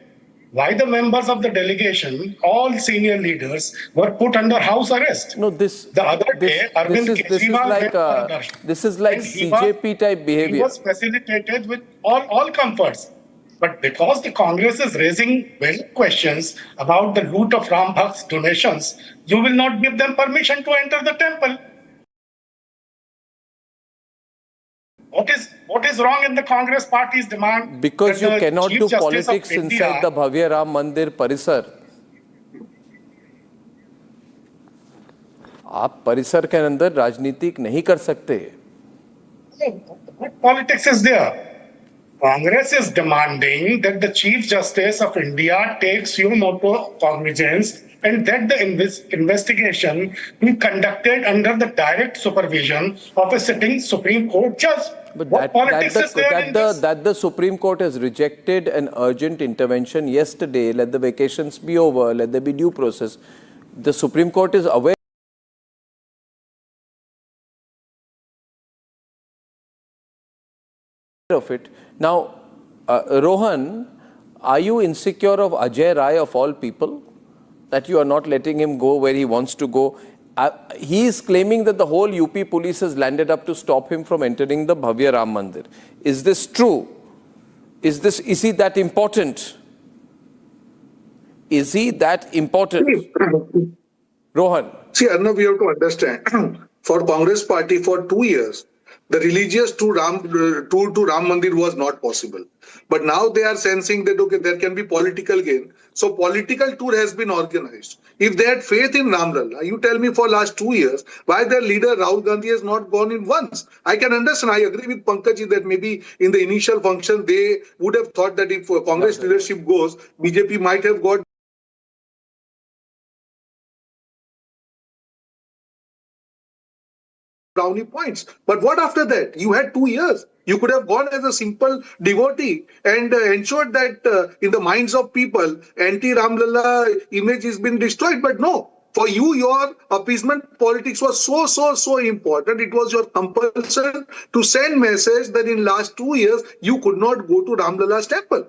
Why the members of the delegation, all senior leaders, were put under house arrest? No, this the other day, Arvind Kejriwal this is like CJP type behavior. He was facilitated with all comforts. But because the Congress is raising valid questions about the loot of Ram Bhakt's donations, you will not give them permission to enter the temple. What is wrong in the Congress party's demand? Because you cannot do politics inside the Bhavya Ram Mandir Parisar. आप परिसर के अंदर राजनीतिक नहीं कर सकते. What politics is there? Congress is demanding that the Chief Justice of India takes suo cognizance and that the investigation be conducted under the direct supervision of a sitting Supreme Court judge. But what politics is there in this? That the Supreme Court has rejected an urgent intervention yesterday. Let the vacations be over. Let there be due process. The Supreme Court is aware of it. Now, Rohan, are you insecure of Ajay Rai of all people? That you are not letting him go where he wants to go? He is claiming that the whole UP police has landed up to stop him from entering the Bhavya Ram Mandir. Is this true? Is he that important? Is he that important? Rohan. See, Arnav, we have to understand, for Congress party for 2 years, the religious tour to Ram Mandir was not possible. But now they are sensing that, okay, there can be political gain. So political tour has been organized. If they had faith in Ramlala, you tell me for last 2 years, why their leader Rahul Gandhi has not gone in once? I can understand, I agree with Pankaj that maybe in the initial function, they would have thought that if Congress leadership goes, BJP might have got brownie points. But what after that? You had 2 years. You could have gone as a simple devotee and ensured that in the minds of people, anti-Ramlala image has been destroyed. But no, for you, your appeasement politics was so important. It was your compulsion to send message that in last 2 years, you could not go to Ramlala's temple.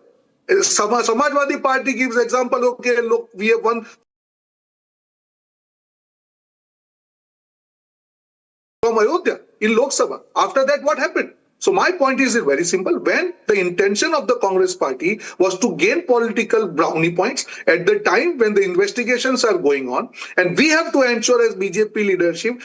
Samajwadi Party gives example, okay, look, we have won from Ayodhya in Lok Sabha. After that, what happened? So my point is very simple. When the intention of the Congress party was to gain political brownie points at the time when the investigations are going on, and we have to ensure as BJP leadership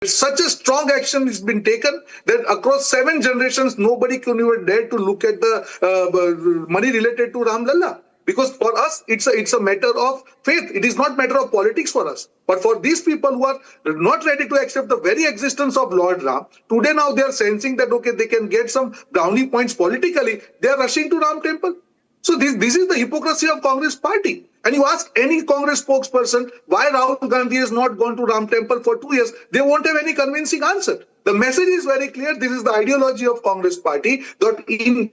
such a strong action has been taken that across 7 generations, nobody can even dare to look at the money related to Ramlala. Because for us, it's a matter of faith. It is not matter of politics for us. But for these people who are not ready to accept the very existence of Lord Ram, today now they are sensing that, okay, they can get some brownie points politically. They are rushing to Ram temple. So this is the hypocrisy of Congress party. And you ask any Congress spokesperson why Rahul Gandhi has not gone to Ram temple for 2 years, they won't have any convincing answer. The message is very clear. This is the ideology of Congress party that in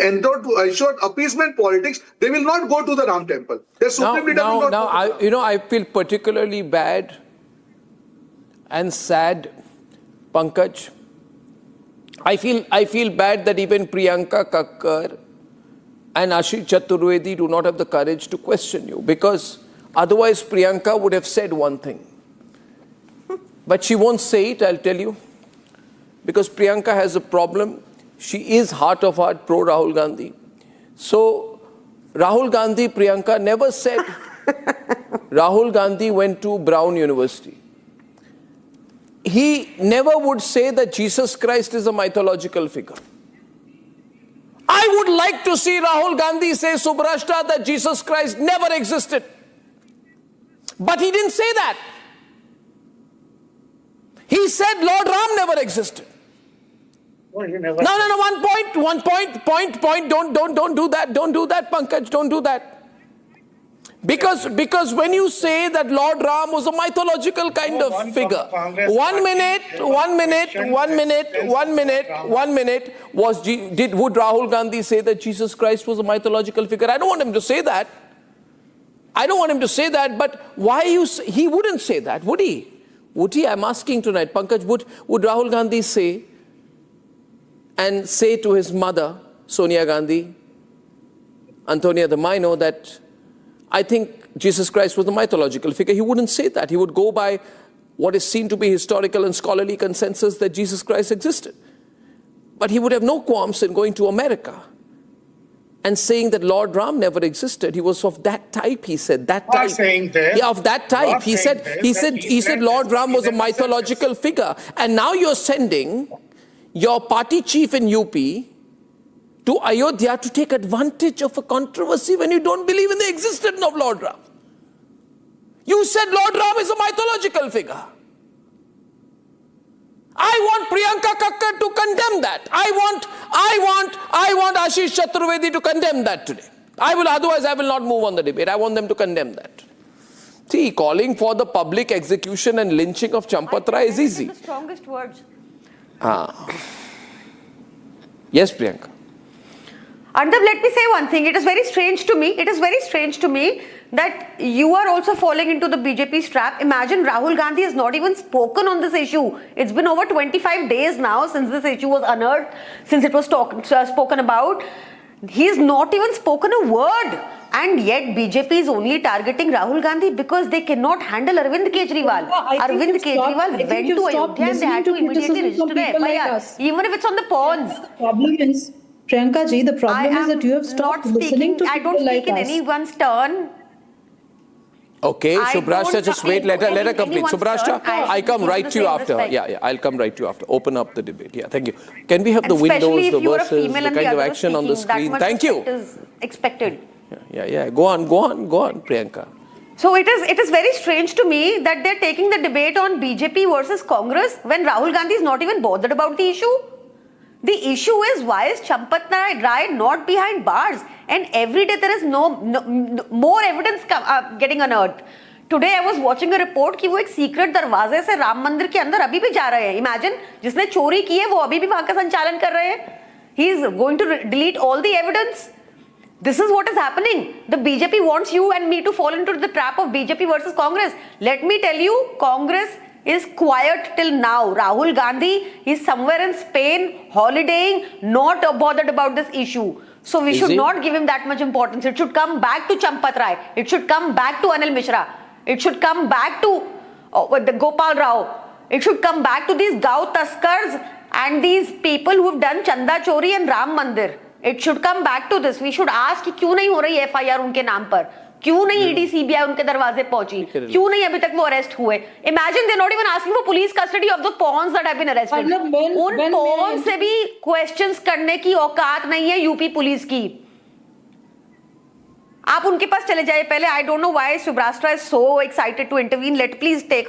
endeavor to ensure appeasement politics, they will not go to the Ram temple. Their supreme leader will not go. I feel particularly bad and sad, Pankaj. I feel bad that even Priyanka Kakkar and Ashish Chaturvedi do not have the courage to question you, because otherwise Priyanka would have said one thing. But she won't say it, I'll tell you. Because Priyanka has a problem. She is heart of heart pro Rahul Gandhi. So Rahul Gandhi, Priyanka never said Rahul Gandhi went to Brown University. He never would say that Jesus Christ is a mythological figure. I would like to see Rahul Gandhi say, Subrashta, that Jesus Christ never existed. But he didn't say that. He said Lord Ram never existed. No, you never. No, one point. Don't do that, Pankaj, don't do that. Because when you say that Lord Ram was a mythological kind of figure, one minute, would Rahul Gandhi say that Jesus Christ was a mythological figure? I don't want him to say that. But why he wouldn't say that, would he? Would he? I'm asking tonight, Pankaj, would Rahul Gandhi say to his mother, Sonia Gandhi, Antonia the Minor, that I think Jesus Christ was the mythological figure? He wouldn't say that. He would go by what is seen to be historical and scholarly consensus that Jesus Christ existed. But he would have no qualms in going to America and saying that Lord Ram never existed. He was of that type, he said. That type. Yeah, of that type. He said Lord Ram was a mythological figure. And now you're sending your party chief in UP to Ayodhya to take advantage of a controversy when you don't believe in the existence of Lord Ram. You said Lord Ram is a mythological figure. I want Priyanka Kakkar to condemn that. I want Ashish Chaturvedi to condemn that today. Otherwise I will not move on the debate. I want them to condemn that. See, calling for the public execution and lynching of Champat Ray is easy. The strongest words. Yes, Priyanka. Arnab, let me say one thing. It is very strange to me that you are also falling into the BJP's trap. Imagine Rahul Gandhi has not even spoken on this issue. It's been over 25 days now since this issue was unearthed, since it was spoken about. He's not even spoken a word. And yet BJP is only targeting Rahul Gandhi because they cannot handle Arvind Kejriwal. Arvind Kejriwal went to Ayodhya and they had to immediately register the FIR, even if it's on the pawns. The problem is, Priyanka ji, the problem is that you have stopped listening to people like us. I don't speak in anyone's turn. Okay, Subrashta, just wait, let her complete. Subrashta, I come right to you after. Yeah, I'll come right to you after. Open up the debate. Yeah, thank you. Can we have the windows, the verses, the kind of action on the screen? Thank you. That is expected. Yeah. Go on, Priyanka. So it is very strange to me that they're taking the debate on BJP versus Congress when Rahul Gandhi is not even bothered about the issue. The issue is, why is Champat Ray not behind bars? And every day there is no more evidence getting unearthed. Today I was watching a report कि वो एक secret दरवाजे से राम मंदिर के अंदर अभी भी जा रहे हैं. Imagine, जिसने चोरी की है वो अभी भी वहाँ का संचालन कर रहे हैं. He is going to delete all the evidence. This is what is happening. The BJP wants you and me to fall into the trap of BJP versus Congress. Let me tell you, Congress is quiet till now. Rahul Gandhi is somewhere in Spain, holidaying, not bothered about this issue. So we should not give him that much importance. It should come back to Champat Ray. It should come back to Anil Mishra. It should come back to the Gopal Rao. It should come back to these Gau Taskars and these people who have done Chanda Chori and Ram Mandir. It should come back to this. We should ask कि क्यों नहीं हो रही FIR उनके नाम पर, क्यों नहीं ED CBI उनके दरवाजे पहुंची, क्यों नहीं अभी तक वो अरेस्ट हुए. Imagine they're not even asking for police custody of the pawns that have been arrested. उन pawns से भी questions करने की औकात नहीं है यूपी पुलिस की. आप उनके पास चले जाइए पहले. I don't know why Subrashta is so excited to intervene. Let us speak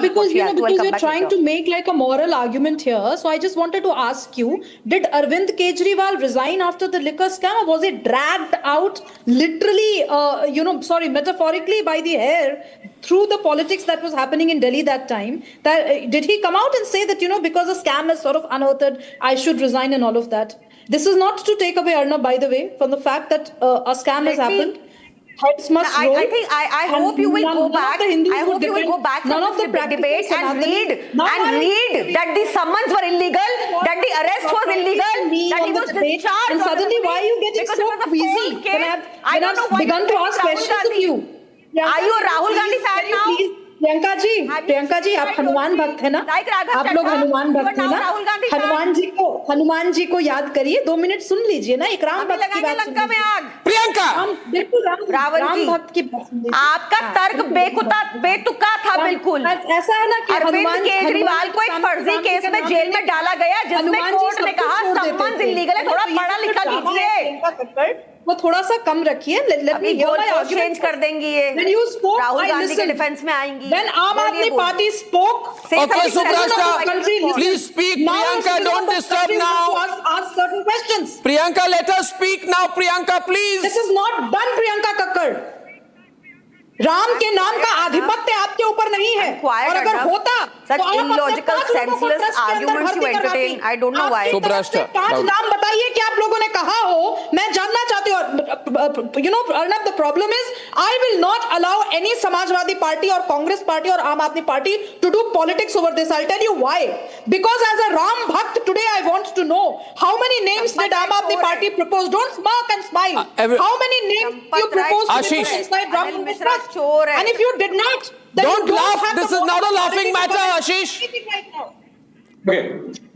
because you're trying to make like a moral argument here. So I just wanted to ask you, did Arvind Kejriwal resign after the liquor scam, or was he dragged out literally, metaphorically by the hair through the politics that was happening in Delhi that time? Did he come out and say that, because a scam is sort of unearthed, I should resign and all of that? This is not to take away, Arnab, by the way, from the fact that a scam has happened. Heads must roll. I hope you will go back. I hope you will go back from this debate and read that the summons were illegal, that the arrest was illegal, that he was discharged. And suddenly, why are you getting so queasy? When I've begun to ask questions of you. Are you a Rahul Gandhi fan now? Priyanka ji आप हनुमान भक्त है ना? आप लोग हनुमान भक्त है ना? हनुमान जी को याद करिए, 2 मिनट सुन लीजिए ना, एक राम भक्त की बात लंका में आग। प्रियंका बिल्कुल राम भक्त की आपका तर्क बेतुका था बिल्कुल। ऐसा है ना कि अरविंद केजरीवाल को एक फर्जी केस में जेल में डाला गया, जिसमें कोर्ट ने कहा सम्मान इल्लीगल है, थोड़ा पढ़ा लिखा लीजिए, वो थोड़ा सा कम रखिए। चेंज कर देंगी ये, राहुल गांधी के डिफेंस में आएंगी। When Aam Aadmi Party spoke, okay, Subrashta, please speak. Priyanka, don't disturb now. Ask certain questions. Priyanka, let her speak now. Priyanka, please. This is not done, Priyanka Kakkar. Ram के नाम का आधिपत्य आपके ऊपर नहीं है, और अगर होता तो आप illogical, senseless arguments you entertain. I don't know why. 5 नाम बताइए कि आप लोगों ने कहा हो, मैं जानना चाहती हूँ। Arnab, the problem is I will not allow any Samajwadi Party or Congress Party or Aam Aadmi Party to do politics over this. I'll tell you why. Because as a Ram Bhakt today, I want to know how many names did Aam Aadmi Party propose? Don't smirk and smile. How many names you propose inside Ram Mishra? And if you did not, then don't laugh. This is not a laughing matter, Ashish.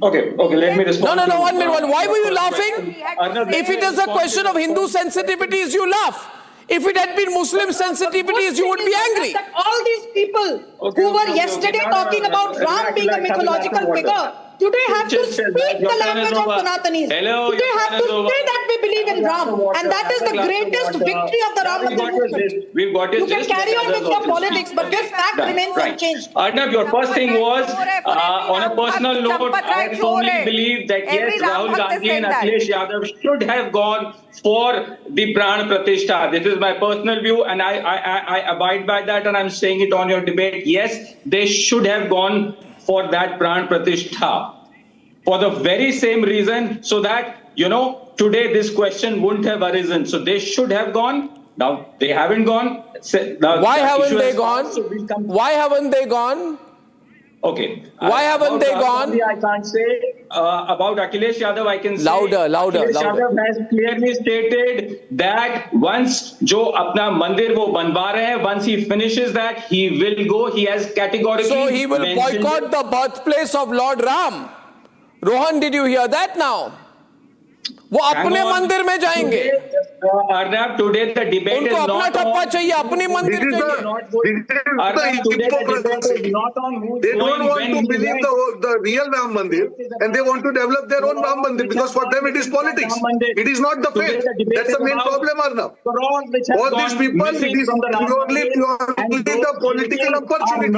Okay, let me respond. No, 1 minute. Why were you laughing? If it is a question of Hindu sensitivities, you laugh. If it had been Muslim sensitivities, you would be angry. All these people who were yesterday talking about Ram being a mythological figure, today have to speak the language of Sanatanis. Today have to say that we believe in Ram, and that is the greatest victory of the Ram Mandir movement. We've got you can carry on with your politics, but this fact remains unchanged. Arnab, your first thing was on a personal note, I firmly believe that yes, Rahul Gandhi and Akhilesh Yadav should have gone for the Pran Pratishtha. This is my personal view, and I abide by that, and I'm saying it on your debate. Yes, they should have gone for that Pran Pratishtha, for the very same reason, so that, today this question wouldn't have arisen. So they should have gone. Now they haven't gone. Why haven't they gone? Why haven't they gone? Okay. Why haven't they gone? I can't say. About Akhilesh Yadav, I can say. Louder. Akhilesh Yadav has clearly stated that once जो अपना मंदिर वो बनवा रहे हैं, once he finishes that, he will go. He has categorically. So he will boycott the birthplace of Lord Ram. Rohan, did you hear that now? वो अपने मंदिर में जाएंगे। Arnab, today the debate उनको अपना ठप्पा चाहिए, अपनी मंदिर चाहिए। They don't want to believe the real Ram Mandir, and they want to develop their own Ram Mandir, because for them it is politics. It is not the faith. That's the main problem, Arnab. All these people, it is purely the political opportunity.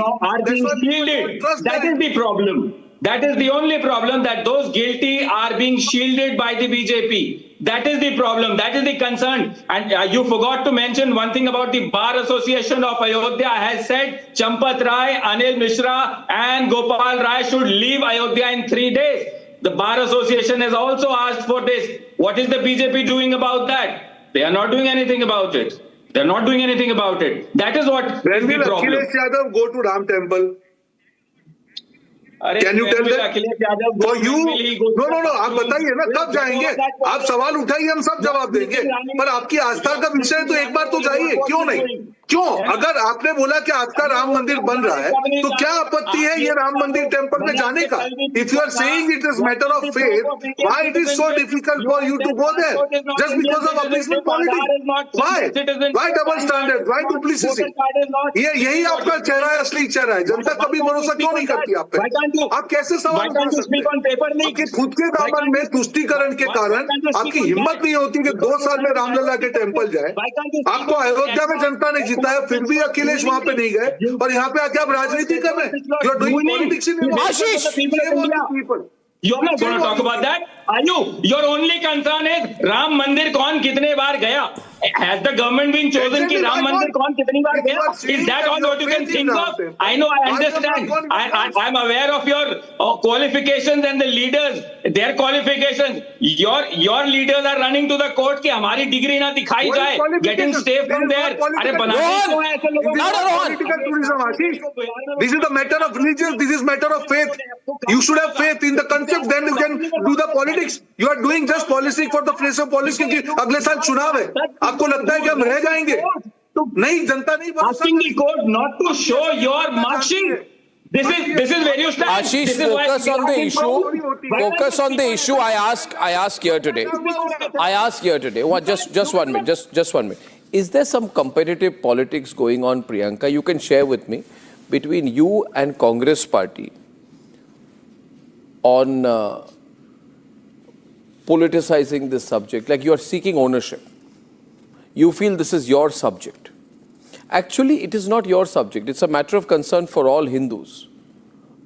That is the problem. That is the only problem, that those guilty are being shielded by the BJP. That is the problem. That is the concern. And you forgot to mention one thing about the Bar Association of Ayodhya has said Champat Ray, Anil Mishra and Gopal Rai should leave Ayodhya in 3 days. The Bar Association has also asked for this. What is the BJP doing about that? They are not doing anything about it. They are not doing anything about it. That is what is the problem. Akhilesh Yadav go to Ram Temple? Can you tell that? For you? No. आप बताइए ना कब जाएंगे? आप सवाल उठाइए, हम सब जवाब देंगे। पर आपकी आस्था का विषय तो एक बार तो जाइए, क्यों नहीं? क्यों? अगर आपने बोला कि आपका राम मंदिर बन रहा है, तो क्या आपत्ति है ये राम मंदिर टेम्पल में जाने का? If you are saying it is matter of faith, why it is so difficult for you to go there? Just because of appeasement politics? Why? Why double standard? Why duplicity? ये यही आपका चेहरा है, असली चेहरा है। जनता कभी भरोसा क्यों नहीं करती आप पे? आप कैसे सवाल कर सकते हैं? आपके खुद के दामन में तुष्टीकरण के कारण आपकी हिम्मत नहीं होती कि 2 साल में रामलला के टेम्पल जाए। आपको अयोध्या में जनता ने जीता है, फिर भी अखिलेश वहां पे नहीं गए, और यहाँ पे आके आप राजनीति कर रहे हैं। You are doing politics in India. You're not going to talk about that, are you? Your only concern is Ram Mandir कौन कितने बार गया? Has the government been chosen कि Ram Mandir कौन कितनी बार गया? Is that all what you can think of? I know, I understand. I'm aware of your qualifications and the leaders, their qualifications. Your leaders are running to the court कि हमारी degree ना दिखाई जाए, getting stay from there. अरे बनाने क्यों है ऐसे लोगों को? Political tourism, Ashish. This is a matter of religion. This is matter of faith. You should have faith in the concept, then you can do the politics. You are doing just policy for the place of policy, क्योंकि अगले साल चुनाव है। आपको लगता है कि हम रह जाएंगे? नहीं जनता नहीं asking the court not to show your mark sheet. This is where you stand. Ashish, focus on the issue. Focus on the issue. I ask here today. Just 1 minute. Just 1 minute. Is there some competitive politics going on, Priyanka? You can share with me between you and Congress party on politicizing this subject. Like you are seeking ownership. You feel this is your subject. Actually, it is not your subject. It's a matter of concern for all Hindus,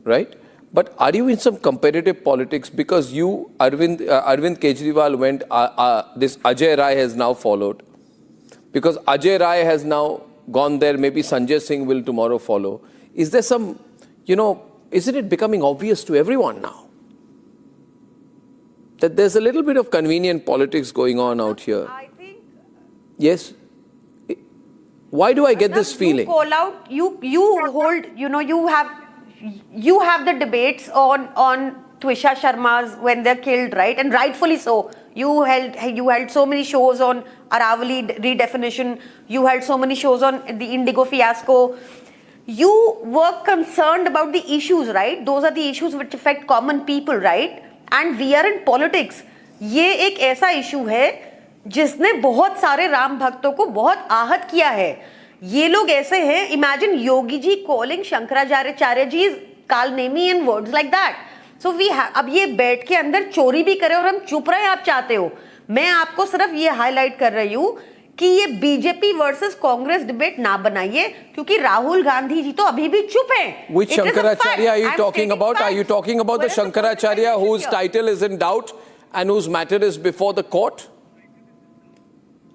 right? But are you in some competitive politics because you, Arvind Kejriwal went, this Ajay Rai has now followed. Because Ajay Rai has now gone there, maybe Sanjay Singh will tomorrow follow. Is there some, isn't it becoming obvious to everyone now that there's a little bit of convenient politics going on out here? I think... Yes? Why do I get this feeling? You call out, you hold, you have the debates on Tisha Sharma's when they're killed, right? And rightfully so. You held so many shows on Aravali redefinition. You held so many shows on the Indigo fiasco. You were concerned about the issues, right? Those are the issues which affect common people, right? And we are in politics. ये एक ऐसा issue है जिसने बहुत सारे राम भक्तों को बहुत आहत किया है. ये लोग ऐसे हैं, imagine योगी जी calling शंकराचार्य जी काल Nemi in words like that. So we have, अब ये बैठ के अंदर चोरी भी करे और हम चुप रहे आप चाहते हो. मैं आपको सिर्फ ये हाईलाइट कर रही हूँ कि ये बीजेपी वर्सेस कांग्रेस डिबेट ना बनाइए क्योंकि राहुल गांधी जी तो अभी भी चुप हैं. Which Shankaracharya are you talking about? Are you talking about the Shankaracharya whose title is in doubt and whose matter is before the court?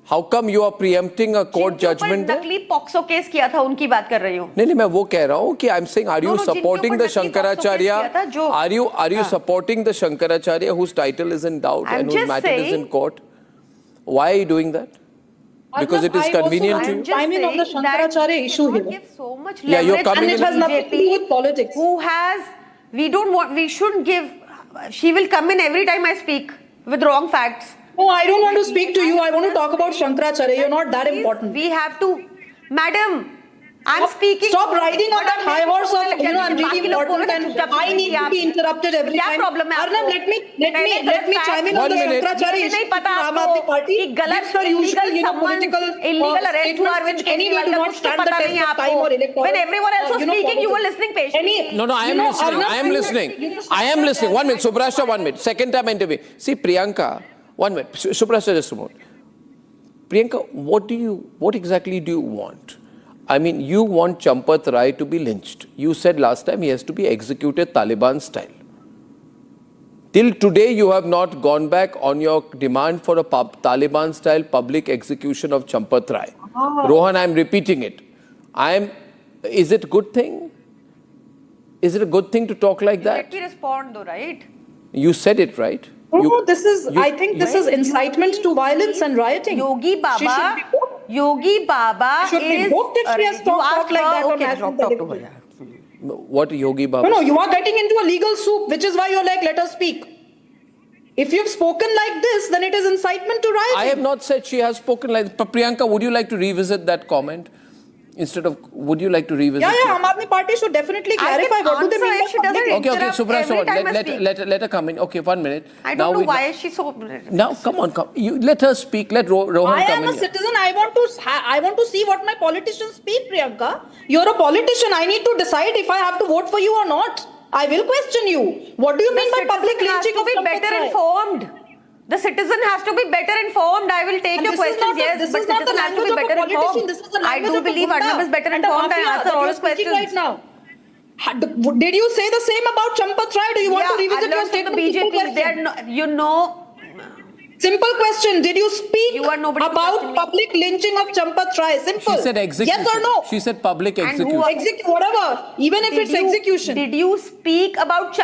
How come you are preempting a court judgment there? नकली POCSO case किया था उनकी बात कर रही हूँ. नहीं मैं वो कह रहा हूँ कि I'm saying are you supporting the Shankaracharya? Are you supporting the Shankaracharya whose title is in doubt and whose matter is in court? Why are you doing that? Because it is convenient to you? I'm on the Shankaracharya issue here. So much yeah, you're coming and it has nothing to do with politics. Who has, we shouldn't give, she will come in every time I speak with wrong facts. No, I don't want to speak to you. I want to talk about Shankaracharya. You're not that important. We have to, madam, I'm speaking. Stop riding on that high horse of, I'm really important and I need to be interrupted every time. Arnab, let me chime in on the Shankaracharya issue. Aam Aadmi Party, which are usually, political statements which anyway do not stand the test of time or electoral. When everyone else was speaking, you were listening patiently. No, I am listening. 1 minute, Subrashta, 1 minute. Second time interview. See, Priyanka, 1 minute. Subrashta, just a moment. Priyanka, what exactly do you want? I mean, you want Champat Ray to be lynched. You said last time he has to be executed Taliban style. Till today, you have not gone back on your demand for a Taliban style public execution of Champat Ray. Rohan, I am repeating it. Is it a good thing? Is it a good thing to talk like that? Let me respond though, right? You said it, right? No, I think this is incitement to violence and rioting. Yogi Baba should be booked if she has talked like that on national television. What Yogi Baba? No, you are getting into a legal soup, which is why you're like, let us speak. If you've spoken like this, then it is incitement to rioting. I have not said she has spoken like this. Priyanka, would you like to revisit that comment? Would you like to revisit it? Yeah, Aam Aadmi Party should definitely clarify what do they mean by public. Okay, Subrashta, let her come in. Okay, 1 minute. I don't know why is she so... Now, come on. You let her speak. Let Rohan come in. I am a citizen. I want to see what my politicians speak, Priyanka. You're a politician. I need to decide if I have to vote for you or not. I will question you. What do you mean by public lynching of Champat Ray? Better informed. The citizen has to be better informed. I will take your questions, yes, but citizen has to be better informed. I do believe Arnab is better informed and answer all his questions. Right now. Did you say the same about Champat Ray? Do you want to revisit your statement? Simple question. Did you speak about public lynching of Champat Ray? Simple. She said execution. Yes or no? She said public execution. Whatever. Even if it's execution. Did you speak about...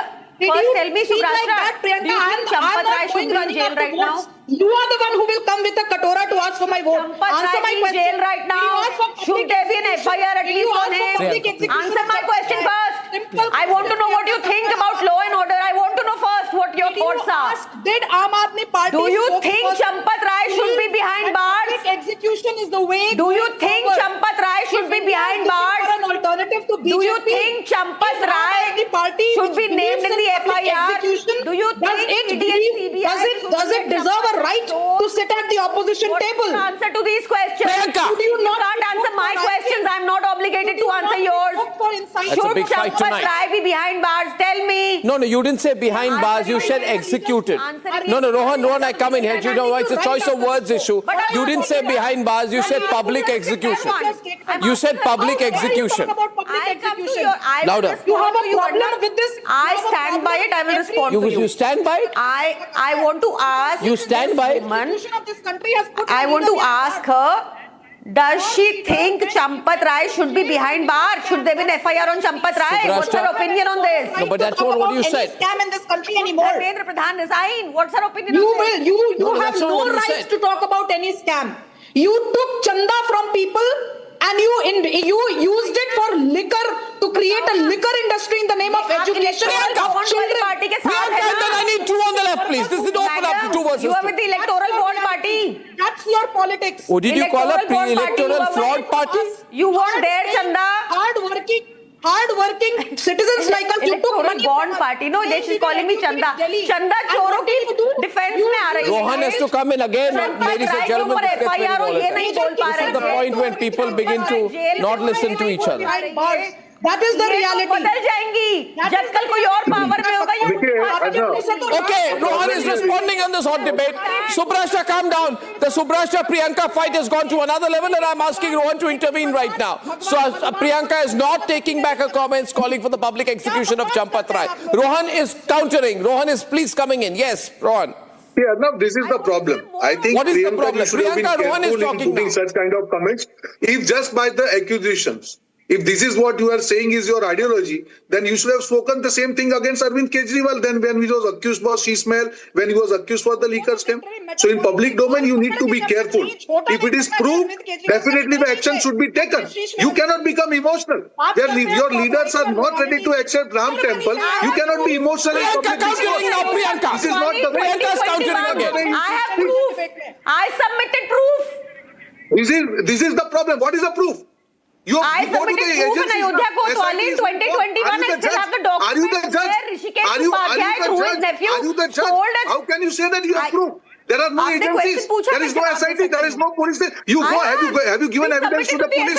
First, tell me, Subrashta, do you think Champat Ray should be in jail right now? You are the one who will come with a katora to ask for my vote. Answer my question. Jail right now. Should there be an FIR at least on him? Answer my question first. I want to know what you think about law and order. I want to know first what your reports are. Did Aam Aadmi Party? Do you think Champat Ray should be behind bars? Execution is the way. Do you think Champat Ray should be behind bars? An alternative to BJP. Do you think Champat Ray should be named in the FIR? Do you think does it deserve a right to sit at the opposition table? Answer to these questions. You can't answer my questions. I'm not obligated to answer yours. Should Champat Ray be behind bars? Tell me. No, you didn't say behind bars. You said executed. No, Rohan, I come in here. You know, it's a choice of words issue. You didn't say behind bars. You said public execution. You said public execution. Louder. You have a problem with this? I stand by it. I will respond to you. You stand by it? I want to ask. You stand by it? I want to ask her. Does she think Champat Ray should be behind bars? Should there be an FIR on Champat Ray? What's her opinion on this? No, but that's not what you said. Scam in this country anymore. Dharmendra Pradhan resign. What's her opinion on this? You have no rights to talk about any scam. You took chanda from people and you used it for liquor to create a liquor industry in the name of education. I need two on the left, please. This is open up to two versus two. You are with the electoral bond party. That's your politics. What did you call a pre-electoral fraud party? You want their chanda. Hard-working citizens like us. You took money bond party. No, they should calling me chanda. Chanda choro ki defense mein aa rahi hai. Rohan has to come in again, ladies and gentlemen. This is the point when people begin to not listen to each other. That is the reality. बदल जाएंगी. जब कल कोई और power में होगा. Okay, Rohan is responding on this hot debate. Subrashta, calm down. The Subrashta Priyanka fight has gone to another level, and I'm asking Rohan to intervene right now. So Priyanka is not taking back her comments, calling for the public execution of Champat Ray. Rohan is countering. Rohan is please coming in. Yes, Rohan. Yeah, no, this is the problem. I think what is the problem? Priyanka, Rohan is talking in putting such kind of comments. If just by the accusations, if this is what you are saying is your ideology, then you should have spoken the same thing against Arvind Kejriwal then when he was accused for Shishmail, when he was accused for the liquor scam. So in public domain, you need to be careful. If it is proved, definitely the action should be taken. You cannot become emotional. Your leaders are not ready to accept Ram Temple. You cannot be emotional in public discourse. This is not the way. Priyanka's countering again. I have proof. I submitted proof. This is the problem. What is the proof? I submitted proof in Ayodhya Kotwali in 2021. I still have the documents. Are you the judge? Rishikesh Upadhyay, through his nephew, are you the judge? How can you say that you have proof? There are no agencies. There is no SIT. There is no police. You go. Have you given evidence to the police?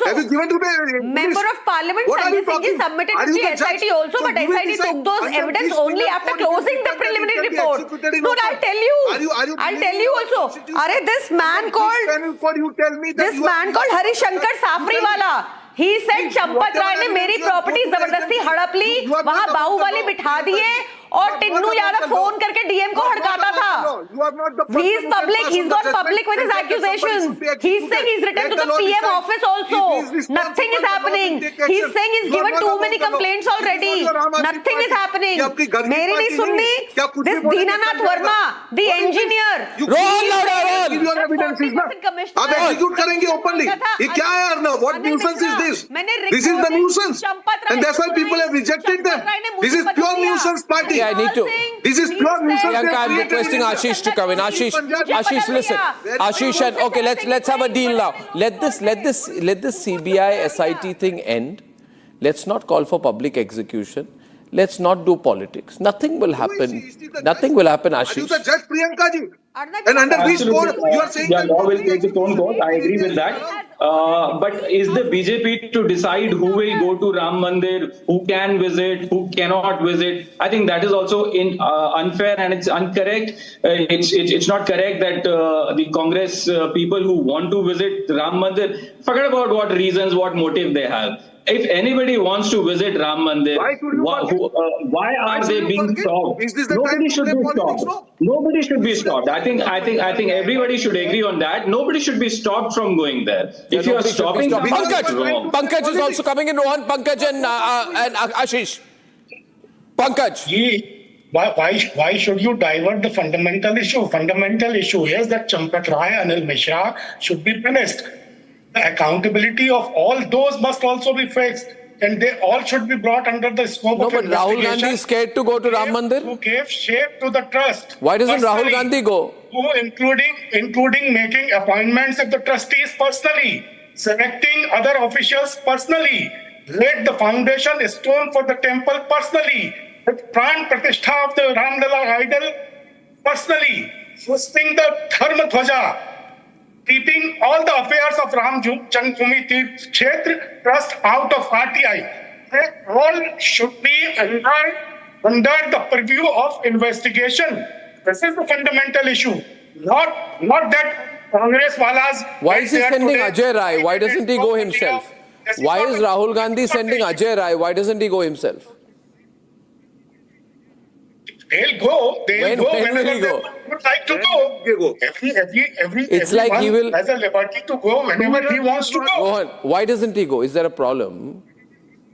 Have you given to the Member of Parliament Sanjay Singh submitted to the SIT also, but SIT took those evidence only after closing the preliminary report. No, I'll tell you. I'll tell you also. This man called Hari Shankar Safriwala. He said Champat Ray ने मेरी property जबरदस्ती हड़प ली, वहां बाहुबली बिठा दिए और Tinnu Yadav phone करके DM को हड़काता था. He is public. He's gone public with his accusations. He's saying he's written to the PM office also. Nothing is happening. He's saying he's given too many complaints already. Nothing is happening. मेरी नहीं सुननी. This Deenanath Verma, the engineer. Give your evidences ना. अब execute करेंगे openly. ये क्या है Arnav? What nuisance is this? This is the nuisance, and that's why people have rejected them. This is pure nuisance party. I need to. This is pure nuisance. I'm requesting Ashish to come in. Ashish, listen. Ashish, and okay, let's have a deal now. Let this CBI SIT thing end. Let's not call for public execution. Let's not do politics. Nothing will happen. Nothing will happen, Ashish. Are you the judge, Priyanka ji? And under which code you are saying? Yeah, law will take its own course. I agree with that. But is the BJP to decide who will go to Ram Mandir, who can visit, who cannot visit? I think that is also unfair and it's incorrect. It's not correct that the Congress people who want to visit Ram Mandir, forget about what reasons, what motive they have. If anybody wants to visit Ram Mandir, why are they being stopped? Nobody should be stopped. Nobody should be stopped. I think everybody should agree on that. Nobody should be stopped from going there. If you are stopping, Pankaj is also coming in. Rohan, Pankaj and Ashish. Pankaj. Why should you divert the fundamental issue? Fundamental issue is that Champat Ray, Anil Mishra should be punished. The accountability of all those must also be fixed. and they all should be brought under the scope of but Rahul investigation. Gandhi is scared to go to Ram Mandir. Who gave shape to the trust? Why doesn't Rahul personally. Gandhi go? Who, including making appointments of the trustees personally, selecting other officials personally, laid the foundation stone for the temple personally, with Pran Pratishtha of the Ramlala idol personally, hosting the Dharma Dhwaja, keeping all the affairs of Ram Janmabhoomi Tirth Kshetra Trust out of RTI. They all should be under the purview of investigation. This is the fundamental issue. Not that Congress walas. Why is he sending Ajay Rai? Why doesn't he go himself? Why is Rahul Gandhi sending Ajay Rai? Why doesn't he go himself? They'll go. When will he go? Would like to go. It's like he will has a liberty to go whenever he wants to go. Mohan, why doesn't he go? Is there a problem?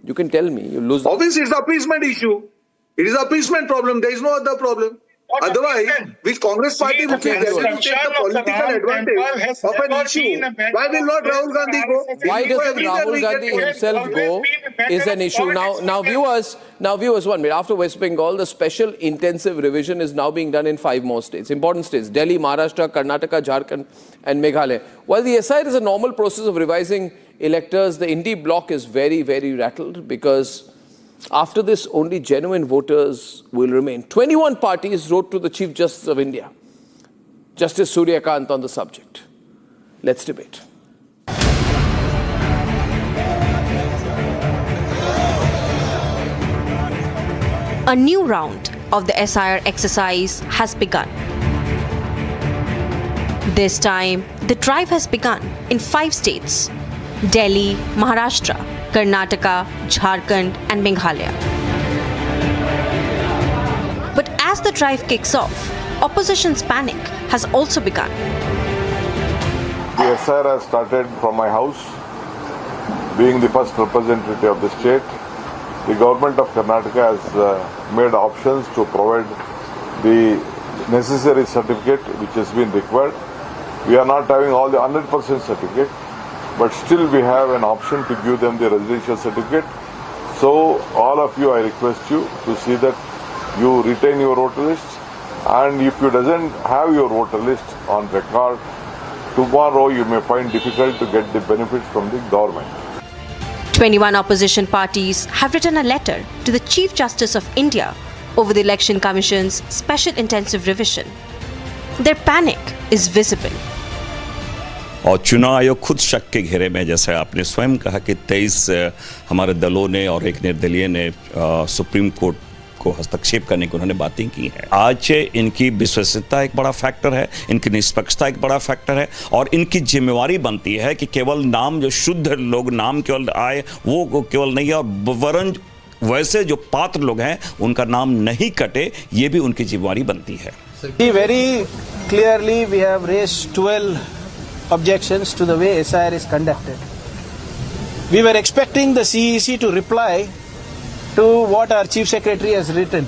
You can tell me. You lose. Obviously, it's the appeasement issue. It is an appeasement problem. There is no other problem. Otherwise, which Congress party would be ready to take the political advantage of an issue? Why will not Rahul Gandhi go? Why doesn't Rahul Gandhi himself go is an issue. Now viewers, 1 minute. After West Bengal, the special intensive revision is now being done in 5 more states. Important states: Delhi, Maharashtra, Karnataka, Jharkhand and Meghalaya. While the SIR is a normal process of revising electors, the Indie bloc is very, very rattled because after this, only genuine voters will remain. 21 parties wrote to the Chief Justice of India, Justice Surya Kant, on the subject. Let's debate. A new round of the SIR exercise has begun. This time, the drive has begun in 5 states: Delhi, Maharashtra, Karnataka, Jharkhand and Meghalaya. But as the drive kicks off, opposition's panic has also begun. The SIR has started from my house, being the first representative of the state. The government of Karnataka has made options to provide the necessary certificate which has been required. We are not having all the 100% certificate, but still we have an option to give them the residential certificate. So all of you, I request you to see that you retain your voter list, and if you doesn't have your voter list on record, tomorrow you may find difficult to get the benefits from the government. 21 opposition parties have written a letter to the Chief Justice of India over the Election Commission's special intensive revision. Their panic is visible. और चुनाव आयोग खुद शक के घेरे में, जैसे आपने स्वयं कहा कि 23 हमारे दलों ने और एक निर्दलीय ने सुप्रीम कोर्ट को हस्तक्षेप करने की उन्होंने बातें की हैं। आज इनकी विश्वसनीयता एक बड़ा फैक्टर है, इनकी निष्पक्षता एक बड़ा फैक्टर है, और इनकी जिम्मेवारी बनती है कि केवल नाम, जो शुद्ध लोग नाम केवल आए वो केवल नहीं है, और वरन वैसे जो पात्र लोग हैं उनका नाम नहीं कटे, ये भी उनकी जिम्मेवारी बनती है। Very clearly we have raised 12 objections to the way SIR is conducted. We were expecting the CEC to reply to what our Chief Secretary has written,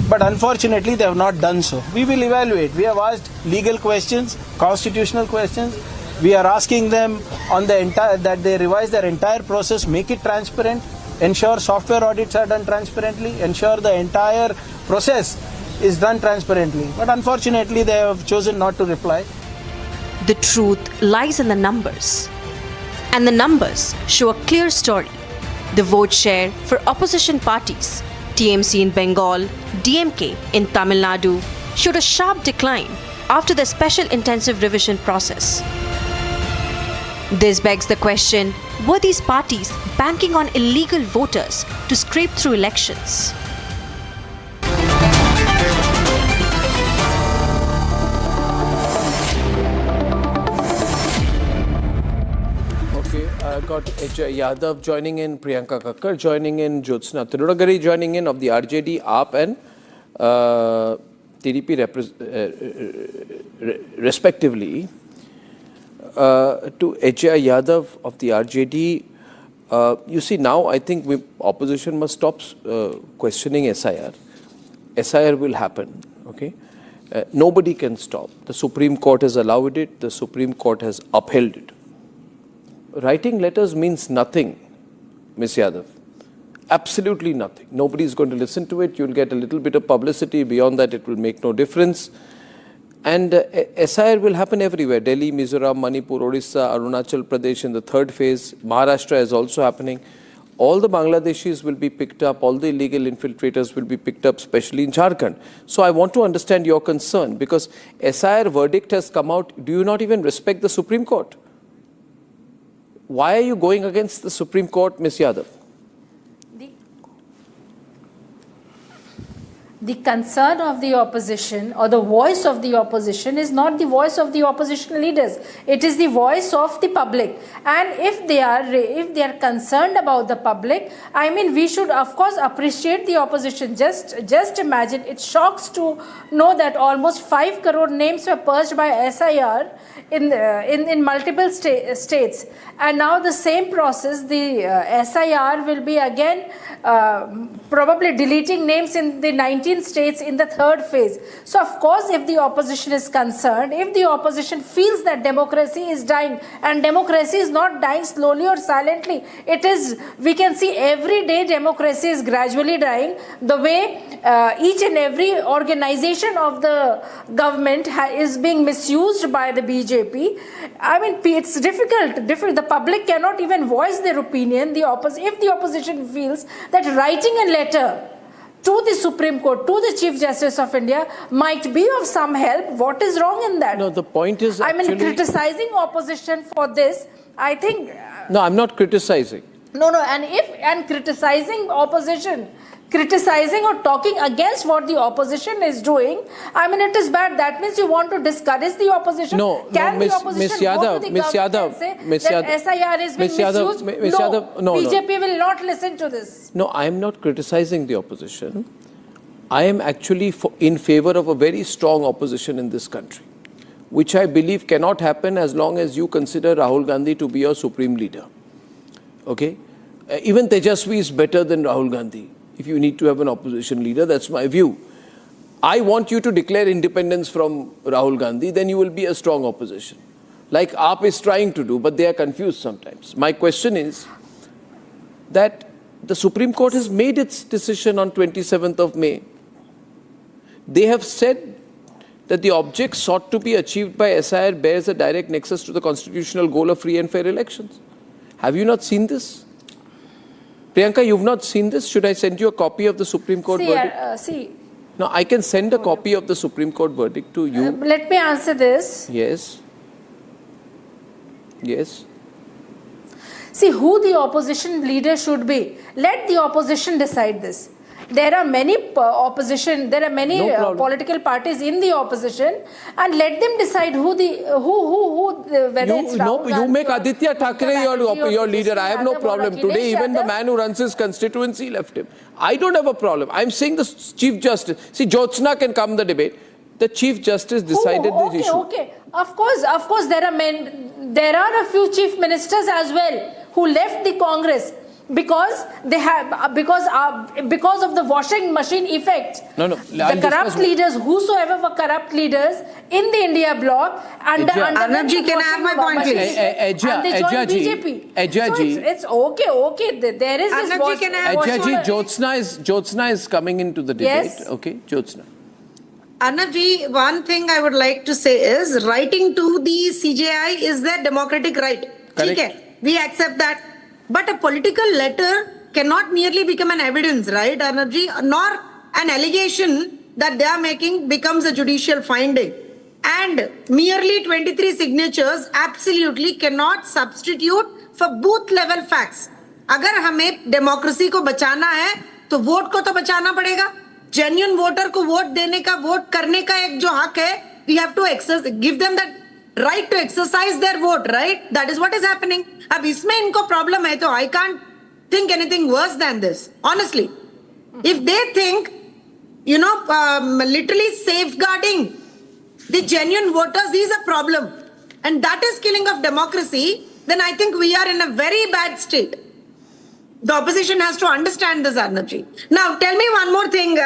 but unfortunately they have not done so. We will evaluate. We have asked legal questions, constitutional questions. We are asking them on the entire, that they revise their entire process, make it transparent, ensure software audits are done transparently, ensure the entire process is done transparently. But unfortunately they have chosen not to reply. The truth lies in the numbers. And the numbers show a clear story. The vote share for opposition parties, TMC in Bengal, DMK in Tamil Nadu, showed a sharp decline after the special intensive revision process. This begs the question, were these parties banking on illegal voters to scrape through elections? I got Ajay Yadav joining in, Priyanka Kakkar joining in, Jyotsna Tirunagari joining in of the RJD, AAP and TDP respectively. To Ajay Yadav of the RJD, you see now I think opposition must stop questioning SIR. SIR will happen, okay? Nobody can stop. The Supreme Court has allowed it, the Supreme Court has upheld it. Writing letters means nothing Ms. Yadav. Absolutely nothing. Nobody is going to listen to it. You'll get a little bit of publicity. Beyond that, it will make no difference. And SIR will happen everywhere. Delhi, Mizoram, Manipur, Odisha, Arunachal Pradesh in the third phase. Maharashtra is also happening. All the Bangladeshis will be picked up. All the illegal infiltrators will be picked up, especially in Jharkhand. So I want to understand your concern because SIR verdict has come out. Do you not even respect the Supreme Court? Why are you going against the Supreme Court, Ms. Yadav? The concern of the opposition or the voice of the opposition is not the voice of the opposition leaders. It is the voice of the public. And if they are concerned about the public, I mean, we should of course appreciate the opposition. Just imagine, it shocks to know that almost 5 crore names were purged by SIR in multiple states. And now the same process, the SIR will be again probably deleting names in the 19 states in the third phase. So of course, if the opposition is concerned, if the opposition feels that democracy is dying, and democracy is not dying slowly or silently, it is, we can see every day democracy is gradually dying. The way each and every organization of the government is being misused by the BJP. I mean, it's difficult. The public cannot even voice their opinion. If the opposition feels that writing a letter to the Supreme Court, to the Chief Justice of India might be of some help, what is wrong in that? No, the point is actually... I mean, criticizing opposition for this, I think... No, I'm not criticizing. No, and criticizing opposition, criticizing or talking against what the opposition is doing, I mean, it is bad. That means you want to discourage the opposition. Can the opposition go to the government and say that SIR is being misused? BJP will not listen to this. No, I am not criticizing the opposition. I am actually in favor of a very strong opposition in this country, which I believe cannot happen as long as you consider Rahul Gandhi to be your supreme leader. Okay? Even Tejasvi is better than Rahul Gandhi. If you need to have an opposition leader, that's my view. I want you to declare independence from Rahul Gandhi, then you will be a strong opposition. Like AAP is trying to do, but they are confused sometimes. My question is that the Supreme Court has made its decision on 27th of May. They have said that the object sought to be achieved by SIR bears a direct nexus to the constitutional goal of free and fair elections. Have you not seen this? Priyanka, you've not seen this? Should I send you a copy of the Supreme Court verdict? No, I can send a copy of the Supreme Court verdict to you. Let me answer this. Yes. Yes. See, who the opposition leader should be. Let the opposition decide this. There are many political parties in the opposition, and let them decide whether it's Rahul Gandhi. You make Aditya Thackeray your leader. I have no problem. Today, even the man who runs his constituency left him. I don't have a problem. I'm saying the Chief Justice. See, Jyotsna can come the debate. The Chief Justice decided this issue. Okay. Of course, there are a few chief ministers as well who left the Congress because of the washing machine effect. The corrupt leaders, whosoever were corrupt leaders in the India bloc, and Anandji, can I have my point, please? And they joined BJP. So it's okay. There is this. Anandji, can I have Jyotsna is coming into the debate. Yes. Okay, Jyotsna. Anandji, one thing I would like to say is writing to the CJI is their democratic right. Correct. We accept that. But a political letter cannot merely become an evidence, right, Arnabji? Nor an allegation that they are making becomes a judicial finding. And merely 23 signatures absolutely cannot substitute for booth level facts. अगर हमें democracy को बचाना है, तो vote को तो बचाना पड़ेगा. Genuine voter को vote देने का, vote करने का एक जो हक है, we have to give them that right to exercise their vote, right? That is what is happening. अब इसमें इनको problem है तो I can't think anything worse than this, honestly. If they think, literally safeguarding the genuine voters is a problem, and that is killing of democracy, then I think we are in a very bad state. The opposition has to understand this, Arnabji. Now, tell me one more thing,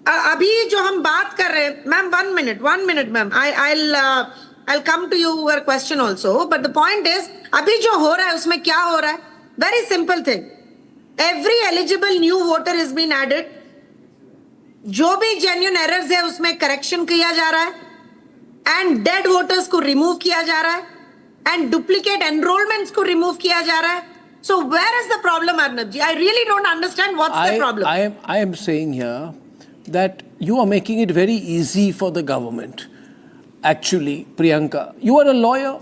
अभी जो हम बात कर रहे हैं, ma'am, one minute, ma'am. I'll come to your question also. But the point is, अभी जो हो रहा है, उसमें क्या हो रहा है? Very simple thing. Every eligible new voter has been added. जो भी genuine errors है उसमें correction किया जा रहा है. And dead voters को remove किया जा रहा है. And duplicate enrollments को remove किया जा रहा है. So where is the problem, Arnab ji? I really don't understand what's the problem. I am saying here that you are making it very easy for the government. Actually, Priyanka, you are a lawyer.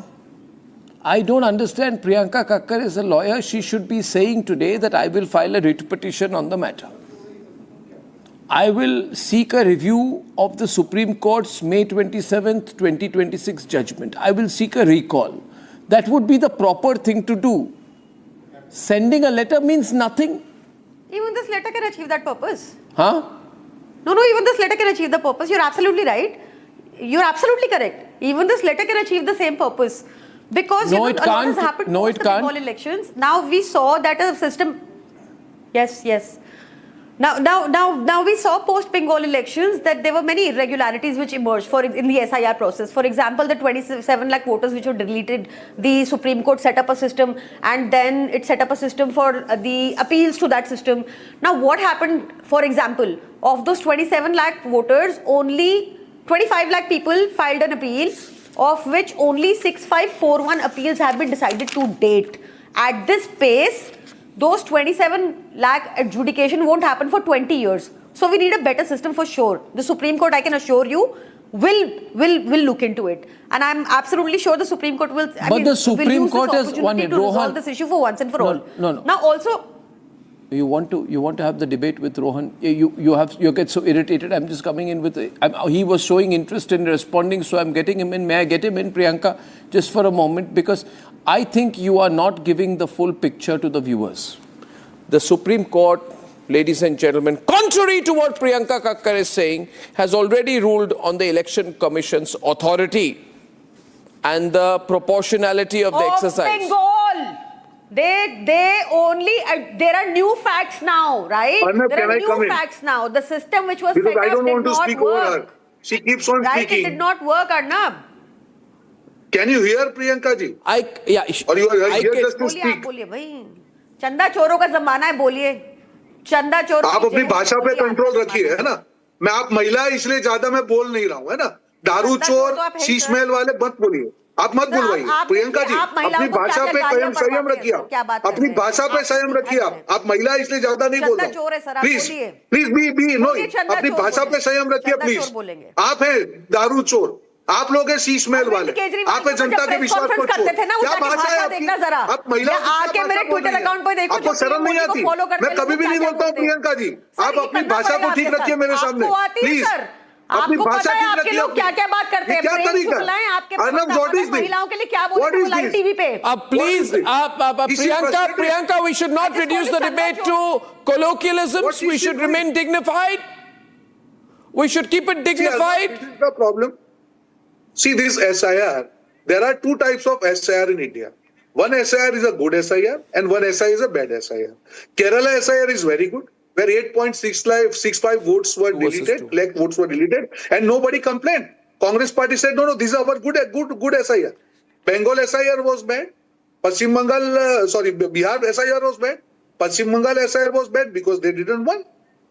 I don't understand. Priyanka Kakkar is a lawyer. She should be saying today that I will file a writ petition on the matter. I will seek a review of the Supreme Court's May 27th, 2026 judgment. I will seek a recall. That would be the proper thing to do. Sending a letter means nothing. Even this letter can achieve that purpose. Huh? No, even this letter can achieve the purpose. You're absolutely right. You're absolutely correct. Even this letter can achieve the same purpose. Because no, a lot has happened post the Bengal elections. Now we saw that a system... Yes. Now we saw post-Bengal elections that there were many irregularities which emerged in the SIR process. For example, the 27 lakh voters which were deleted, the Supreme Court set up a system and then it set up a system for the appeals to that system. Now what happened, for example, of those 27 lakh voters, only 25 lakh people filed an appeal, of which only 6541 appeals have been decided to date. At this pace, those 27 lakh adjudication won't happen for 20 years. So we need a better system for sure. The Supreme Court, I can assure you, will look into it. And I'm absolutely sure the Supreme Court will... The Supreme Court has one to resolve this issue for once and for all. No. Now also... You want to have the debate with Rohan. You get so irritated. I'm just coming in with... he was showing interest in responding, so I'm getting him in. May I get him in, Priyanka, just for a moment? Because I think you are not giving the full picture to the viewers. The Supreme Court, ladies and gentlemen, contrary to what Priyanka Kakkar is saying, has already ruled on the Election Commission's authority and the proportionality of the exercise. Bengal! There are new facts now, right? Arnab, there are new facts now. The system which was set up I don't want did to not speak work. over her. She keeps on right? speaking. It did not work, Arnab. Can you hear Priyanka ji? Or you are here just to speak? बोलिए भाई चंदा चोरों का जमाना है बोलिए चंदा चोर आप अपनी भाषा पे कंट्रोल रखिए है ना मैं आप महिला इसलिए ज्यादा मैं बोल नहीं रहा हूँ है ना दारू चोर शीश महल वाले मत बोलिए आप मत बोलवाइए प्रियंका जी अपनी भाषा पे संयम रखिए आप अपनी भाषा पे संयम रखिए आप महिला इसलिए ज्यादा नहीं बोल रहे प्लीज बी नो अपनी भाषा पे संयम रखिए प्लीज आप हैं दारू चोर आप लोग हैं शीश महल वाले आप हैं जनता के विश्वास पर क्या भाषा है आपकी आप महिला आके मेरे ट्विटर अकाउंट पर देखो आपको शर्म नहीं आती मैं कभी भी नहीं बोलता हूँ प्रियंका जी आप अपनी भाषा को ठीक रखिए मेरे सामने प्लीज अपनी भाषा ठीक रखिए क्या बात करते हैं क्या तरीका अर्नब व्हाट इज महिलाओं के लिए क्या बोलते हैं लाइव टीवी पे please Priyanka we should not reduce the debate to colloquialisms we should remain dignified we should keep it dignified. This is the problem. See this SIR, there are two types of SIR in India. One SIR is a good SIR and one SIR is a bad SIR. Kerala SIR is very good, where 8.65 votes were deleted, lakh votes were deleted, and nobody complained. Congress party said, no, this is our good SIR. Bengal SIR was bad. Paschim Bengal, Bihar SIR was bad. Paschim Bengal SIR was bad because they didn't win.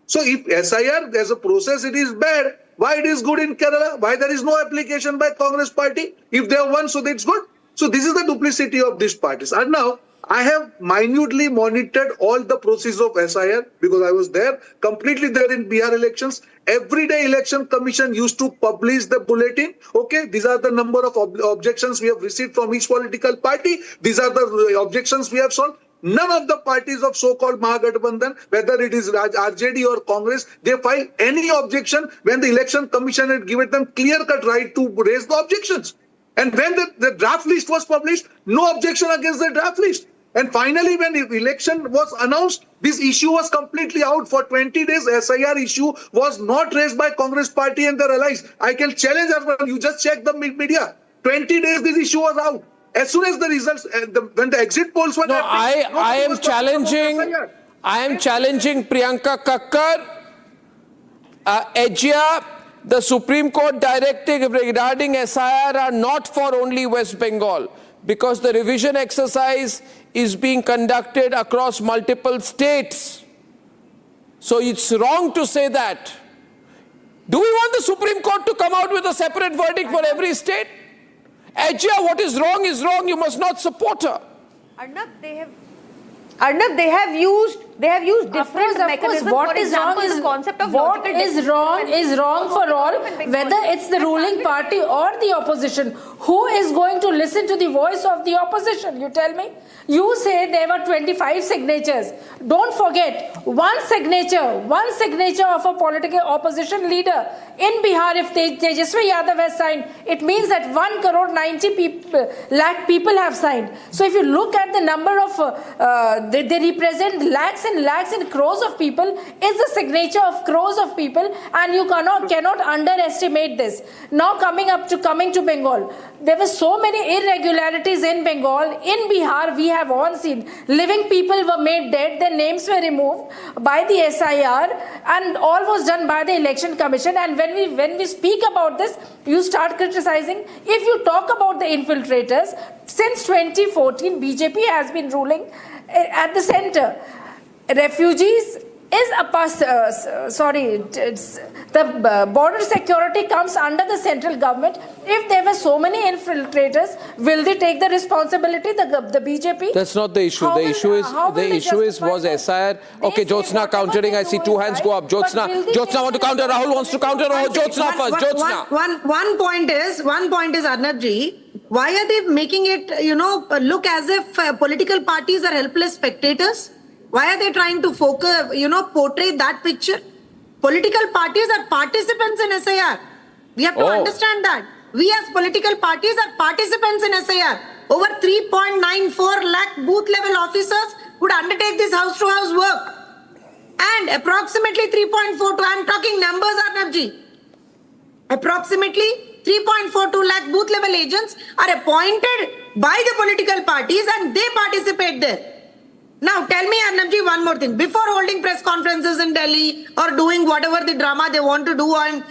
So if SIR as a process it is bad, why it is good in Kerala? Why there is no application by Congress party? If they have won, so that's good. So this is the duplicity of these parties. And now I have minutely monitored all the process of SIR because I was there, completely there in Bihar elections. Every day election commission used to publish the bulletin. Okay, these are the number of objections we have received from each political party. These are the objections we have solved. None of the parties of so-called Mahagathbandhan, whether it is RJD or Congress, they filed any objection when the election commission had given them clear-cut right to raise the objections. And when the draft list was published, no objection against the draft list. And finally, when the election was announced, this issue was completely out. For 20 days, SIR issue was not raised by Congress party and their allies. I can challenge everyone. You just check the media. 20 days, this issue was out. As soon as the results, when the exit polls were... I am challenging Priyanka Kakkar, Eidgah, the Supreme Court directive regarding SIR are not for only West Bengal because the revision exercise is being conducted across multiple states. So it's wrong to say that. Do we want the Supreme Court to come out with a separate verdict for every state? Ajia, what is wrong is wrong. You must not support her. Arnab, they have used different mechanisms. What is wrong the concept of what is wrong for all, whether it's the ruling party or the opposition. Who is going to listen to the voice of the opposition? You tell me. You say there were 25 signatures. Don't forget, one signature of a political opposition leader in Bihar, if Tejaswi Yadav has signed, it means that 1.90 lakh people have signed. So if you look at the number of, they represent lakhs and lakhs and crores of people, is the signature of crores of people, and you cannot underestimate this. Now coming to Bengal, there were so many irregularities in Bengal. In Bihar, we have all seen living people were made dead, their names were removed by the SIR, and all was done by the Election Commission. And when we speak about this, you start criticizing. If you talk about the infiltrators, since 2014, BJP has been ruling at the center. Refugees is the border security comes under the central government. If there were so many infiltrators, will they take the responsibility, the BJP? That's not the issue. The issue is was SIR. Okay, Jyotsna countering. I see two hands go up. Jyotsna want to counter. Rahul wants to counter. Jyotsna first. Jyotsna. One point is Arnab ji, why are they making it, look as if political parties are helpless spectators? Why are they trying to focus, portray that picture? Political parties are participants in SIR. We have to understand that. We as political parties are participants in SIR. Over 3.94 lakh booth level officers would undertake this house-to-house work. And approximately 3.42, I'm talking numbers, Arnabji. Approximately 3.42 lakh booth level agents are appointed by the political parties and they participate there. Now, tell me, Arnabji, one more thing. Before holding press conferences in Delhi or doing whatever the drama they want to do and,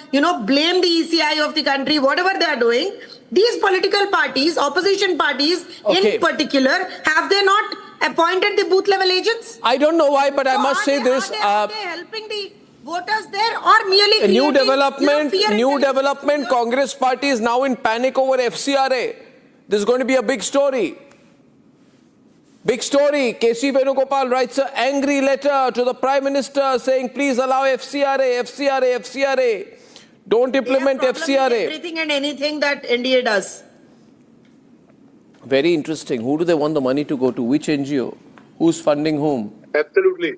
blame the ECI of the country, whatever they are doing, these political parties, opposition parties in particular, have they not appointed the booth level agents? I don't know why, but I must say this. Are they helping the voters there or merely New development, Congress party is now in panic over FCRA. This is going to be a big story. Big story. K.C. Venugopal writes an angry letter to the Prime Minister saying, please allow FCRA. Don't implement FCRA. Everything and anything that NDA does. Very interesting. Who do they want the money to go to? Which NGO? Who's funding whom? Absolutely.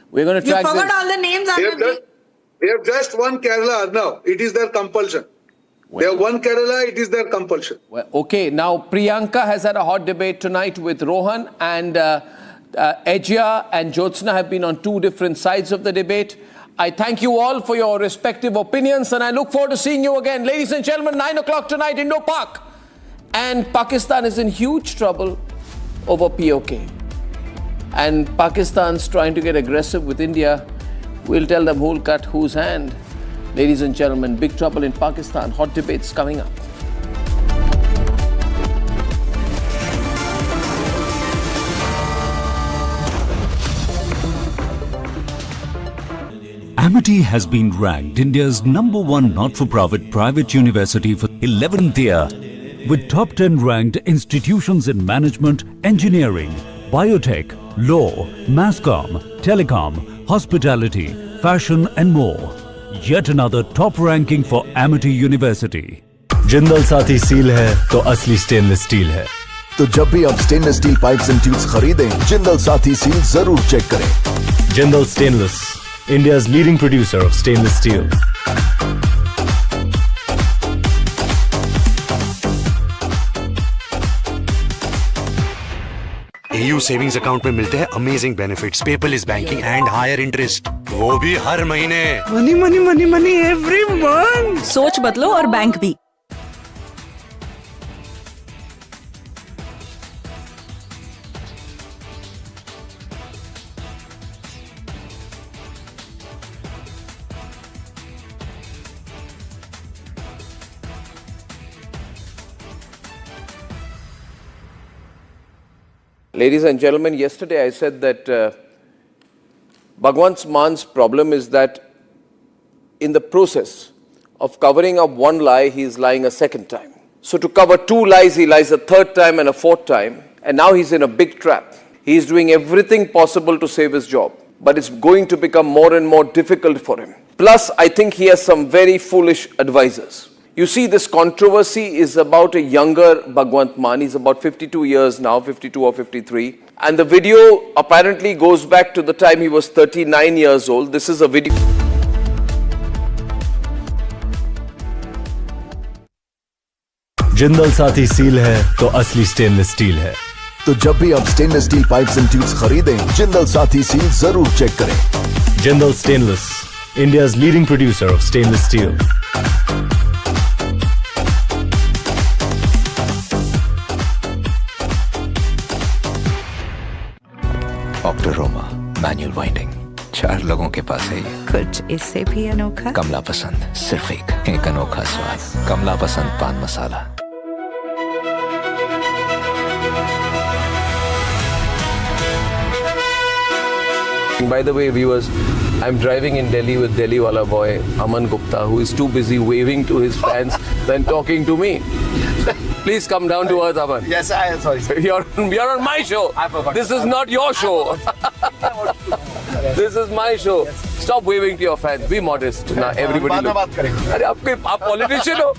We're going to track this. You forgot all the names, They have just won Kerala now. It is their compulsion. They have won Kerala, it is their compulsion. Well, okay, now Priyanka has had a hot debate tonight with Rohan, and Ajia and Jyotsna have been on two different sides of the debate. I thank you all for your respective opinions, and I look forward to seeing you again. Ladies and gentlemen, 9 o'clock tonight, Indo-Pak. And Pakistan is in huge trouble over PoK. And Pakistan's trying to get aggressive with India. We'll tell them who'll cut whose hand. Ladies and gentlemen, big trouble in Pakistan. Hot debates coming up. Amity has been ranked India's #1 not-for-profit private university for 11th year, with top 10 ranked institutions in management, engineering, biotech, law, mass comm, telecom, hospitality, fashion and more. Yet another top ranking for Amity University. Jindal साथी seal है तो असली stainless steel है। तो जब भी आप stainless steel pipes and tubes खरीदें, जिंदल साथी सील जरूर चेक करें। Jindal stainless, India's leading producer of stainless steel. AU savings account में मिलते हैं amazing benefits, paperless banking and higher interest, वो भी हर महीने। Money money money money every month. सोच बदलो और बैंक भी। Ladies and gentlemen, yesterday I said that Bhagwant Mann's problem is that in the process of covering up one lie, he is lying a second time. So to cover two lies, he lies a third time and a fourth time. And now he's in a big trap. He is doing everything possible to save his job. But it's going to become more and more difficult for him. Plus, I think he has some very foolish advisors. You see, this controversy is about a younger Bhagwant Mann. He's about 52 years now, 52 or 53. And the video apparently goes back to the time he was 39 years old. This is a video. Jindal साथी seal है तो असली stainless steel है। तो जब भी आप stainless steel pipes and tubes खरीदें, जिंदल साथी सील जरूर चेक करें। Jindal stainless, India's leading producer of stainless steel. ऑक्टोरोमा मैनुअल वाइंडिंग 4 लोगों के पास है ये। कुछ इससे भी अनोखा। कमला पसंद, सिर्फ एक अनोखा स्वाद। कमला पसंद पान मसाला। By the way, viewers, I'm driving in Delhi with Delhi wala boy Aman Gupta, who is too busy waving to his fans than talking to me. Please come down to earth, Aman. Yes, I am sorry. You're on my show. This is not your show. This is my show. Stop waving to your fans. Be modest. Now everybody look. अरे आप politician हो.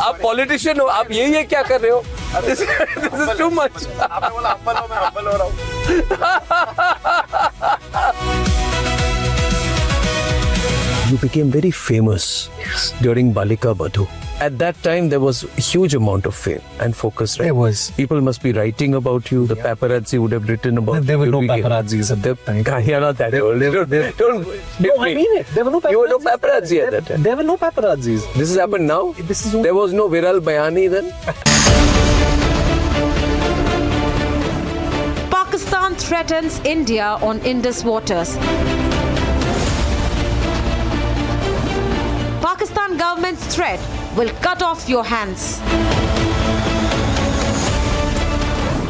आप politician हो. आप ये क्या कर रहे हो? This is too much. आपने बोला humble हो, मैं humble हो रहा हूँ। You became very famous during Balika Badhu. At that time, there was a huge amount of fame and focus. Right? There was. People must be writing about you. The paparazzi would have written about you. There were no paparazzis at that time. You're not that old. Don't No, I mean it. There were no paparazzis. You were no paparazzi at that time. There were no paparazzis. This has happened now? There was no Viral Bayani then? Pakistan threatens India on Indus waters. Pakistan government's threat will cut off your hands.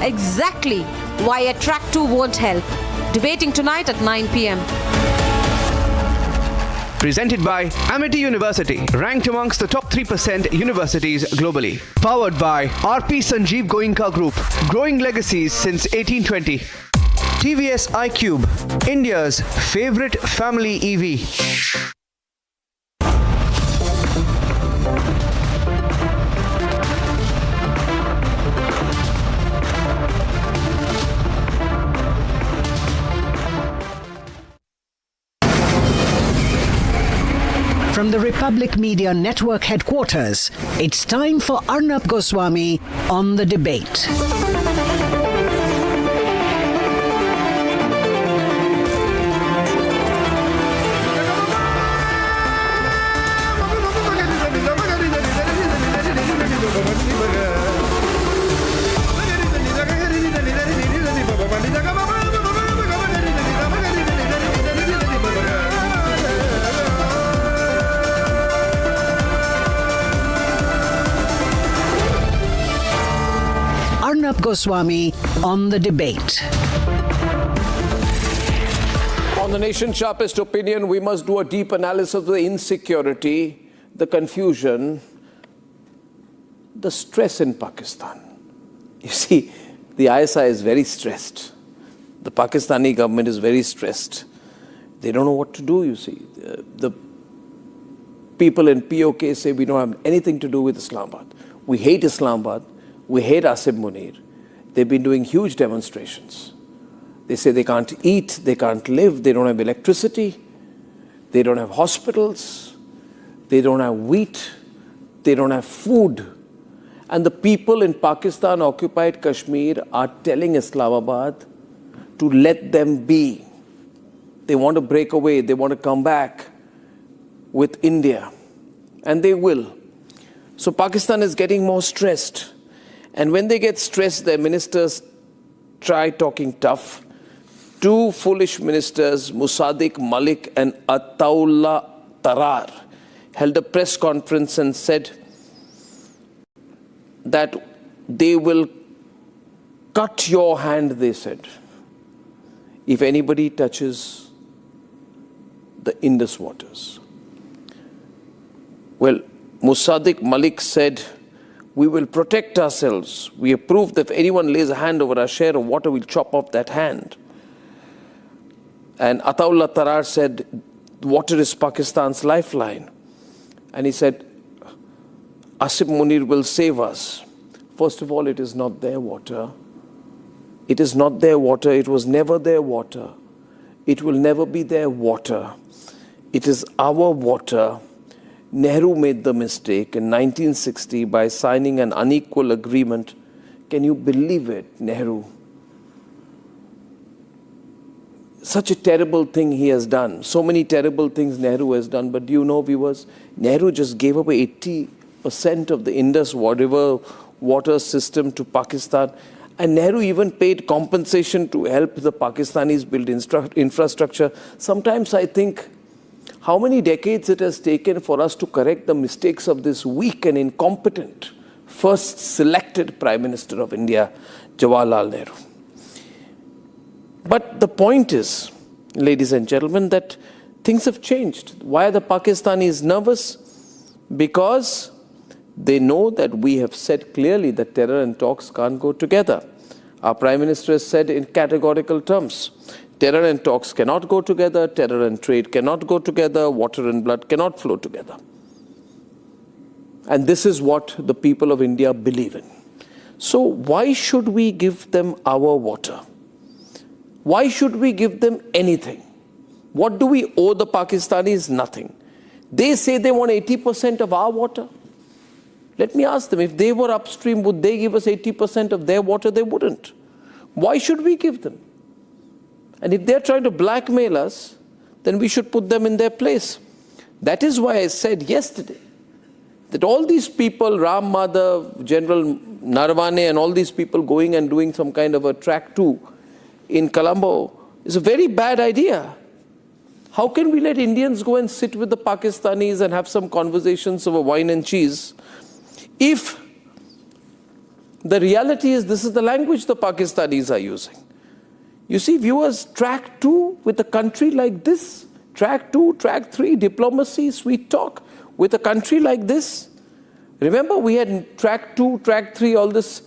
Exactly why a track 2 won't help. Debating tonight at 9 p.m. Presented by Amity University, ranked amongst the top 3% universities globally. Powered by RP Sanjeev Goenka Group, growing legacies since 1820. TVS iQube, India's favorite family EV. From the Republic Media Network headquarters, it's time for Arnab Goswami on the debate. Arnab Goswami on the debate. On the nation's sharpest opinion, we must do a deep analysis of the insecurity, the confusion, the stress in Pakistan. You see, the ISI is very stressed. The Pakistani government is very stressed. They don't know what to do, you see. The people in PoJK say we don't have anything to do with Islamabad. We hate Islamabad. We hate Asim Munir. They've been doing huge demonstrations. They say they can't eat, they can't live, they don't have electricity, they don't have hospitals, they don't have wheat, they don't have food. And the people in Pakistan-occupied Kashmir are telling Islamabad to let them be. They want to break away, they want to come back with India. And they will. So Pakistan is getting more stressed. And when they get stressed, their ministers try talking tough. 2 foolish ministers, Musaddiq Malik and Ataullah Tarar, held a press conference and said that they will cut your hand, they said, if anybody touches the Indus waters. Well, Musaddiq Malik said, we will protect ourselves. We have proved that if anyone lays a hand over our share of water, we'll chop off that hand. And Ataullah Tarar said, water is Pakistan's lifeline. And he said, Asif Munir will save us. First of all, it is not their water. It is not their water. It was never their water. It will never be their water. It is our water. Nehru made the mistake in 1960 by signing an unequal agreement. Can you believe it, Nehru? Such a terrible thing he has done. So many terrible things Nehru has done. But do you know, viewers, Nehru just gave up 80% of the Indus River water system to Pakistan. And Nehru even paid compensation to help the Pakistanis build infrastructure. Sometimes I think how many decades it has taken for us to correct the mistakes of this weak and incompetent first selected Prime Minister of India, Jawaharlal Nehru. But the point is, ladies and gentlemen, that things have changed. Why are the Pakistanis nervous? Because they know that we have said clearly that terror and talks can't go together. Our Prime Minister has said in categorical terms, terror and talks cannot go together, terror and trade cannot go together, water and blood cannot flow together. And this is what the people of India believe in. So why should we give them our water? Why should we give them anything? What do we owe the Pakistanis? Nothing. They say they want 80% of our water. Let me ask them, if they were upstream, would they give us 80% of their water? They wouldn't. Why should we give them? And if they're trying to blackmail us, then we should put them in their place. That is why I said yesterday that all these people, Ram Madhav, General Narwane, and all these people going and doing some kind of a track 2 in Colombo is a very bad idea. How can we let Indians go and sit with the Pakistanis and have some conversations over wine and cheese if the reality is this is the language the Pakistanis are using? You see, viewers, track 2 with a country like this, track 2, track 3, diplomacy, sweet talk with a country like this. Remember, we had track 2, track 3, all this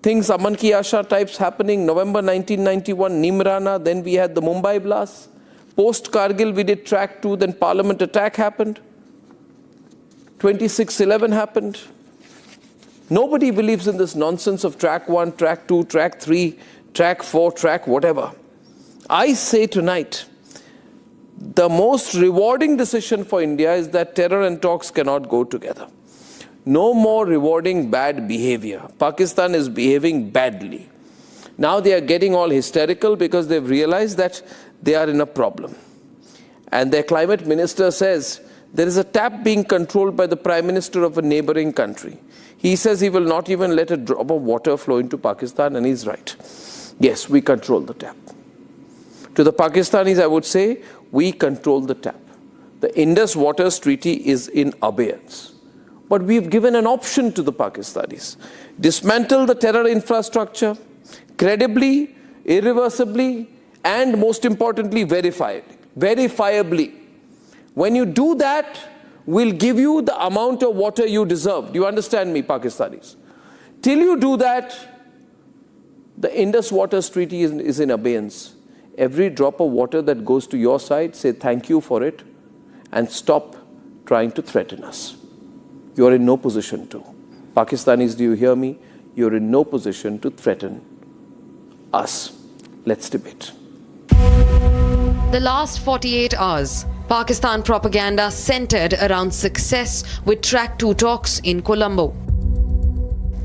things, Aman Ki Asha types happening, November 1991, Nimrana, then we had the Mumbai blast. Post-Kargil, we did track 2, then Parliament attack happened. 26/11 happened. Nobody believes in this nonsense of track 1, track 2, track 3, track 4, track whatever. I say tonight, the most rewarding decision for India is that terror and talks cannot go together. No more rewarding bad behavior. Pakistan is behaving badly. Now they are getting all hysterical because they've realized that they are in a problem. And their climate minister says there is a tap being controlled by the Prime Minister of a neighboring country. He says he will not even let a drop of water flow into Pakistan, and he's right. Yes, we control the tap. To the Pakistanis, I would say, we control the tap. The Indus Waters Treaty is in abeyance. But we've given an option to the Pakistanis. Dismantle the terror infrastructure, credibly, irreversibly, and most importantly, verifiably. When you do that, we'll give you the amount of water you deserve. Do you understand me, Pakistanis? Till you do that, the Indus Waters Treaty is in abeyance. Every drop of water that goes to your side, say thank you for it and stop trying to threaten us. You're in no position to. Pakistanis, do you hear me? You're in no position to threaten us. Let's debate. The last 48 hours, Pakistan propaganda centered around success with track 2 talks in Colombo.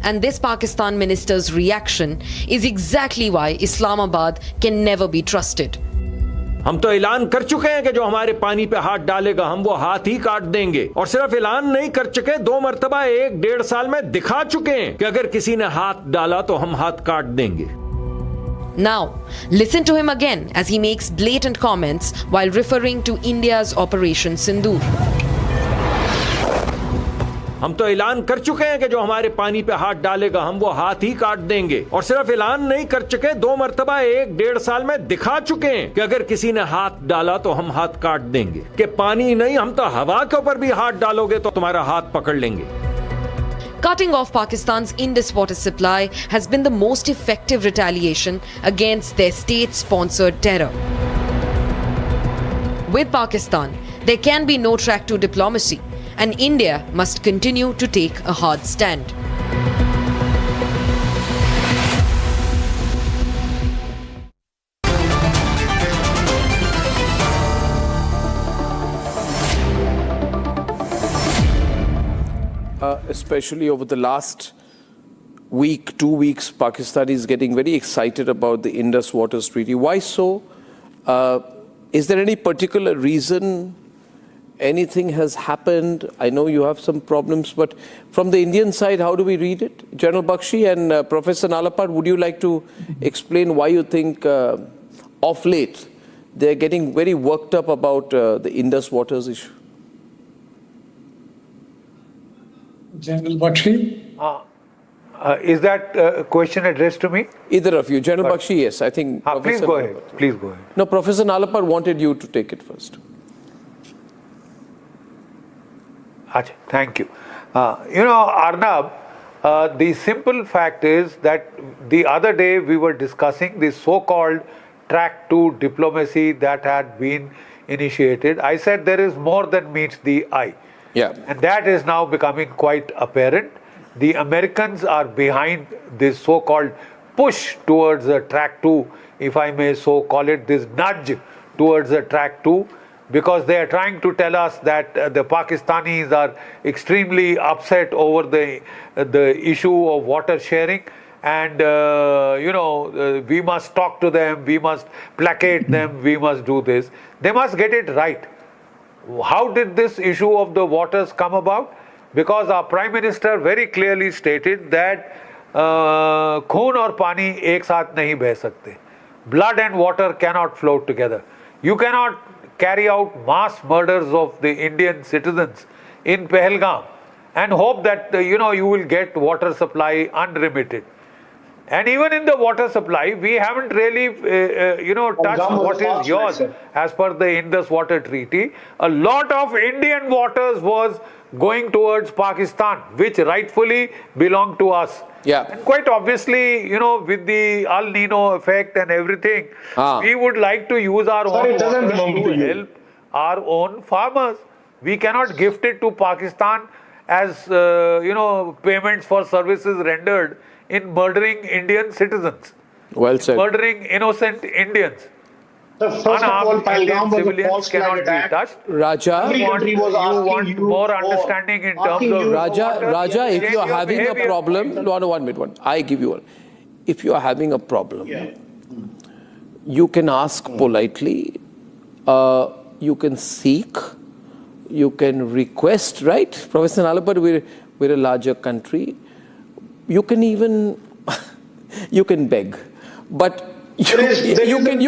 And this Pakistan minister's reaction is exactly why Islamabad can never be trusted. हम तो ऐलान कर चुके हैं कि जो हमारे पानी पे हाथ डालेगा हम वो हाथ ही काट देंगे, और सिर्फ ऐलान नहीं कर चुके, 2 मरतबा 1-1.5 साल में दिखा चुके हैं कि अगर किसी ने हाथ डाला तो हम हाथ काट देंगे. Now, listen to him again as he makes blatant comments while referring to India's Operation Sindoor. हम तो ऐलान कर चुके हैं कि जो हमारे पानी पे हाथ डालेगा हम वो हाथ ही काट देंगे। और सिर्फ ऐलान नहीं कर चुके, 2 मरतबा 1-1.5 साल में दिखा चुके हैं कि अगर किसी ने हाथ डाला तो हम हाथ काट देंगे। कि पानी नहीं, हम तो हवा के ऊपर भी हाथ डालोगे तो तुम्हारा हाथ पकड़ लेंगे। Cutting off Pakistan's Indus water supply has been the most effective retaliation against their state-sponsored terror. With Pakistan, there can be no track to diplomacy, and India must continue to take a hard stand. Especially over the last week, 2 weeks, Pakistan is getting very excited about the Indus Waters Treaty. Why so? Is there any particular reason? Anything has happened? I know you have some problems, but from the Indian side, how do we read it? General Bakshi and Professor Nalapad, would you like to explain why you think of late they're getting very worked up about the Indus Waters issue? General Bakshi? Is that question addressed to me? Either of you. General Bakshi, yes. I think. Please go ahead. Please go ahead. No, Professor Nalapad wanted you to take it first. Achha, thank you. Arnab, the simple fact is that the other day we were discussing the so-called track to diplomacy that had been initiated. I said there is more than meets the eye. Yeah. And that is now becoming quite apparent. The Americans are behind this so-called push towards a track 2, if I may so call it, this nudge towards a track 2, because they are trying to tell us that the Pakistanis are extremely upset over the issue of water sharing, and we must talk to them, we must placate them, we must do this. They must get it right. How did this issue of the waters come about? Because our Prime Minister very clearly stated that खून और पानी एक साथ नहीं बह सकते. Blood and water cannot flow together. You cannot carry out mass murders of the Indian citizens in Pahalgam and hope that you will get water supply unremitted. And even in the water supply, we haven't really, touched what is yours as per the Indus Water Treaty. A lot of Indian waters was going towards Pakistan, which rightfully belonged to us. Yeah. And quite obviously, with the El Nino effect and everything, we would like to use our own waters to help our own farmers. We cannot gift it to Pakistan as, payments for services rendered in murdering Indian citizens. Well said. Murdering innocent Indians. Unarmed Indian civilians cannot be touched. Raja, You want more understanding in terms of Raja, if you are having a problem, one minute. I give you one. If you are having a problem, you can ask politely, you can seek, you can request, right? Professor Nalapad, we're a larger country. You can even, you can beg, but you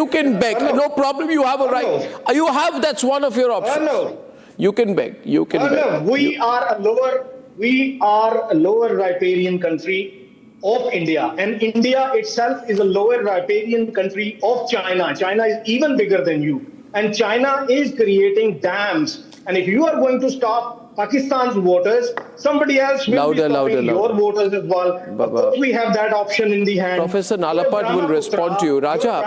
can beg. No problem. You have a right. You have. That's one of your options. You can beg. You can beg. We are a lower riparian country of India, and India itself is a lower riparian country of China. China is even bigger than you, and China is creating dams. And if you are going to stop Pakistan's waters, somebody else will be stopping your waters as well. Of course, we have that option in the hand. Professor Nalapad will respond to you. Raja,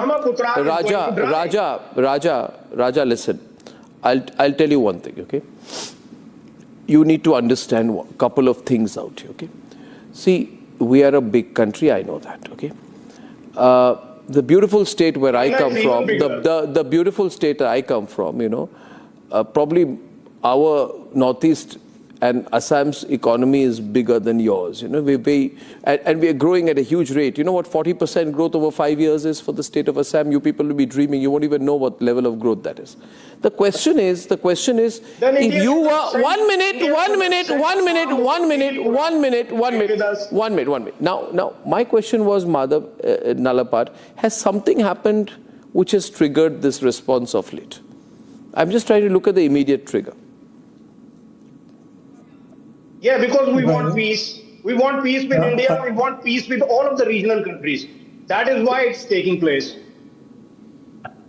listen. I'll tell you one thing, okay? You need to understand a couple of things out here, okay? See, we are a big country, I know that, okay? The beautiful state where I come from, the beautiful state I come from, probably our northeast and Assam's economy is bigger than yours. And we are growing at a huge rate. You know what 40% growth over 5 years is for the state of Assam? You people will be dreaming. You won't even know what level of growth that is. The question is, if you were one minute. Now, my question was, Madhav Nalapad, has something happened which has triggered this response of late? I'm just trying to look at the immediate trigger. Yeah, because we want peace. We want peace with India. We want peace with all of the regional countries. That is why it's taking place.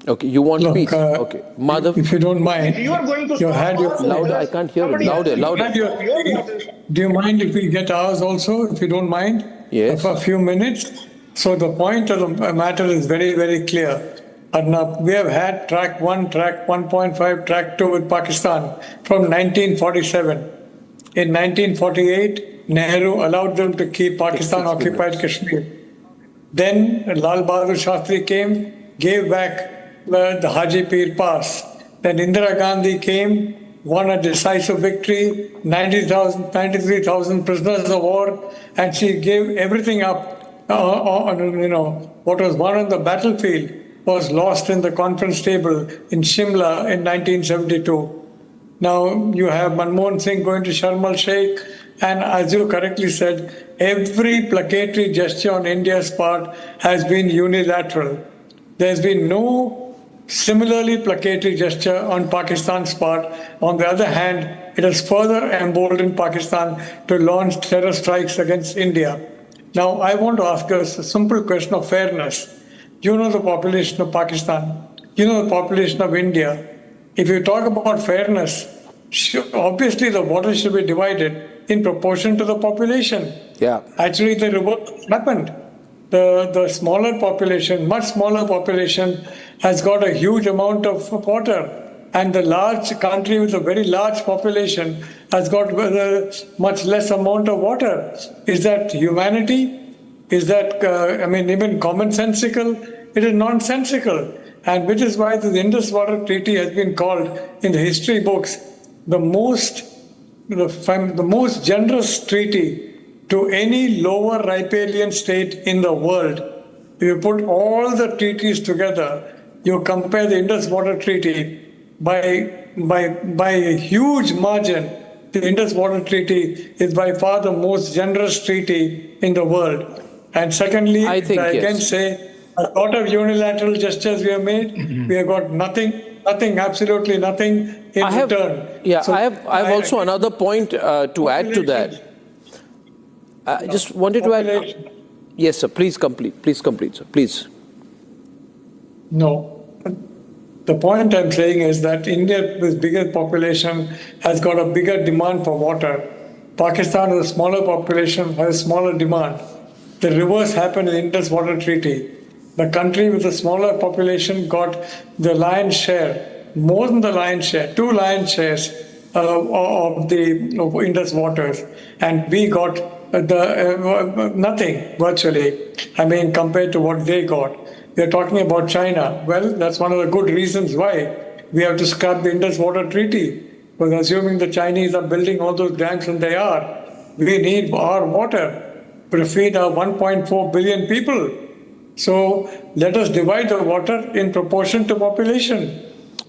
Okay, you want peace. Okay, Madhav. If you don't mind, If you are going to you had your louder. I can't hear it. Louder, louder. Do you mind if we get ours also, if you don't mind? Yes. For a few minutes. So the point of the matter is very, very clear. And we have had track 1, track 1.5, track 2 with Pakistan from 1947. In 1948, Nehru allowed them to keep Pakistan-occupied Kashmir. Then Lal Bahadur Shastri came, gave back the Haji Pir Pass. Then Indira Gandhi came, won a decisive victory, 93,000 prisoners of war, and she gave everything up. What was won on the battlefield was lost in the conference table in Shimla in 1972. Now you have Manmohan Singh going to Sharm el-Sheikh, and as you correctly said, every placatory gesture on India's part has been unilateral. There's been no similarly placatory gesture on Pakistan's part. On the other hand, it has further emboldened Pakistan to launch terror strikes against India. Now, I want to ask us a simple question of fairness. You know the population of Pakistan. You know the population of India. If you talk about fairness, obviously the water should be divided in proportion to the population. Yeah. Actually, the revolt happened. The smaller population, much smaller population, has got a huge amount of water. And the large country with a very large population has got a much less amount of water. Is that humanity? Is that, even commonsensical? It is nonsensical. And which is why the Indus Water Treaty has been called in the history books the most generous treaty to any lower riparian state in the world. If you put all the treaties together, you compare the Indus Water Treaty, by a huge margin, the Indus Water Treaty is by far the most generous treaty in the world. And secondly, I again say, a lot of unilateral gestures we have made. We have got nothing, absolutely nothing in return. Yeah, so I have also another point to add to that. I just wanted to add. Yes, sir. Please complete. Please complete, sir. Please. No. The point I'm saying is that India, with bigger population, has got a bigger demand for water. Pakistan, with a smaller population, has a smaller demand. The reverse happened in the Indus Water Treaty. The country with a smaller population got the lion's share, more than the lion's share, 2 lion's shares of Indus waters. And we got nothing, virtually, compared to what they got. They're talking about China. Well, that's one of the good reasons why we have to scrap the Indus Water Treaty. Because assuming the Chinese are building all those dams, and they are, we need our water to feed our 1.4 billion people. So let us divide the water in proportion to population.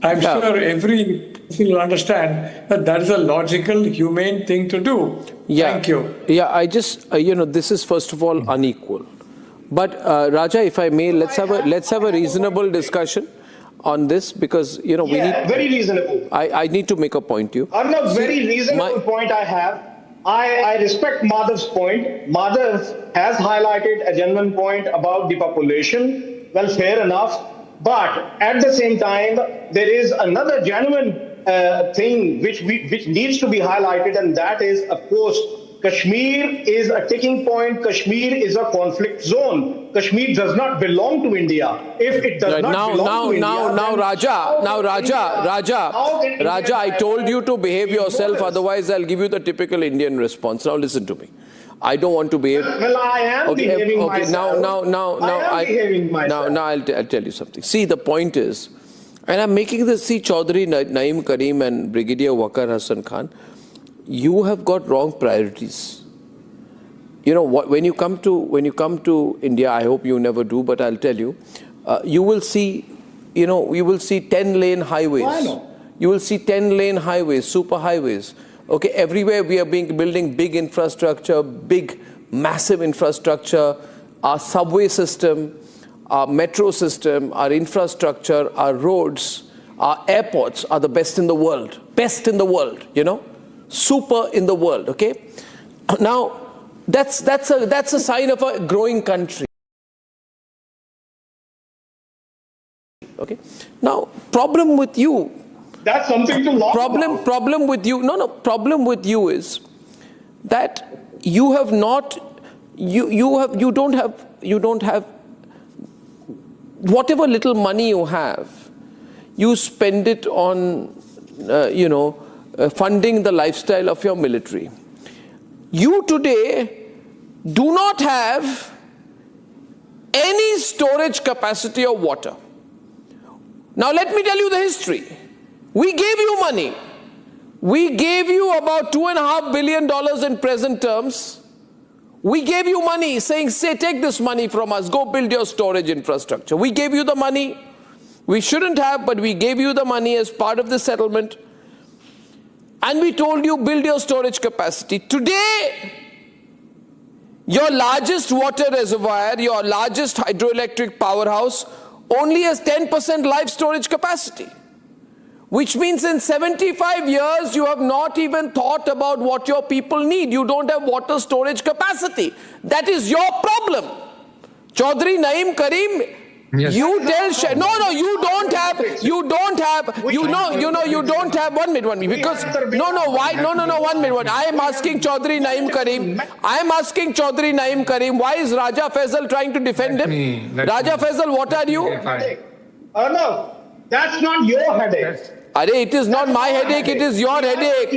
I'm sure every person will understand that that is a logical, humane thing to do. Yeah. Thank you. Yeah, I just, this is first of all unequal. But Raja, if I may, let's have a reasonable discussion on this, because we need. Very reasonable. I need to make a point to you. Arnab, very reasonable point I have. I respect Madhav's point. Madhav has highlighted a genuine point about the population. Well, fair enough. But at the same time, there is another genuine thing which needs to be highlighted, and that is, of course, Kashmir is a ticking point. Kashmir is a conflict zone. Kashmir does not belong to India. If it does not belong to India, Raja, I told you to behave yourself. Otherwise, I'll give you the typical Indian response. Now, listen to me. I don't want to behave. Well, I am behaving myself. Now, I'll tell you something. See, the point is, and I'm making this. See, Chaudhary Naeem Karim and Brigadier Waqar Hassan Khan, you have got wrong priorities. When you come to India, I hope you never do, but I'll tell you, you will see, we will see 10-lane highways. Why not? You will see 10-lane highways, super highways. Okay, everywhere we are building big infrastructure, massive infrastructure. Our subway system, our metro system, our infrastructure, our roads, our airports are the best in the world. Best in the world, super in the world, okay? Now, that's a sign of a growing country. Okay. Now, problem with you. That's something to laugh about. Problem with you. No. Problem with you is that you have not. You don't have. Whatever little money you have, you spend it on, funding the lifestyle of your military. You today do not have any storage capacity of water. Now let me tell you the history. We gave you money. We gave you about $2.5 billion in present terms. We gave you money saying, take this money from us, go build your storage infrastructure. We gave you the money. We shouldn't have, but we gave you the money as part of the settlement. And we told you, build your storage capacity. Today, your largest water reservoir, your largest hydroelectric powerhouse, only has 10% live storage capacity. Which means in 75 years, you have not even thought about what your people need. You don't have water storage capacity. That is your problem. Chaudhry Naeem Karim, you tell, you don't have, one minute, because, one minute, I am asking Chaudhry Naeem Karim, why is Raja Faisal trying to defend him? Raja Faisal, what are you? No, that's not your headache. It is not my headache, it is your headache.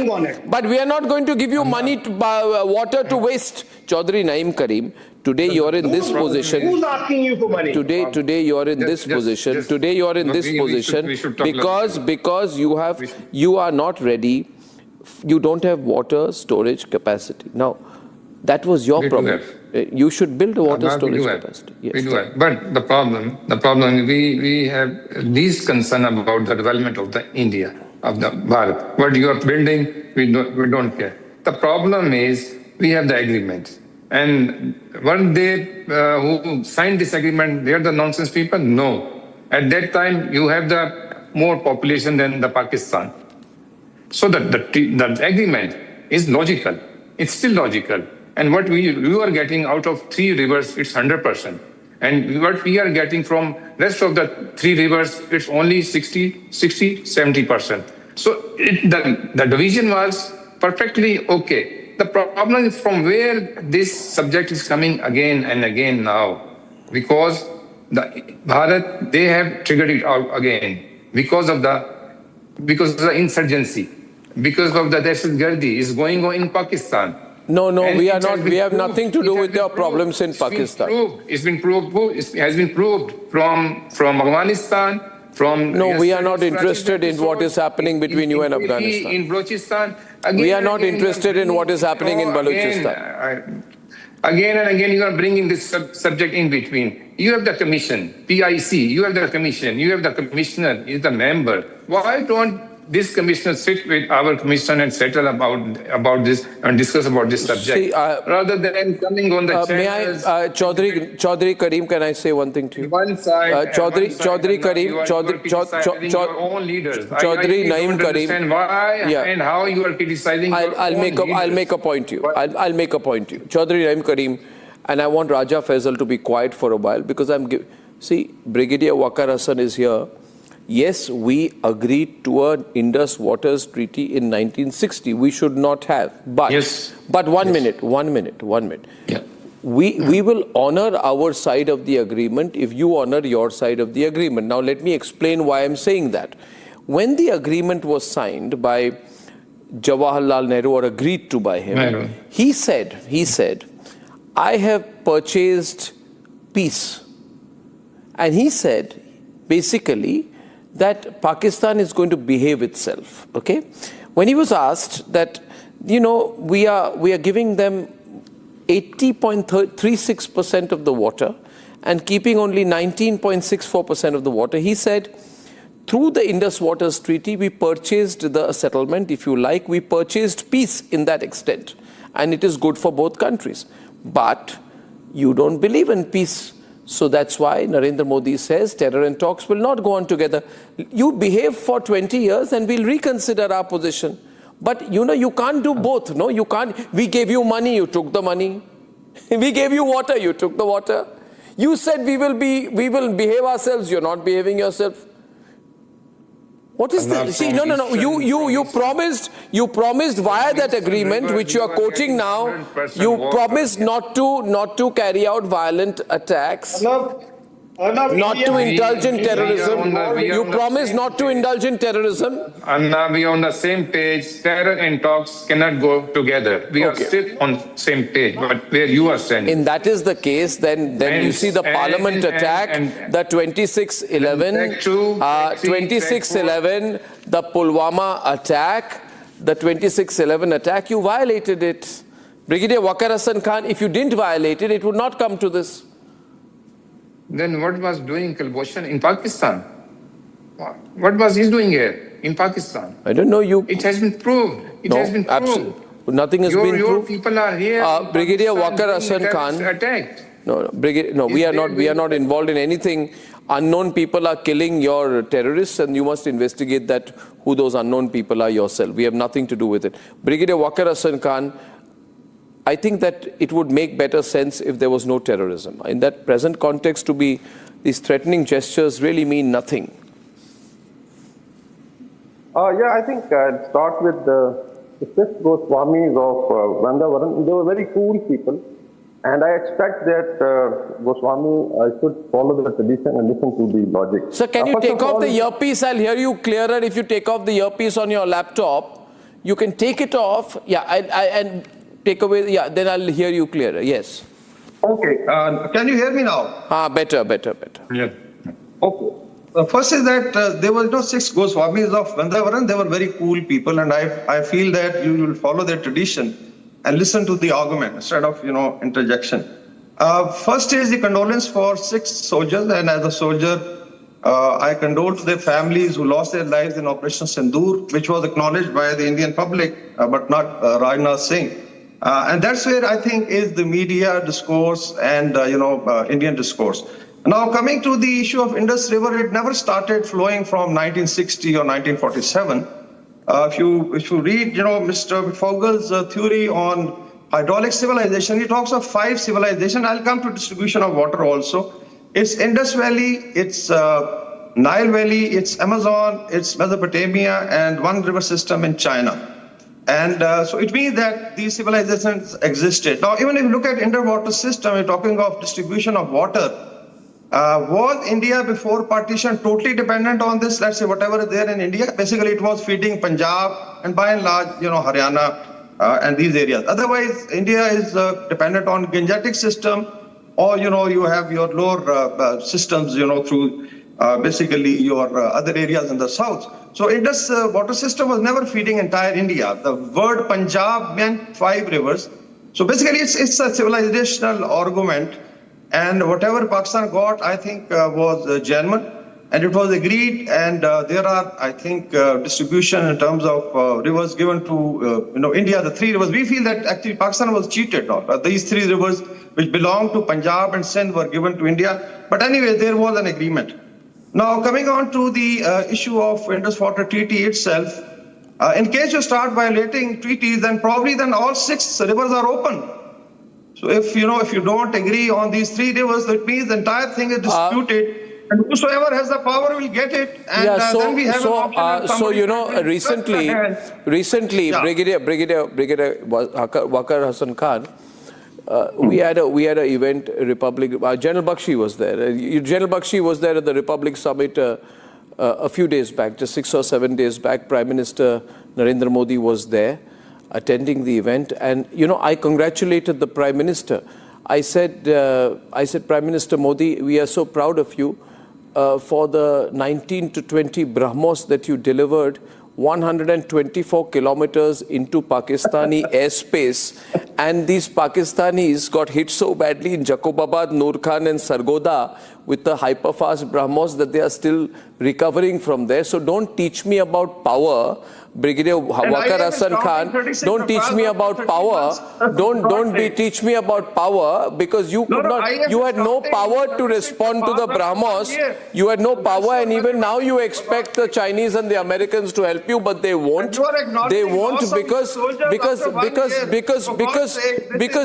But we are not going to give you money, water to waste. Chaudhry Naeem Karim, today you are in this position. Who's asking you for money? Today you are in this position. Today you are in this position because you are not ready. You don't have water storage capacity. Now, that was your problem. You should build a water storage capacity. Yes. But the problem, we have least concern about the development of the India, of the Bharat. What you are building, we don't care. The problem is we have the agreement. And weren't they who signed this agreement, they are the nonsense people? No. At that time, you have the more population than the Pakistan. So the agreement is logical. It's still logical. And what you are getting out of 3 rivers, it's 100%. And what we are getting from rest of the 3 rivers, it's only 70%. So the division was perfectly okay. The problem is from where this subject is coming again and again now. Because the Bharat, they have triggered it out again. Because of the insurgency. Because of the Dehshatgardi is going on in Pakistan. No, we are not. We have nothing to do with your problems in Pakistan. It has been proved from Afghanistan, from... No, we are not interested in what is happening between you and Afghanistan. In Balochistan. We are not interested in what is happening in Balochistan. Again and again, you are bringing this subject in between. You have the commission, PIC, you have the commission, you have the commissioner, is the member. Why don't this commissioner sit with our commission and settle about this and discuss about this subject, rather than coming on the channels? May I, Chaudhry Karim, can I say one thing to you? One side, Chaudhry Karim, your own leaders. Chaudhry Naeem Karim. Why and how you are criticizing? I'll make a point to you. I'll make a point to you, Chaudhry Naeem Karim, and I want Raja Faisal to be quiet for a while because see, Brigadier Waqar Hassan is here. Yes, we agreed to an Indus Waters Treaty in 1960. We should not have. But, one minute. Yeah. We will honor our side of the agreement if you honor your side of the agreement. Now, let me explain why I'm saying that. When the agreement was signed by Jawaharlal Nehru or agreed to by him, he said, I have purchased peace. And he said, basically, that Pakistan is going to behave itself, okay? When he was asked that, we are giving them 80.36% of the water and keeping only 19.64% of the water, he said, through the Indus Waters Treaty, we purchased the settlement, if you like, we purchased peace in that extent. And it is good for both countries. But you don't believe in peace. So that's why Narendra Modi says terror and talks will not go on together. You behave for 20 years and we'll reconsider our position. But you can't do both. No, you can't. We gave you money, you took the money. We gave you water, you took the water. You said we will behave ourselves, you're not behaving yourself. What is this? See, no. You promised via that agreement, which you are quoting now, you promised not to carry out violent attacks. Not to indulge in terrorism. You promised not to indulge in terrorism. And now we are on the same page. Terror and talks cannot go together. We are still on the same page, but where you are standing. If that is the case, then you see the parliament attack, the 26/11, 26/11, the Pulwama attack, the 26/11 attack, you violated it. Brigadier Waqar Hasan Khan, if you didn't violate it, it would not come to this. Then what was doing Kulbhushan in Pakistan? What was he doing here in Pakistan? I don't know. It has been proved. It has been proved. Nothing has been your proved. People are here. Brigadier Waqar Hasan Khan. Attacked. No, we are not involved in anything. Unknown people are killing your terrorists, and you must investigate that who those unknown people are yourself. We have nothing to do with it. Brigadier Waqar Hasan Khan, I think that it would make better sense if there was no terrorism. In that present context, these threatening gestures really mean nothing. I think I'd start with the 6 Goswamis of Vandavaran. They were very cool people. And I expect that Goswami should follow the tradition and listen to the logic. Sir, can you take off the earpiece? I'll hear you clearer if you take off the earpiece on your laptop. You can take it off. Yeah, and take away. Yeah, then I'll hear you clearer. Yes. Okay. Can you hear me now? Better. Yeah. Okay. First is that there were 6 Goswamis of Vandavaran. They were very cool people, and I feel that you will follow their tradition and listen to the argument instead of interjection. First is the condolence for 6 soldiers, and as a soldier, I condole to their families who lost their lives in Operation Sindoor, which was acknowledged by the Indian public, but not Rajnath Singh. And that's where I think is the media discourse and Indian discourse. Now coming to the issue of Indus River, it never started flowing from 1960 or 1947. If you read Mr. Fogel's theory on hydraulic civilization, he talks of 5 civilizations. I'll come to distribution of water also. It's Indus Valley, it's Nile Valley, it's Amazon, it's Mesopotamia, and one river system in China. And so it means that these civilizations existed. Now, even if you look at underwater system, we're talking of distribution of water. Was India before partition totally dependent on this? Let's say whatever is there in India, basically it was feeding Punjab and by and large, Haryana and these areas. Otherwise, India is dependent on Gangetic system, or you have your lower systems, through basically your other areas in the south. So Indus water system was never feeding entire India. The word Punjab meant 5 rivers. So basically, it's a civilizational argument. And whatever Pakistan got, I think, was genuine, and it was agreed. And there are, I think, distribution in terms of rivers given to India, the 3 rivers. We feel that actually Pakistan was cheated. These 3 rivers, which belong to Punjab and Sindh, were given to India. But anyway, there was an agreement. Now, coming on to the issue of Indus Water Treaty itself, in case you start violating treaties, then probably all 6 rivers are open. So if you don't agree on these 3 rivers, that means the entire thing is disputed, and whosoever has the power will get it. And then we have recently, Brigadier Waqar Hasan Khan, we had an event. General Bakshi was there. General Bakshi was there at the Republic Summit a few days back, just 6 or 7 days back. Prime Minister Narendra Modi was there, attending the event, and I congratulated the Prime Minister. I said, Prime Minister Modi, we are so proud of you for the 19 to 20 Brahmos that you delivered 124 kilometers into Pakistani airspace, and these Pakistanis got hit so badly in Jacobabad, Noor Khan and Sargoda with the hyperfast Brahmos that they are still recovering from there. So don't teach me about power. Brigadier Wakar Hassan Khan, don't teach me about power. Don't teach me about power, because you could not. You had no power to respond to the Brahmos. You had no power, and even now you expect the Chinese and the Americans to help you, but they won't. They won't because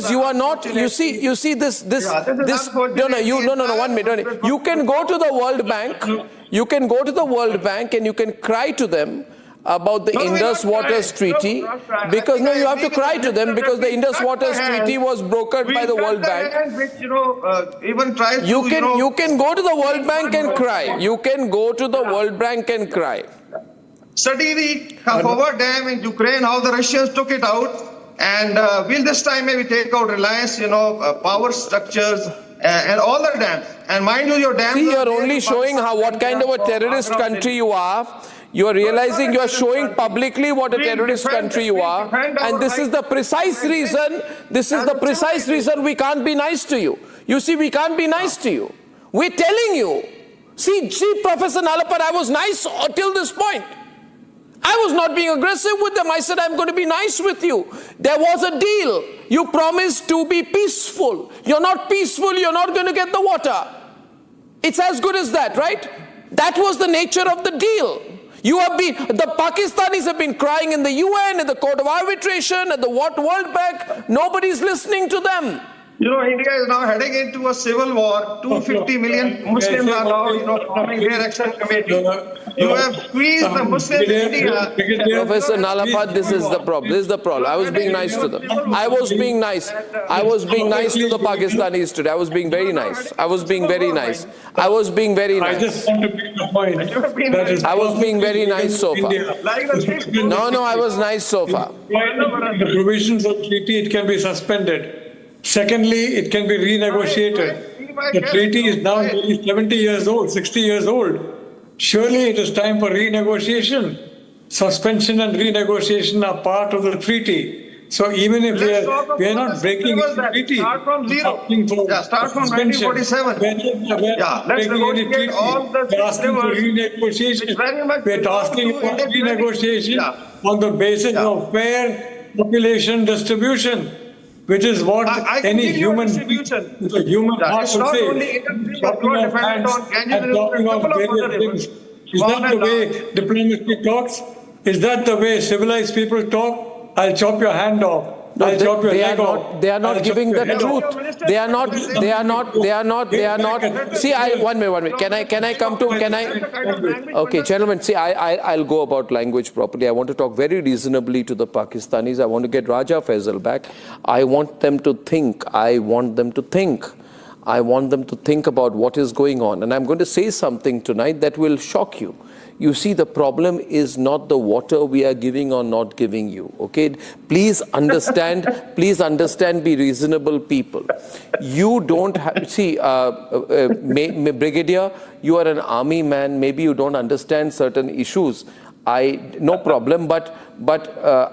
you are not. You see this. No. 1 minute. You can go to the World Bank. You can go to the World Bank and you can cry to them about the Indus Waters Treaty, because you have to cry to them because the Indus Waters Treaty was brokered by the World Bank. You can go to the World Bank and cry. You can go to the World Bank and cry. Study the Kharkov Dam in Ukraine, how the Russians took it out, and will this time maybe take out Reliance, power structures and all the dams. And mind you, your dams. See, you're only showing what kind of a terrorist country you are. You are realizing you are showing publicly what a terrorist country you are, and this is the precise reason. This is the precise reason we can't be nice to you. You see, we can't be nice to you. We're telling you. See, Professor Nalapar, I was nice till this point. I was not being aggressive with them. I said, I'm going to be nice with you. There was a deal. You promised to be peaceful. You're not peaceful, you're not going to get the water. It's as good as that, right? That was the nature of the deal. The Pakistanis have been crying in the UN, in the Court of Arbitration, at the World Bank. Nobody's listening to them. India is now heading into a civil war. 250 million Muslims are now, forming their action committee. You have squeezed the Muslims in India. Professor Nalapad, this is the problem. This is the problem. I was being nice to them. I was being nice. I was being nice to the Pakistanis today. I was being very nice. I was being very nice. I was being very nice. I just want to make the point. I was being very nice so far. No, I was nice so far. The provisions of treaty, it can be suspended. Secondly, it can be renegotiated. The treaty is now nearly 70 years old, 60 years old. Surely it is time for renegotiation. Suspension and renegotiation are part of the treaty. So even if we are not breaking the treaty, start from zero. Start from 1947. Let's negotiate all the we're asking for renegotiation. We're asking for renegotiation on the basis of fair population distribution, which is what any human heart will say. Chopping off hands and chopping off various things. Is that the way diplomacy talks? Is that the way civilized people talk? I'll chop your hand off. No, they are not giving the truth. They are not. See, one minute. Can I come to? Okay, gentlemen. See, I'll go about language properly. I want to talk very reasonably to the Pakistanis. I want to get Raja Faisal back. I want them to think. I want them to think about what is going on. And I'm going to say something tonight that will shock you. You see, the problem is not the water we are giving or not giving you, okay? Please understand, be reasonable people. You don't have, see, Brigadier, you are an army man, maybe you don't understand certain issues. No problem, but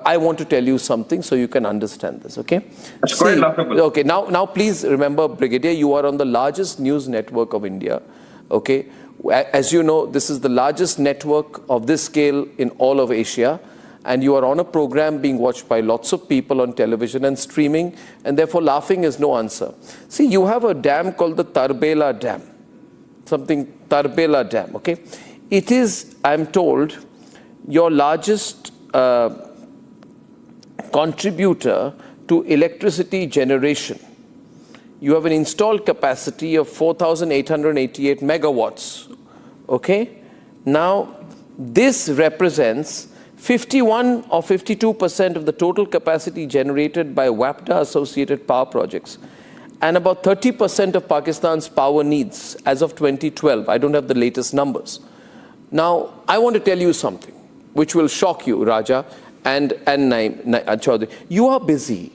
I want to tell you something so you can understand this, okay? Okay, now please remember, Brigadier, you are on the largest news network of India, okay? As you know, this is the largest network of this scale in all of Asia, and you are on a program being watched by lots of people on television and streaming, and therefore laughing is no answer. See, you have a dam called the Tarbela Dam, Tarbela Dam, okay? It is, I'm told, your largest contributor to electricity generation. You have an installed capacity of 4,888 megawatts, okay? Now, this represents 51 or 52% of the total capacity generated by WAPDA-associated power projects, and about 30% of Pakistan's power needs as of 2012. I don't have the latest numbers. Now, I want to tell you something which will shock you, Raja and Chaudhary. You are busy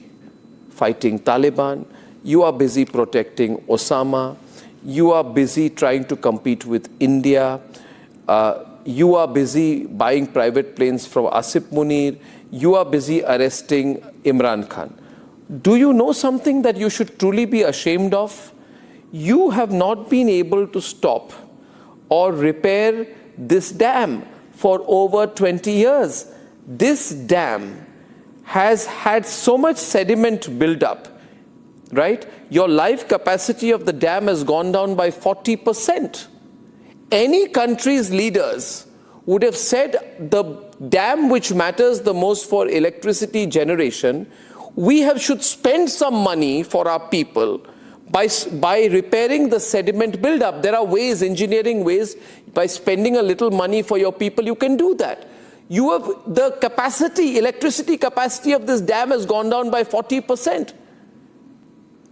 fighting Taliban. You are busy protecting Osama. You are busy trying to compete with India. You are busy buying private planes from Asif Munir. You are busy arresting Imran Khan. Do you know something that you should truly be ashamed of? You have not been able to stop or repair this dam for over 20 years. This dam has had so much sediment build up, right? Your life capacity of the dam has gone down by 40%. Any country's leaders would have said the dam which matters the most for electricity generation, should spend some money for our people by repairing the sediment buildup. There are ways, engineering ways, by spending a little money for your people, you can do that. You have the capacity, electricity capacity of this dam has gone down by 40%.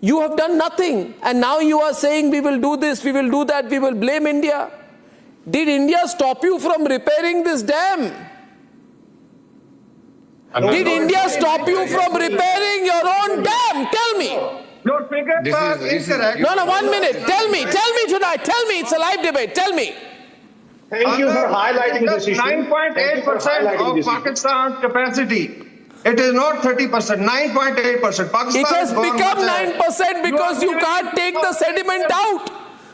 You have done nothing, and now you are saying we will do this, we will do that, we will blame India. Did India stop you from repairing this dam? Did India stop you from repairing your own dam? Tell me. Your figures are incorrect. No, 1 minute. Tell me tonight. Tell me. It's a live debate. Tell me. Thank you for highlighting this issue. 9.8% of Pakistan's capacity. It is not 30%, 9.8%. Pakistan It has become 9% because you can't take the sediment out.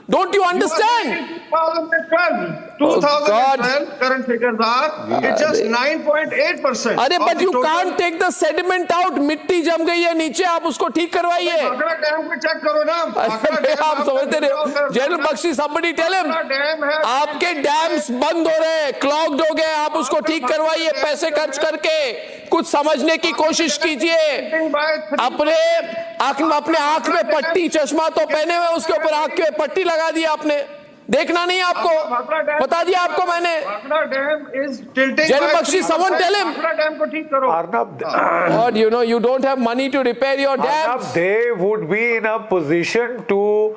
Don't you understand? 2012 current figures are, it's just 9.8%. But you can't take the sediment out. मिट्टी जम गई है नीचे, आप उसको ठीक करवाइए. Bhakra dam को चेक करो ना. आप समझते रहे हो? General Bakshi, somebody tell him. आपके डैम्स बंद हो रहे हैं, क्लॉग्ड हो गए, आप उसको ठीक करवाइए पैसे खर्च करके. कुछ समझने की कोशिश कीजिए. अपने आंख में पट्टी, चश्मा तो पहने हुए, उसके ऊपर आंख में पट्टी लगा दी आपने. देखना नहीं आपको, बता दिया आपको मैंने. General Bakshi, someone tell him. Or you don't have money to repair your dams. They would be in a position to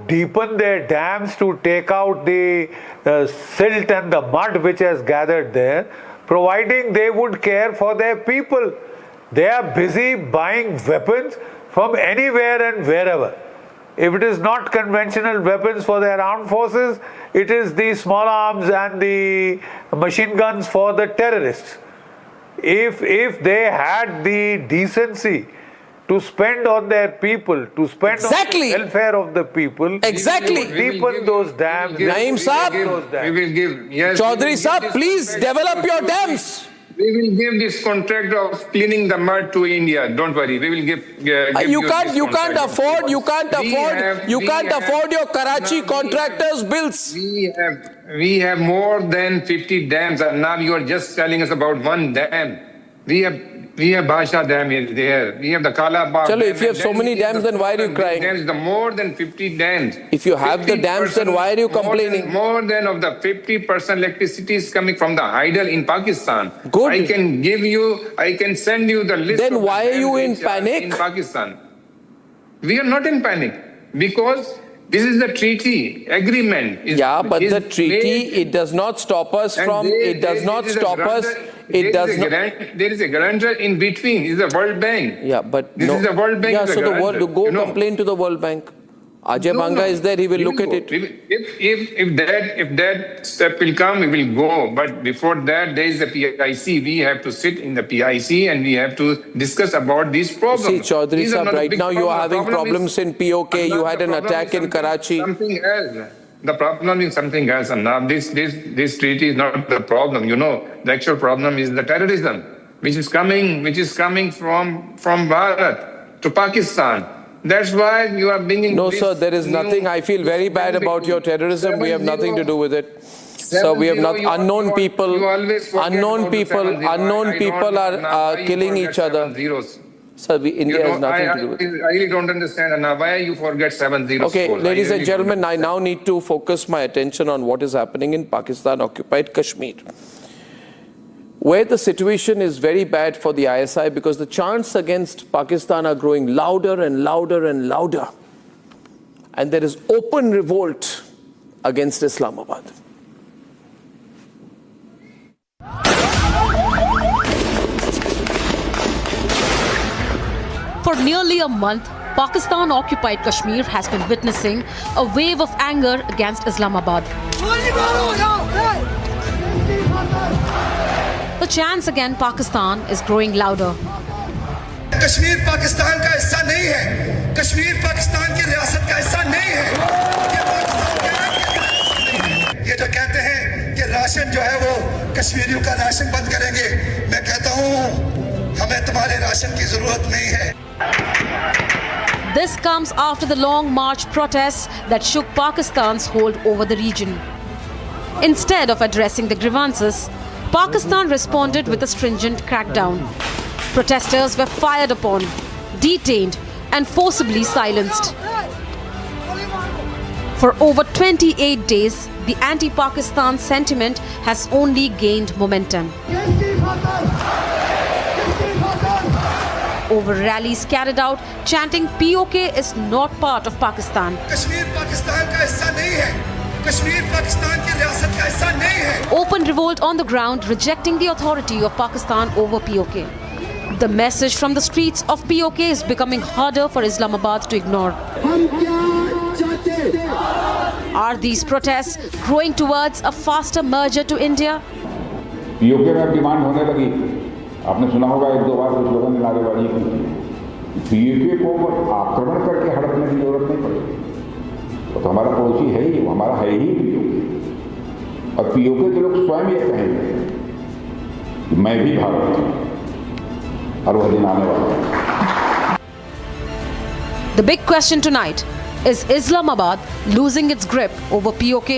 deepen their dams, to take out the silt and the mud which has gathered there, providing they would care for their people. They are busy buying weapons from anywhere and wherever. If it is not conventional weapons for their armed forces, it is the small arms and the machine guns for the terrorists. If they had the decency to spend on their people, to spend on the welfare of the people, deepen those dams. Naeem Saab, we will give. Yes, Chaudhary Saab, please develop your dams. We will give this contract of cleaning the mud to India. Don't worry. We will give you can't afford your Karachi contractors' bills. We have more than 50 dams, and now you are just telling us about one dam. We have Basha Dam is there. We have the Kalabagh. Chalo, if you have so many dams, then why are you crying? There is more than 50 dams. If you have the dams, then why are you complaining? More than of the 50% electricity is coming from the idle in Pakistan. Good. I can send you the list. Then why are you in panic? In Pakistan. We are not in panic because this is the treaty agreement. But the treaty, it does not stop us from. It does not stop us. It does not. There is a guarantor in between. It's the World Bank. Yeah, but this is the World Bank. Yeah, so the world go complain to the World Bank. Ajay Banga is there. He will look at it. If that step will come, we will go. But before that, there is the PIC. We have to sit in the PIC and we have to discuss about these problems. See, Chaudhary Saab, right now you are having problems in PoK. You had an attack in Karachi. Something else. The problem is something else. And now this treaty is not the problem. The actual problem is the terrorism, which is coming from Bharat to Pakistan. That's why you are bringing. No, sir, there is nothing. I feel very bad about your terrorism. We have nothing to do with it. So we have not. Unknown people are killing each other. Sir, India has nothing to do with it. I really don't understand. Now, why you forget 7 zeros? Okay, ladies and gentlemen, I now need to focus my attention on what is happening in Pakistan-occupied Kashmir, where the situation is very bad for the ISI because the chants against Pakistan are growing louder and louder and louder. And there is open revolt against Islamabad. For nearly a month, Pakistan-occupied Kashmir has been witnessing a wave of anger against Islamabad. The chants against Pakistan is growing louder. Kashmir Pakistan का हिस्सा नहीं है, कश्मीर पाकिस्तान की रियासत का हिस्सा नहीं है। ये जो कहते कश्मीरियों का राशन बंद करेंगे, मैं कहता हूं हमें तुम्हारे राशन की जरूरत नहीं है। This comes after the long march protests that shook Pakistan's hold over the region. Instead of addressing the grievances, Pakistan responded with a stringent crackdown. Protesters were fired upon, detained, and forcibly silenced. For over 28 days, the anti-Pakistan sentiment has only gained momentum. Over rallies carried out chanting PoK is not part of Pakistan. Kashmir Pakistan का हिस्सा नहीं है, कश्मीर पाकिस्तान की रियासत का हिस्सा नहीं है। Open revolt on the ground rejecting the authority of Pakistan over PoK. The message from the streets of PoK is becoming harder for Islamabad to ignore. Are these protests growing towards a faster merger to India? PoK में demand होने लगी। आपने सुना होगा एक दो बार कुछ लोगों ने नारेबाजी की। PoK को आक्रमण करके हड़पने की जरूरत नहीं पड़ेगी। तो हमारा पड़ोसी है ही, हमारा है ही PoK। और PoK के लोग स्वयं ये कहेंगे कि मैं भी भारत हूँ और वह दिन आने वाला है। The big question tonight is Islamabad losing its grip over PoK?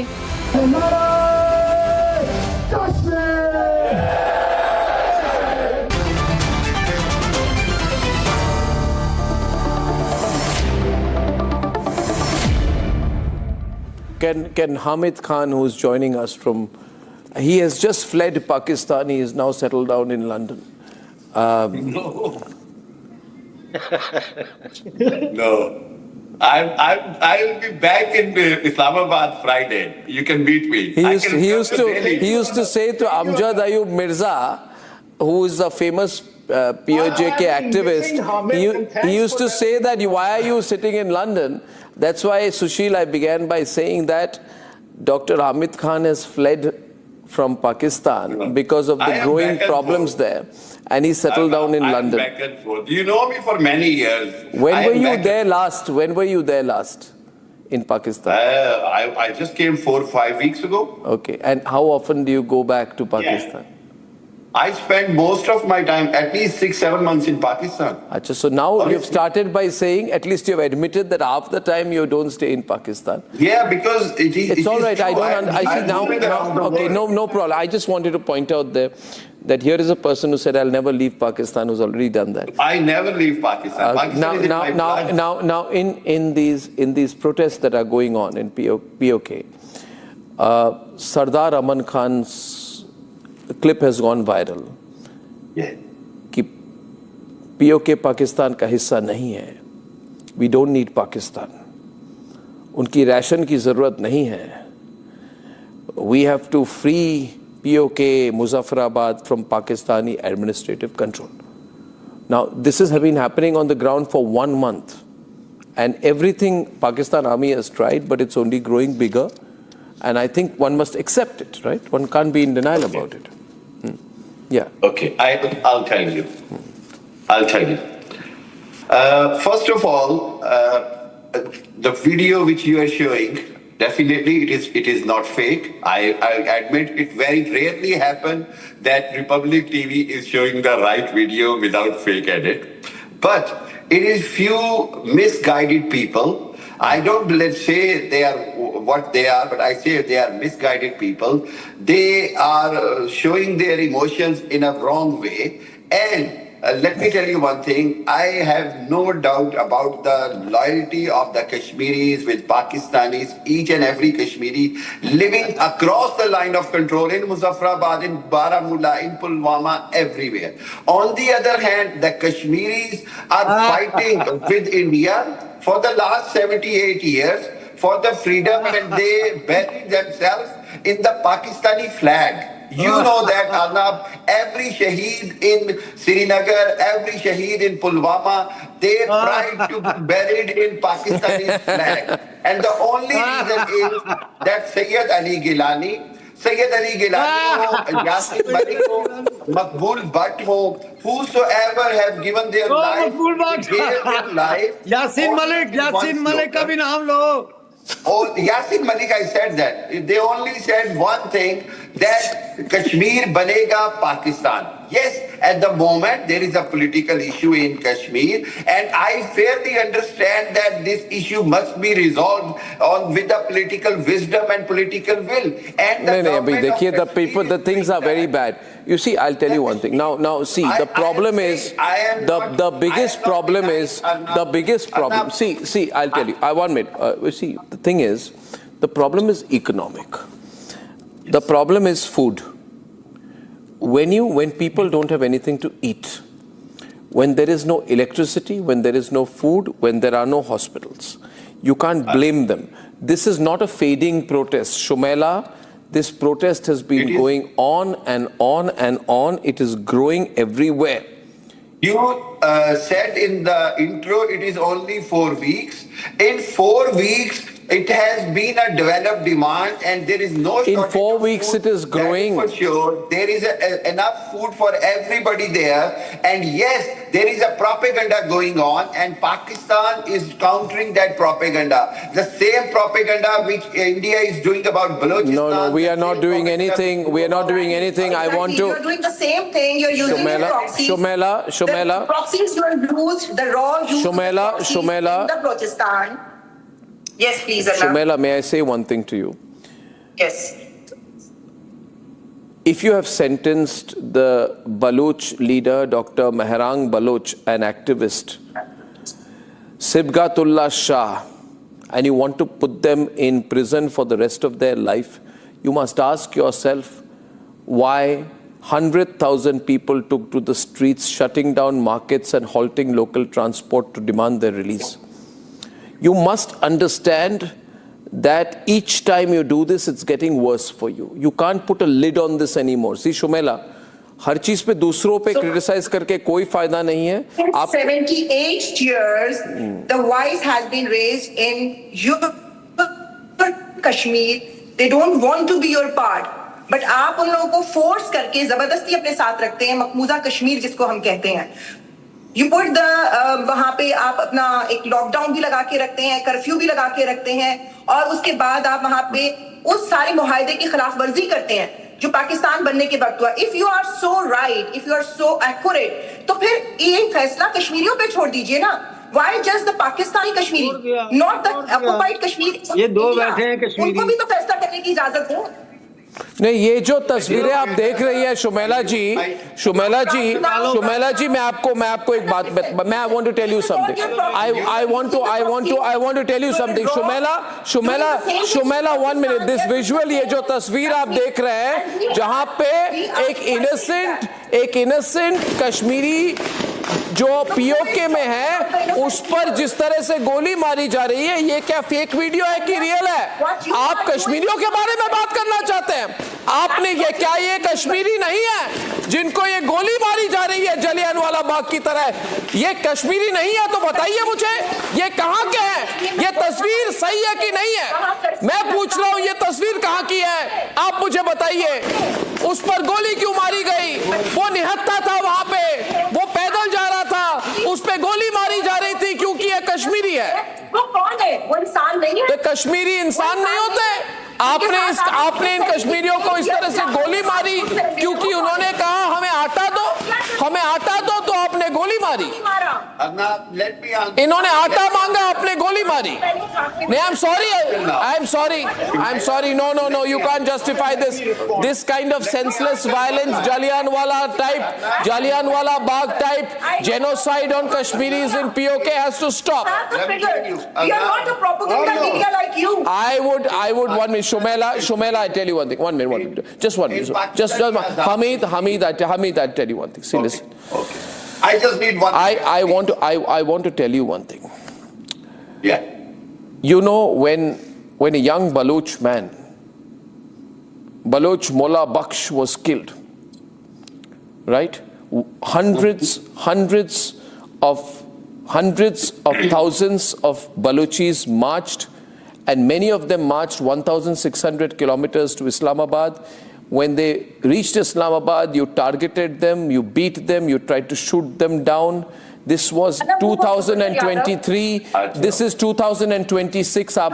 Can Hamid Khan, who is joining us from, he has just fled Pakistan, he is now settled down in London. No. No. I will be back in Islamabad Friday. You can meet me. He used to say to Amjad Ayub Mirza, who is a famous PoJK activist, he used to say that, why are you sitting in London? That's why, Sushil, I began by saying that Dr. Hamid Khan has fled from Pakistan because of the growing problems there, and he settled down in London. Back and forth. You know me for many years. When were you there last? When were you there last in Pakistan? I just came 4 or 5 weeks ago. Okay, and how often do you go back to Pakistan? Yeah. I spent most of my time, at least 6-7 months in Pakistan. Achha, so now you've started by saying, at least you've admitted that half the time you don't stay in Pakistan. Yeah, because it's all right. I see now. Okay, no problem. I just wanted to point out there that here is a person who said, "I'll never leave Pakistan," who's already done that. I never leave Pakistan. Now, in these protests that are going on in PoK, Sardar Aman Khan's clip has gone viral. Yeah. कि PoK Pakistan का हिस्सा नहीं है. We don't need Pakistan. उनकी ration की ज़रूरत नहीं है. We have to free PoK Muzaffarabad from Pakistani administrative control. Now, this has been happening on the ground for 1 month. And everything Pakistan Army has tried, but it's only growing bigger. And I think one must accept it, right? One can't be in denial about it. Yeah. Okay, I'll tell you. I'll tell you. First of all, the video which you are showing, definitely it is not fake. I admit it very rarely happens that Republic TV is showing the right video without fake edit. But it is few misguided people. I don't, let's say they are what they are, but I say they are misguided people. They are showing their emotions in a wrong way. And let me tell you one thing. I have no doubt about the loyalty of the Kashmiris with Pakistanis, each and every Kashmiri living across the line of control in Muzaffarabad, in Baramulla, in Pulwama, everywhere. On the other hand, the Kashmiris are fighting with India for the last 78 years for the freedom, and they buried themselves in the Pakistani flag. You know that, Arnab, every Shaheed in Srinagar, every Shaheed in Pulwama, they tried to be buried in Pakistani flag. And the only reason is that Sayyid Ali Gilani ho, Yasin Malik ho, Maqbool Bhatt ho, whosoever have given their life, gave their life. Yasin Malik ka bhi naam lo. Oh, Yasin Malik, I said that. They only said one thing, that Kashmir banega Pakistan. Yes, at the moment there is a political issue in Kashmir, and I fairly understand that this issue must be resolved with the political wisdom and political will. And the things are very bad. You see, I'll tell you one thing. Now, see, the problem is the biggest problem. See, I'll tell you. One minute. See, the thing is, the problem is economic. The problem is food. When people don't have anything to eat, when there is no electricity, when there is no food, when there are no hospitals, you can't blame them. This is not a fading protest. Shumela, this protest has been going on and on and on. It is growing everywhere. You said in the intro it is only 4 weeks. In 4 weeks, it has been a developed demand, and there is no shortage. In 4 weeks, it is growing. For sure, there is enough food for everybody there. And yes, there is a propaganda going on, and Pakistan is countering that propaganda. The same propaganda which India is doing about Balochistan. No, we are not doing anything. We are not doing anything. I want to. You're doing the same thing. You're using proxies. Shumela. The proxies you have used, the raw use Shumela. in the Balochistan. Yes, please, Allah. Shumela, may I say one thing to you? Yes. If you have sentenced the Baloch leader, Dr. Mehrang Baloch, an activist, Sibghatullah Shah, and you want to put them in prison for the rest of their life, you must ask yourself why 100,000 people took to the streets, shutting down markets and halting local transport to demand their release. You must understand that each time you do this, it's getting worse for you. You can't put a lid on this anymore. See, Shumela, हर चीज पे दूसरों पे criticize करके कोई फायदा नहीं है. In 78 years, the voice has been raised in your Kashmir. They don't want to be your part. But आप उन लोगों को force करके जबरदस्ती अपने साथ रखते हैं, मकबूजा कश्मीर जिसको हम कहते हैं. You put the वहाँ पे आप अपना एक लॉकडाउन भी लगा के रखते हैं, कर्फ्यू भी लगा के रखते हैं, और उसके बाद आप वहाँ पे उस सारे मुआहदे की खिलाफ वर्जी करते हैं जो पाकिस्तान बनने के वक्त हुआ. If you are so right, if you are so accurate, तो फिर ये फैसला कश्मीरियों पे छोड़ दीजिए ना. Why just the Pakistani Kashmiri, not the occupied Kashmir? ये दो बैठे हैं कश्मीरी, उनको भी तो फैसला करने की इजाजत दो. नहीं, ये जो तस्वीरें आप देख रही है शुमेला जी, मैं आपको एक बात, मैं I want to tell you something. I want to tell you something. Shumela 1 minute. This visual, ये जो तस्वीर आप देख रहे हैं, जहां पे एक innocent कश्मीरी जो पीओके में है, उस पर जिस तरह से गोली मारी जा रही है, ये क्या फेक वीडियो है कि रियल है? आप कश्मीरियों के बारे में बात करना चाहते हैं? आपने क्या ये कश्मीरी नहीं है जिनको ये गोली मारी जा रही है जलियांवाला बाग की तरह? ये कश्मीरी नहीं है तो बताइए मुझे, ये कहां के हैं? ये तस्वीर सही है कि नहीं है? मैं पूछ रहा हूं, ये तस्वीर कहां की है? आप मुझे बताइए. उस पर गोली क्यों मारी गई? वो निहत्था था वहां पे, वो पैदल जा रहा था, उस पे गोली मारी जा रही थी क्योंकि ये कश्मीरी है. वो कौन है? वो इंसान नहीं है. तो कश्मीरी इंसान नहीं होते? आपने इन कश्मीरियों को इस तरह से गोली मारी क्योंकि उन्होंने कहा हमें आटा दो, तो आपने गोली मारी. इन्होंने आटा मांगा, आपने गोली मारी. नहीं, I'm sorry. No, you can't justify this kind of senseless violence, Jallianwala Bagh type genocide on Kashmiris in PoK has to stop. We are not a propaganda media like you. I would 1 minute. Shumela, I tell you one thing. 1 minute. Just 1 minute. Just Hamid, I tell you one thing. See, listen. Okay. I just need one. I want to tell you one thing. Yeah. You know, when a young Baloch man, Baloch Mullah Bakhsh, was killed, right? Hundreds of thousands of Balochis marched, and many of them marched 1,600 kilometers to Islamabad. When they reached Islamabad, you targeted them, you beat them, you tried to shoot them down. This was 2023. This is 2026. आप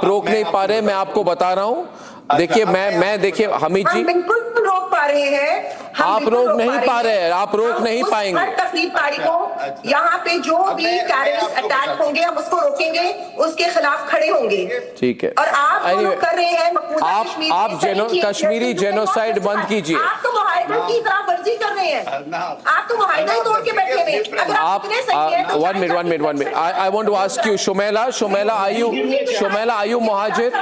रोक नहीं पा रहे. मैं आपको बता रहा हूं, देखिए मैं देखिए हमीद जी, हम बिल्कुल रोक पा रहे हैं, आप रोक नहीं पा रहे हैं, आप रोक नहीं पाएंगे। हर तकलीफकारी को यहाँ पे जो भी टेररिस्ट अटैक होंगे हम उसको रोकेंगे, उसके खिलाफ खड़े होंगे। ठीक है। और आप जो कर रहे हैं आप कश्मीरी जेनोसाइड बंद कीजिए। आप तो मुआहदे की खिलाफ वर्जी कर रहे हैं, आप तो मुआहदा ही तोड़ के बैठे हुए। अगर आप इतने सही हैं तो 1 minute. I want to ask you, Shumela, are you Muhajir?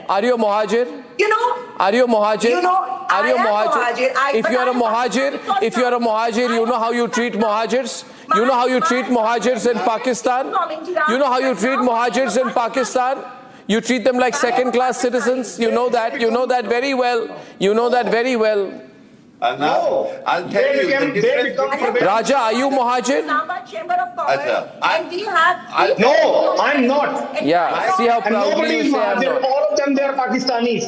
Are you Muhajir? You know, are you Muhajir? You know, are you Muhajir? If you are a Muhajir, you know how you treat Muhajirs? You know how you treat Muhajirs in Pakistan? You know how you treat Muhajirs in Pakistan? You treat them like second-class citizens. You know that very well. You know that very well. No, I'll tell you. Raja, are you Muhajir? Islamabad Chamber of Commerce, and we have. No, I'm not. Yeah, see how proudly you say I'm not. All of them, they are Pakistanis.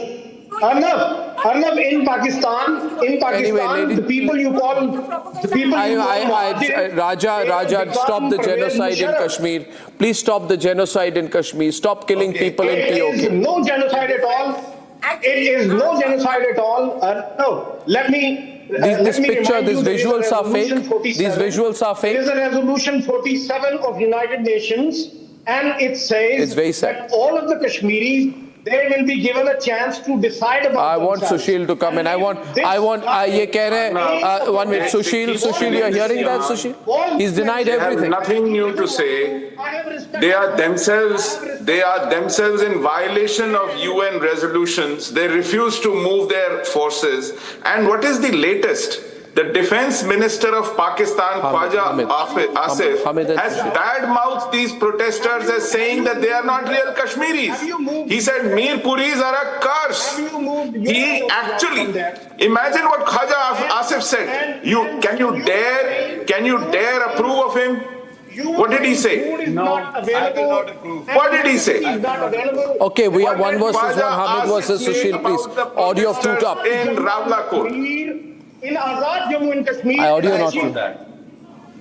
Arnab, in Pakistan, Anyway, the people you call, Raja, stop the genocide in Kashmir. Please stop the genocide in Kashmir. Stop killing people in PoK. It is no genocide at all. It is no genocide at all. No, let me. This picture, these visuals are fake. These visuals are fake. There is a resolution 47 of United Nations, and it says it's very sad. that all of the Kashmiris, they will be given a chance to decide about I want themselves. Sushil to come in. I want. ये कह रहे 1 minute. Sushil, you're hearing that, Sushil? He's denied everything. They have nothing new to say. They are themselves in violation of UN resolutions. They refuse to move their forces. And what is the latest? The defense minister of Pakistan, Khwaja Asif, has badmouthed these protesters as saying that they are not real Kashmiris. He said Mirpuris are a curse. He actually, imagine what Khwaja Asif said. Can you dare approve of him? What did he say? No, I will not approve. What did he say? Okay, we have 1 versus 1. Hamid versus Sushil, please. Audio of 2 top. In Rawalakot. In Azad Jammu and Kashmir, audio not true.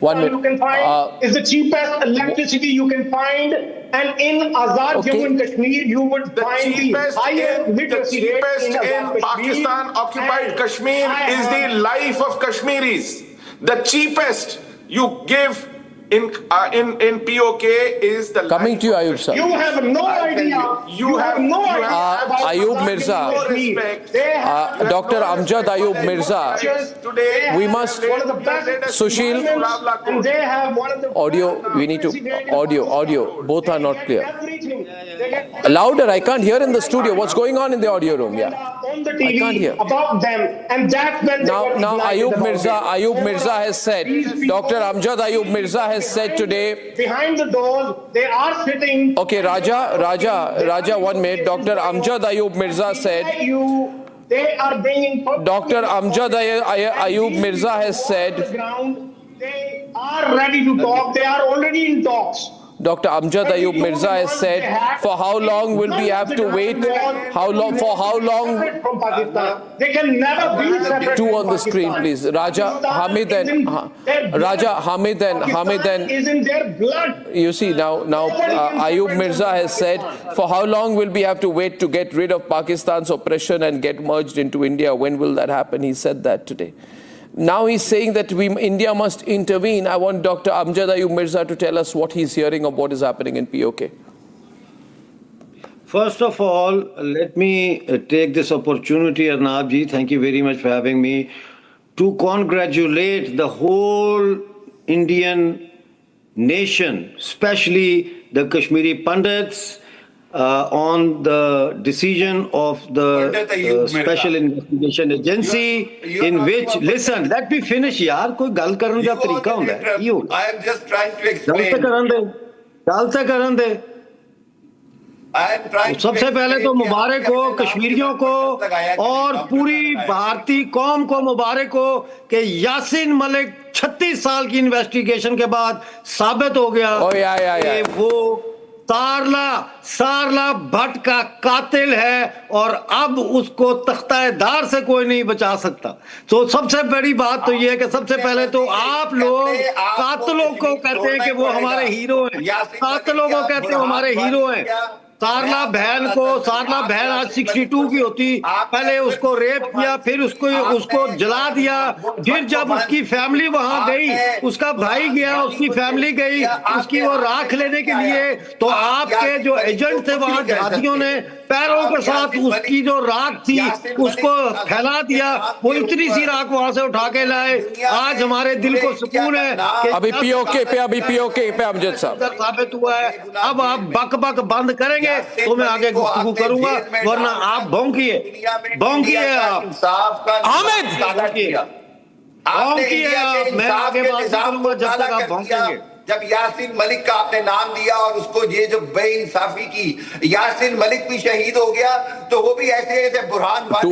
1 minute. You can find is the cheapest electricity you can find, and in Azad Jammu and Kashmir, you would find the highest literacy rate in Pakistan-occupied Kashmir is the life of Kashmiris. The cheapest you give in PoK is the coming to you, Ayub sir. You have no idea. You have no idea. Ayub Mirza, Dr. Amjad Ayub Mirza. We must. Sushil, and they have one of the audio. We need to audio. Both are not clear. Louder. I can't hear in the studio. What's going on in the audio room? Yeah, on the TV I can't hear. about them, and that's when now Ayub Mirza has said. Dr. Amjad Ayub Mirza has said today. Behind the doors, they are sitting. Okay, Raja, 1 minute. Dr. Amjad Ayub Mirza said. They are bringing. Dr. Amjad Ayub Mirza has said. They are ready to talk. They are already in talks. Dr. Amjad Ayub Mirza has said, for how long will we have to wait? For how long? They can never be separate. 2 on the screen, please. Raja, Hamid and is in their blood. You see, now Ayub Mirza has said, for how long will we have to wait to get rid of Pakistan's oppression and get merged into India? When will that happen? He said that today. Now he's saying that India must intervene. I want Dr. Amjad Ayub Mirza to tell us what he's hearing of what is happening in PoK. First of all, let me take this opportunity, Arnab ji, thank you very much for having me, to congratulate the whole Indian nation, especially the Kashmiri Pandits, on the decision of the Special Investigation Agency, in which, listen, let me finish, yaar, koi gal karan da tarika hunda hai. I am just trying to explain. Galta karan de. सबसे पहले तो मुबारक हो कश्मीरियों को और पूरी भारतीय कौम को मुबारक हो कि यासीन मलिक 36 साल की इन्वेस्टिगेशन के बाद साबित हो गया कि वो सारला भट्ट का कातिल है और अब उसको तख्ताएदार से कोई नहीं बचा सकता। तो सबसे बड़ी बात तो ये है कि सबसे पहले तो आप लोग कातिलों को कहते हैं कि वो हमारे हीरो हैं, कातिलों को कहते हैं हमारे हीरो हैं। सारला बहन आज 62 की होती, पहले उसको रेप किया, फिर उसको जला दिया, फिर जब उसकी फैमिली वहां गई, उसका भाई गया, उसकी फैमिली गई, उसकी वो राख लेने के लिए, तो आपके जो एजेंट थे वहां जिहादियों ने पैरों के साथ उसकी जो राख थी उसको फैला दिया, वो इतनी सी राख वहां से उठा के लाए। आज हमारे दिल को सुकून है कि अभी पीओके पे अमजद साहब साबित हुआ है। अब आप बक बंद करेंगे तो मैं आगे गुफ्तगू करूंगा, वरना आप भौंकिए आप हामिद, मैं आगे बात करूंगा जब तक आप भौंकेंगे। जब यासिन मलिक का आपने नाम दिया और उसको ये जो बेइंसाफी की, यासिन मलिक भी शहीद हो गया, तो वो भी ऐसे बुरहान वानी,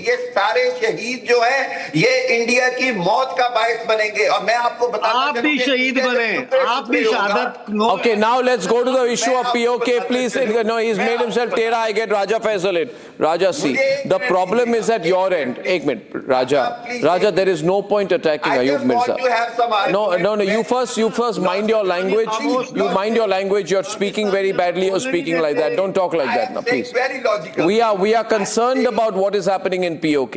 ये सारे शहीद जो है ये इंडिया की मौत का बायस बनेंगे। और मैं आपको बताना, आप भी शहीद बने, आप भी शहादत। Okay, now let's go to the issue of POK, please. No, he's made himself tera. I get Raja Faisal it. Raja, see, the problem is at your end. Ek minute, Raja, there is no point attacking Ayub Mirza. No, you first mind your language. You mind your language. You're speaking very badly. You're speaking like that. Don't talk like that now, please. We are concerned about what is happening in POK.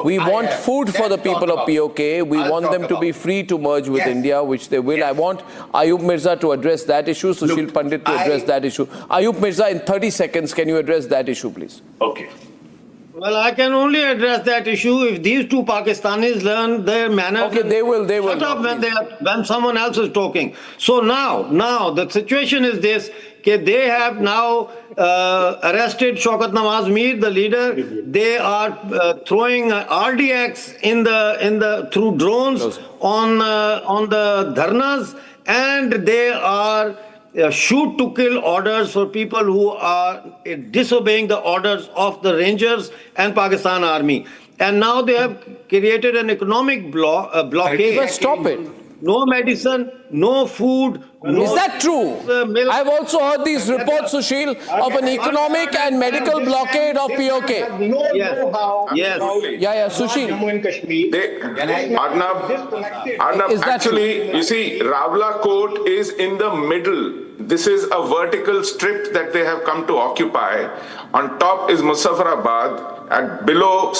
We want food for the people of POK. We want them to be free to merge with India, which they will. I want Ayub Mirza to address that issue, Sushil Pandit to address that issue. Ayub Mirza, in 30 seconds, can you address that issue, please? Okay. Well, I can only address that issue if these two Pakistanis learn their manners. Okay, they will. Shut up when someone else is talking. So now the situation is this: that they have now arrested Shaukat Nawaz Mir, the leader. They are throwing RDX through drones on the dharnas, and they are shoot to kill orders for people who are disobeying the orders of the Rangers and Pakistan Army. And now they have created an economic blockade. But stop it. No medicine, no food. Is that true? I've also heard these reports, Sushil, of an economic and medical blockade of POK. Yes. Yeah, Sushil. Arnab, actually, you see, Rawalakot is in the middle. This is a vertical strip that they have come to occupy. On top is Muzaffarabad. Below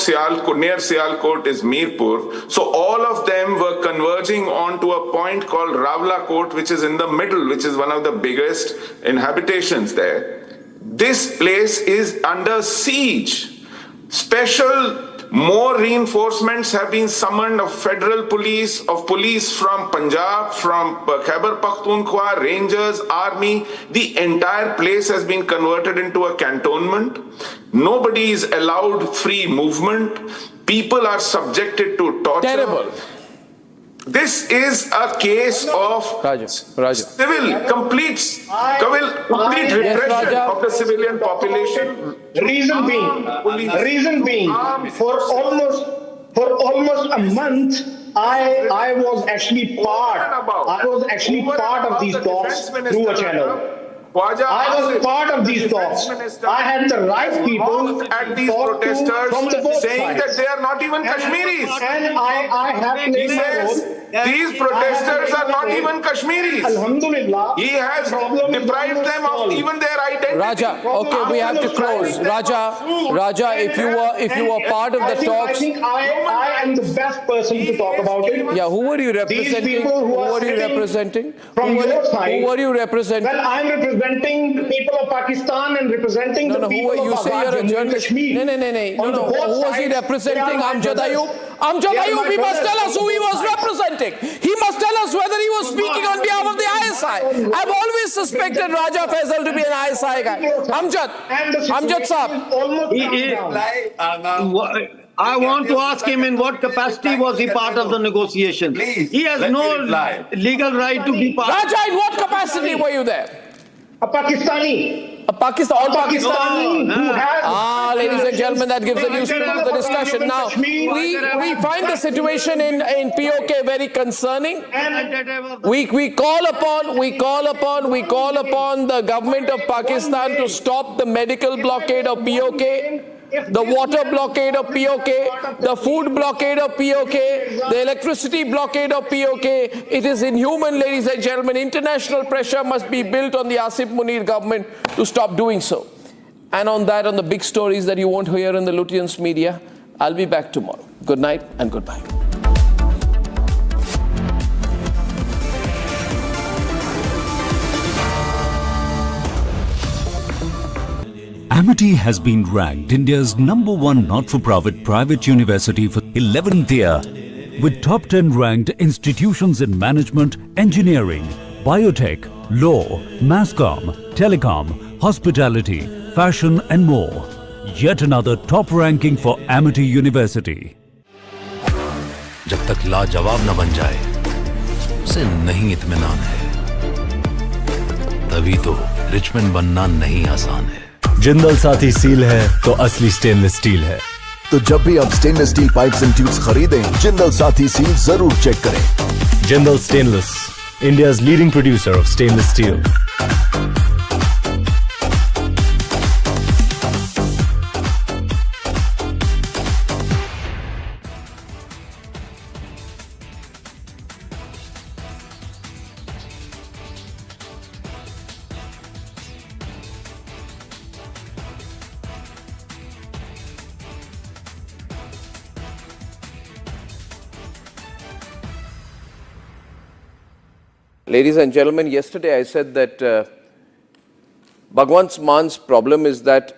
near Sialkot is Mirpur. So all of them were converging onto a point called Rawalakot, which is in the middle, which is one of the biggest inhabitations there. This place is under siege. More reinforcements have been summoned of federal police, of police from Punjab, from Khyber Pakhtunkhwa, Rangers, Army. The entire place has been converted into a cantonment. Nobody is allowed free movement. People are subjected to torture. Terrible. This is a case of complete repression of the civilian population. Reason being, for almost a month, I was actually part of these talks through a channel. I was part of these talks. I had the right people at these protesters from the both saying sides. that they are not even Kashmiris. And I have played my role. These protesters are not even Kashmiris. Alhamdulillah. He has deprived them of even their identity. Raja, okay, we have to close. Raja, if you were part of the talks. I think I am the best person to talk about it. Yeah, who were you representing? These people who are representing? From your side. Who were you representing? Well, I'm representing the people of Pakistan and representing the people you of say you're a journalist. No. Who was he representing? Amjad Ayub? Amjad Ayub, he must tell us who he was representing. He must tell us whether he was speaking on behalf of the ISI. I've always suspected Raja Faisal to be an ISI guy. Amjad Saab. I want to ask him in what capacity was he part of the negotiations. He has no legal right to be part. Raja, in what capacity were you there? A Pakistani. Pakistani who has... ladies and gentlemen, that gives a new spin to the discussion. Now, we find the situation in POK very concerning. We call upon the government of Pakistan to stop the medical blockade of POK. the water blockade of PoK, the food blockade of PoK, the electricity blockade of PoK. It is inhuman, ladies and gentlemen. International pressure must be built on the Asif Munir government to stop doing so. And on that, on the big stories that you won't hear in the Lutyens media, I'll be back tomorrow. Good night and goodbye. Amity has been ranked India's #1 not-for-profit private university for 11th year, with top 10 ranked institutions in management, engineering, biotech, law, mass comm, telecom, hospitality, fashion and more. Yet another top ranking for Amity University. जब तक लाजवाब न बन जाए, उसे नहीं इत्मीनान है। तभी तो रिचमैन बनना नहीं आसान है। जिंदल साथी सील है तो असली स्टेनलेस स्टील है। तो जब भी आप stainless steel pipes and tubes खरीदें, जिंदल साथी सील जरूर चेक करें। Jindal stainless, India's leading producer of stainless steel. Ladies and gentlemen, yesterday I said that Bhagwant Mann's problem is that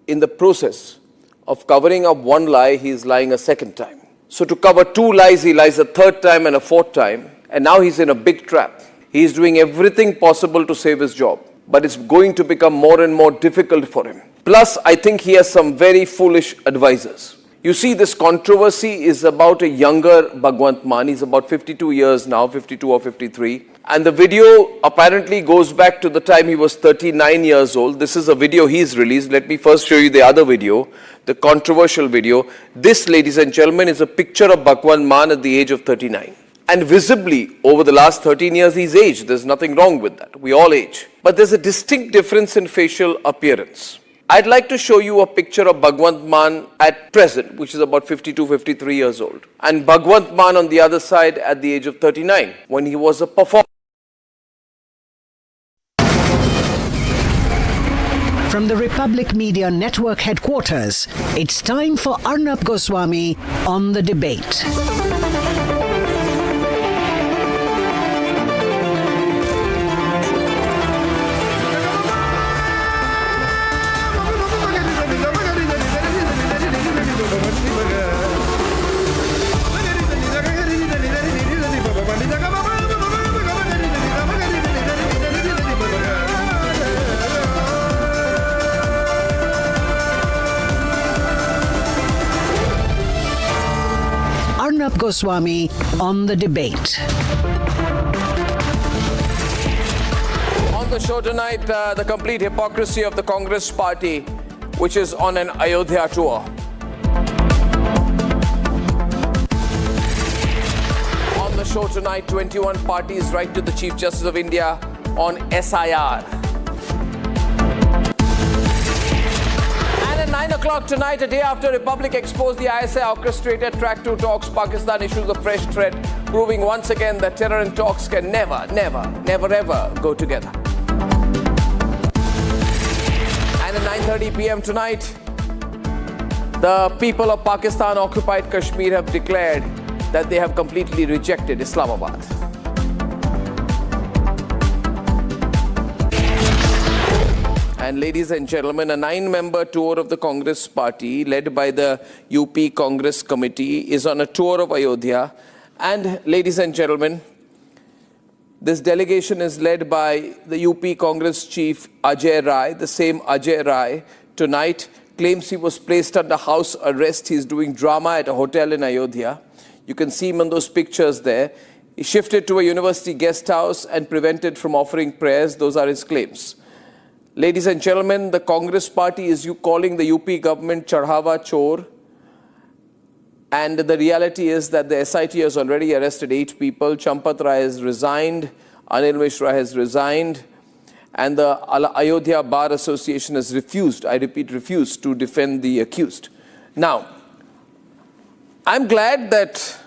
in the process of covering up one lie, he is lying a second time. So to cover two lies, he lies a third time and a fourth time. And now he's in a big trap. He is doing everything possible to save his job. But it's going to become more and more difficult for him. Plus, I think he has some very foolish advisors. You see, this controversy is about a younger Bhagwant Mann. He's about 52 years now, 52 or 53. And the video apparently goes back to the time he was 39 years old. This is a video he's released. Let me first show you the other video, the controversial video. This, ladies and gentlemen, is a picture of Bhagwant Mann at the age of 39. And visibly, over the last 13 years, he's aged. There's nothing wrong with that. We all age. But there's a distinct difference in facial appearance. I'd like to show you a picture of Bhagwant Mann at present, which is about 52, 53 years old. And Bhagwant Mann on the other side at the age of 39, when he was a performer. From the Republic Media Network headquarters, it's time for Arnab Goswami on The Debate. Arnab Goswami on The Debate. On the show tonight, the complete hypocrisy of the Congress party, which is on an Ayodhya tour. On the show tonight, 21 parties write to the Chief Justice of India on SIR. 9 o'clock tonight, a day after Republic exposed the ISI orchestrated track 2 talks, Pakistan issues a fresh threat, proving once again that terror and talks can never ever go together. And at 9:30 p.m. tonight, the people of Pakistan-occupied Kashmir have declared that they have completely rejected Islamabad. And ladies and gentlemen, a 9-member tour of the Congress party, led by the UP Congress Committee, is on a tour of Ayodhya. And ladies and gentlemen, this delegation is led by the UP Congress chief Ajay Rai. The same Ajay Rai tonight claims he was placed under house arrest. He's doing drama at a hotel in Ayodhya. You can see him in those pictures there. He shifted to a university guest house and prevented from offering prayers. Those are his claims. Ladies and gentlemen, the Congress party is calling the UP government Chadhawa Chor. And the reality is that the SIT has already arrested 8 people. Champat Ray has resigned. Anil Mishra has resigned. and the Ayodhya Bar Association has refused, I repeat, refused to defend the accused. Now, I'm glad that